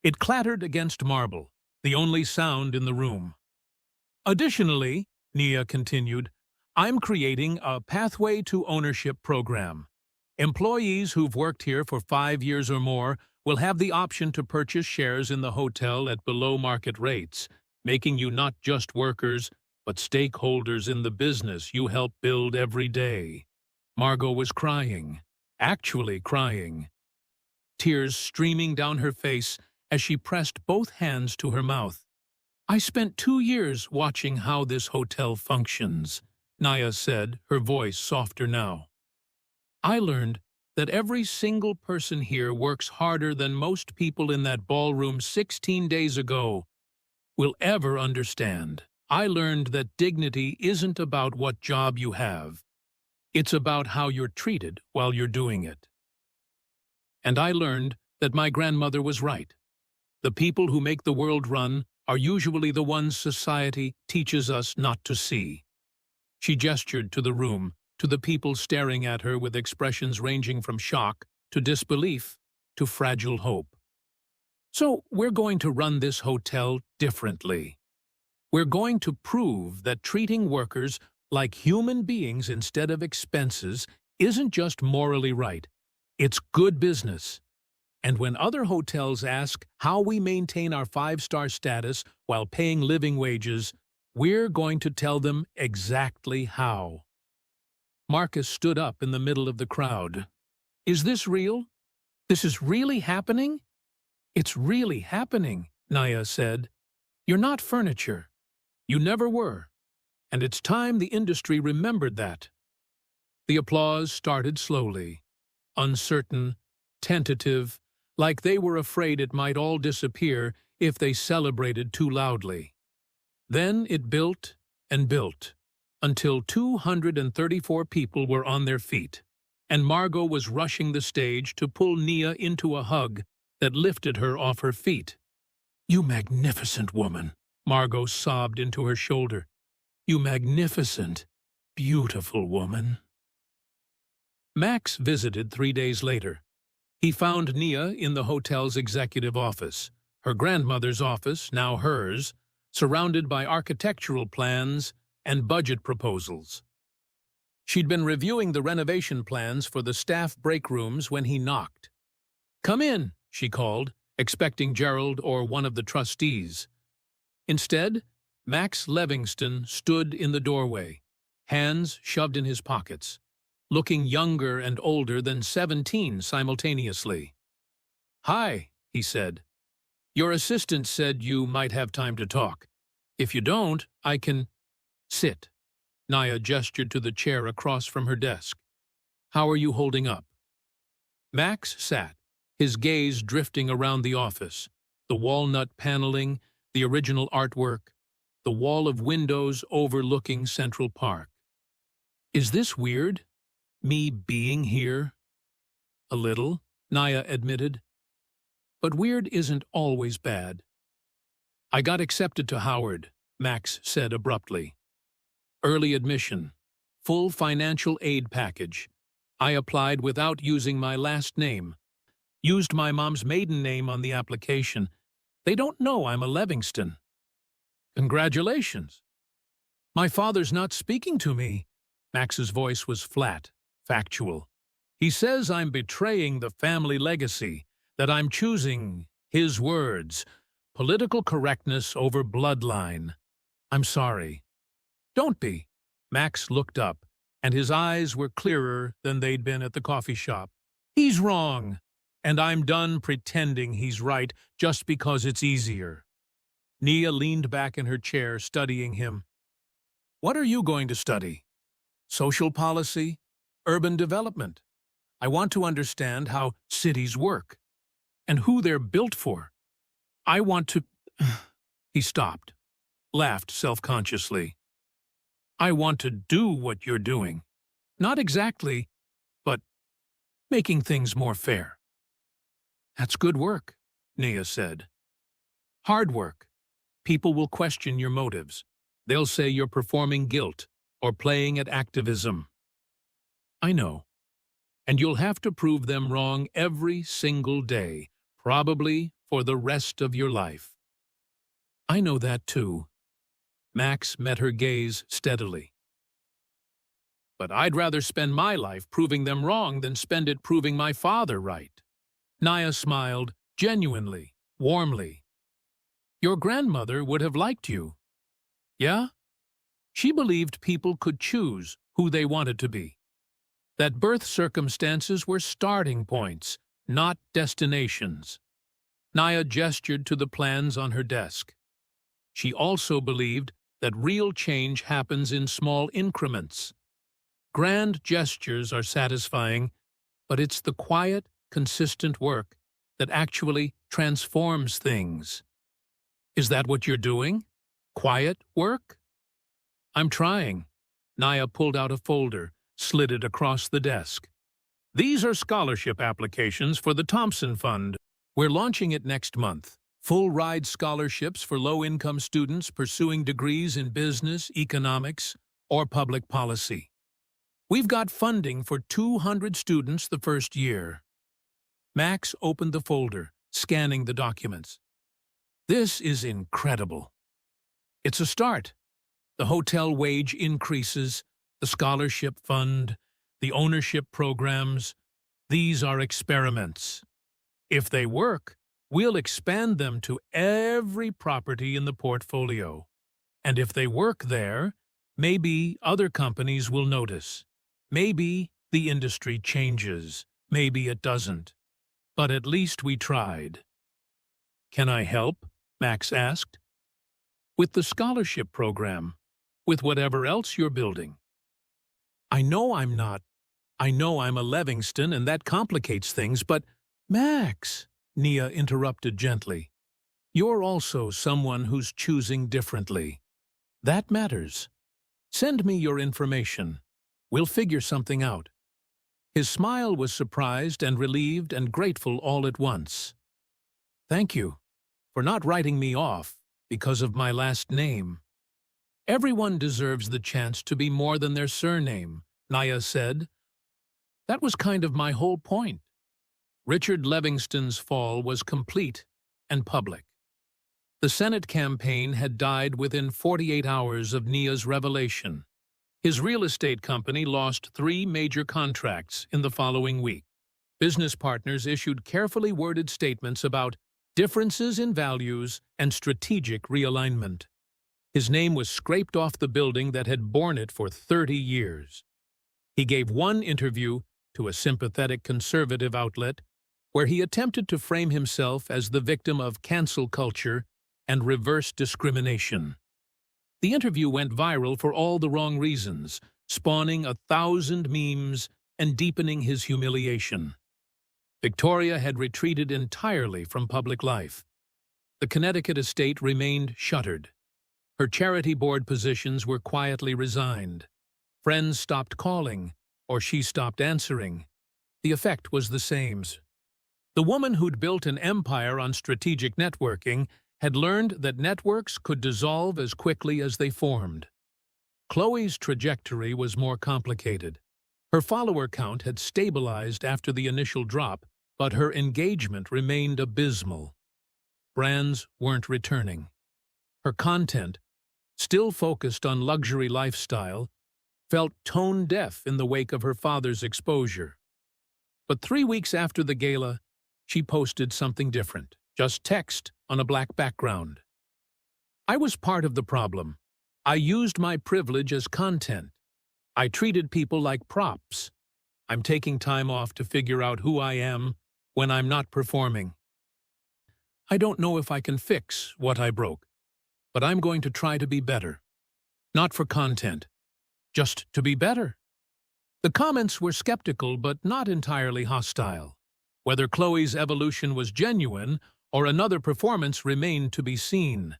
It clattered against marble, the only sound in the room. Additionally, Nia continued, I'm creating a Pathway to Ownership program. Employees who've worked here for 5 years or more will have the option to purchase shares in the hotel at below-market rates, making you not just workers, but stakeholders in the business you help build every day. Margot was crying, actually crying, tears streaming down her face as she pressed both hands to her mouth. I spent 2 years watching how this hotel functions, Nia said, her voice softer now. I learned that every single person here works harder than most people in that ballroom 16 days ago will ever understand. I learned that dignity isn't about what job you have. It's about how you're treated while you're doing it. And I learned that my grandmother was right. The people who make the world run are usually the ones society teaches us not to see. She gestured to the room, to the people staring at her with expressions ranging from shock to disbelief to fragile hope. So we're going to run this hotel differently. We're going to prove that treating workers like human beings instead of expenses isn't just morally right. It's good business. And when other hotels ask how we maintain our 5-star status while paying living wages, we're going to tell them exactly how. Marcus stood up in the middle of the crowd. Is this real? This is really happening? It's really happening, Nia said. You're not furniture. You never were. And it's time the industry remembered that. The applause started slowly, uncertain, tentative, like they were afraid it might all disappear if they celebrated too loudly. Then it built and built, until 234 people were on their feet, and Margot was rushing the stage to pull Nia into a hug that lifted her off her feet. You magnificent woman, Margot sobbed into her shoulder. You magnificent, beautiful woman. Max visited 3 days later. He found Nia in the hotel's executive office, her grandmother's office, now hers, surrounded by architectural plans and budget proposals. She'd been reviewing the renovation plans for the staff break rooms when he knocked. Come in, she called, expecting Gerald or one of the trustees. Instead, Max Levingston stood in the doorway, hands shoved in his pockets, looking younger and older than 17 simultaneously. "Hi," he said. "Your assistant said you might have time to talk. If you don't, I can—" "Sit." Nia gestured to the chair across from her desk. "How are you holding up?" Max sat, his gaze drifting around the office, the walnut paneling, the original artwork, the wall of windows overlooking Central Park. "Is this weird? Me being here?" "A little," Nia admitted. "But weird isn't always bad." "I got accepted to Howard," Max said abruptly. "Early admission, full financial aid package. I applied without using my last name. Used my mom's maiden name on the application. They don't know I'm a Levingston." "Congratulations." "My father's not speaking to me." Max's voice was flat, factual. "He says I'm betraying the family legacy, that I'm choosing, his words, political correctness over bloodline. I'm sorry." "Don't be." Max looked up, and his eyes were clearer than they'd been at the coffee shop. "He's wrong, and I'm done pretending he's right just because it's easier." Nia leaned back in her chair, studying him. "What are you going to study? Social policy? Urban development? I want to understand how cities work, and who they're built for. I want to—" He stopped, laughed self-consciously. "I want to do what you're doing. Not exactly, but making things more fair." "That's good work," Nia said. "Hard work. People will question your motives. They'll say you're performing guilt or playing at activism." "I know. And you'll have to prove them wrong every single day, probably for the rest of your life." "I know that too." Max met her gaze steadily. "But I'd rather spend my life proving them wrong than spend it proving my father right." Nia smiled, genuinely, warmly. "Your grandmother would have liked you." "Yeah?" "She believed people could choose who they wanted to be. That birth circumstances were starting points, not destinations." Nia gestured to the plans on her desk. She also believed that real change happens in small increments. Grand gestures are satisfying, but it's the quiet, consistent work that actually transforms things. "Is that what you're doing? Quiet work?" "I'm trying." Nia pulled out a folder, slid it across the desk. "These are scholarship applications for the Thompson Fund. We're launching it next month. Full-ride scholarships for low-income students pursuing degrees in business, economics, or public policy. We've got funding for 200 students the first year." Max opened the folder, scanning the documents. "This is incredible." "It's a start. The hotel wage increases, the scholarship fund, the ownership programs. These are experiments. If they work, we'll expand them to every property in the portfolio. And if they work there, maybe other companies will notice. Maybe the industry changes. Maybe it doesn't. But at least we tried." "Can I help?" Max asked. "With the scholarship program. With whatever else you're building." I know I'm a Levingston, and that complicates things, but—" "Max," Nia interrupted gently, "you're also someone who's choosing differently. That matters. Send me your information. We'll figure something out." His smile was surprised and relieved and grateful all at once. "Thank you for not writing me off because of my last name." "Everyone deserves the chance to be more than their surname," Nia said. "That was kind of my whole point." Richard Levingston's fall was complete and public. The Senate campaign had died within 48 hours of Nia's revelation. His real estate company lost 3 major contracts in the following week. Business partners issued carefully worded statements about differences in values and strategic realignment. His name was scraped off the building that had borne it for 30 years. He gave one interview to a sympathetic conservative outlet where he attempted to frame himself as the victim of cancel culture and reverse discrimination. The interview went viral for all the wrong reasons, spawning 1,000 memes and deepening his humiliation. Victoria had retreated entirely from public life. The Connecticut estate remained shuttered. Her charity board positions were quietly resigned. Friends stopped calling, or she stopped answering. The effect was the same. The woman who'd built an empire on strategic networking had learned that networks could dissolve as quickly as they formed. Chloe's trajectory was more complicated. Her follower count had stabilized after the initial drop, but her engagement remained abysmal. Brands weren't returning. Her content, still focused on luxury lifestyle, felt tone-deaf in the wake of her father's exposure. But 3 weeks after the gala, she posted something different, just text on a black background. I was part of the problem. I used my privilege as content. I treated people like props. I'm taking time off to figure out who I am when I'm not performing. I don't know if I can fix what I broke, but I'm going to try to be better. Not for content, just to be better. The comments were skeptical but not entirely hostile. Whether Chloe's evolution was genuine or another performance remained to be seen,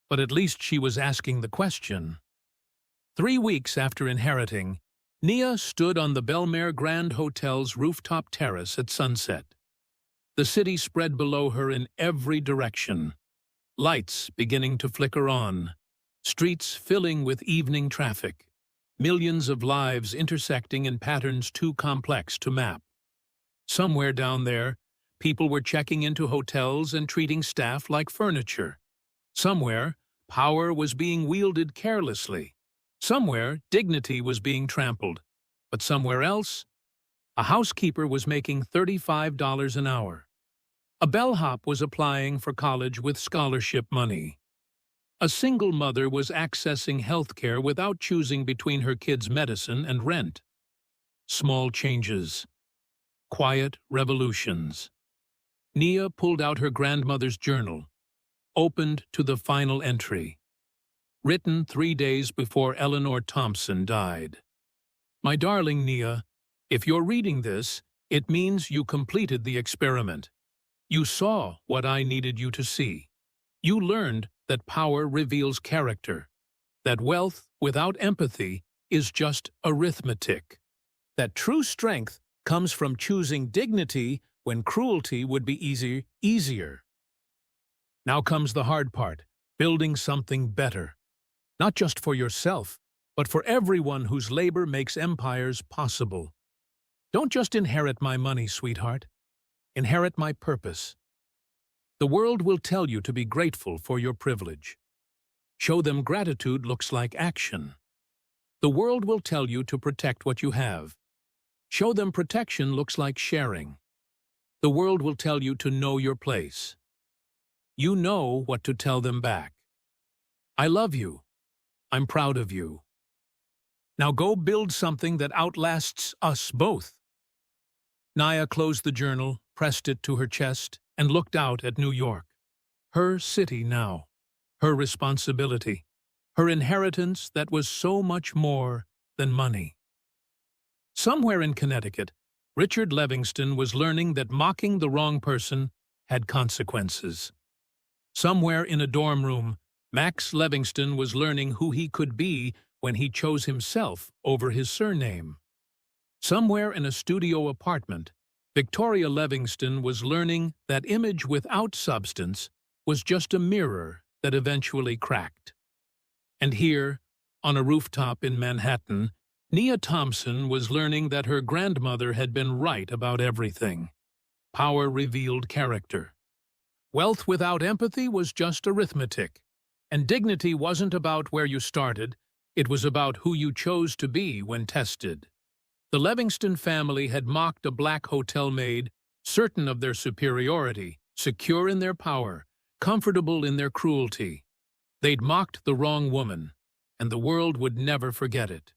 but at least she was asking the question. 3 weeks after inheriting, Nia stood on the Bellmare Grand Hotel's rooftop terrace at sunset. The city spread below her in every direction. Lights beginning to flicker on, streets filling with evening traffic, millions of lives intersecting in patterns too complex to map. Somewhere down there, people were checking into hotels and treating staff like furniture. Somewhere, power was being wielded carelessly. Somewhere, dignity was being trampled. But somewhere else, a housekeeper was making $35 an hour. A bellhop was applying for college with scholarship money. A single mother was accessing health care without choosing between her kids' medicine and rent. Small changes. Quiet revolutions. Nia pulled out her grandmother's journal, opened to the final entry. Written 3 days before Nia Thompson died. My darling Nia, if you're reading this, it means you completed the experiment. You saw what I needed you to see. You learned that power reveals character, that wealth without empathy is just arithmetic, that true strength comes from choosing dignity when cruelty would be easier. Now comes the hard part, building something better. Not just for yourself, but for everyone whose labor makes empires possible. Don't just inherit my money, sweetheart. Inherit my purpose. The world will tell you to be grateful for your privilege. Show them gratitude looks like action. The world will tell you to protect what you have. Show them protection looks like sharing. The world will tell you to know your place. You know what to tell them back. I love you. I'm proud of you. Now go build something that outlasts us both. Nia closed the journal, pressed it to her chest, and looked out at New York. Her city now. Her responsibility. Her inheritance that was so much more than money. Somewhere in Connecticut, Richard Levingston was learning that mocking the wrong person had consequences. Somewhere in a dorm room, Max Levingston was learning who he could be when he chose himself over his surname. Somewhere in a studio apartment, Victoria Levingston was learning that image without substance was just a mirror that eventually cracked. And here, on a rooftop in Manhattan, Nia Thompson was learning that her grandmother had been right about everything. Power revealed character. Wealth without empathy was just arithmetic. And dignity wasn't about where you started, it was about who you chose to be when tested. The Levingston family had mocked a black hotel maid, certain of their superiority, secure in their power, comfortable in their cruelty. They'd mocked the wrong woman, and the world would never forget it.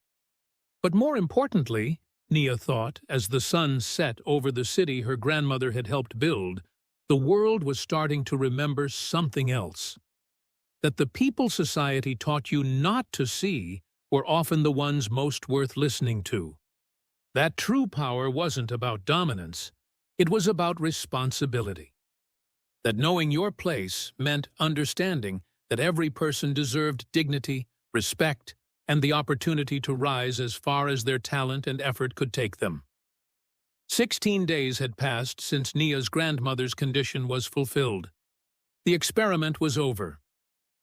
But more importantly, Nia thought, as the sun set over the city her grandmother had helped build, the world was starting to remember something else. That the people society taught you not to see were often the ones most worth listening to. That true power wasn't about dominance, it was about responsibility. That knowing your place meant understanding that every person deserved dignity, respect, and the opportunity to rise as far as their talent and effort could take them. 16 days had passed since Nia's grandmother's condition was fulfilled. The experiment was over.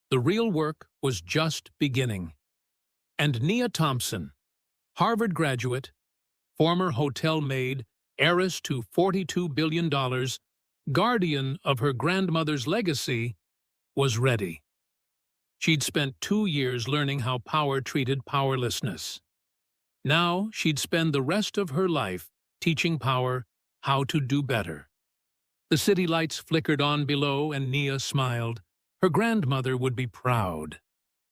The real work was just beginning. And Nia Thompson, Harvard graduate, former hotel maid, heiress to $42 billion, guardian of her grandmother's legacy, was ready. She'd spent 2 years learning how power treated powerlessness. Now she'd spend the rest of her life teaching power how to do better. The city lights flickered on below and Nia smiled. Her grandmother would be proud.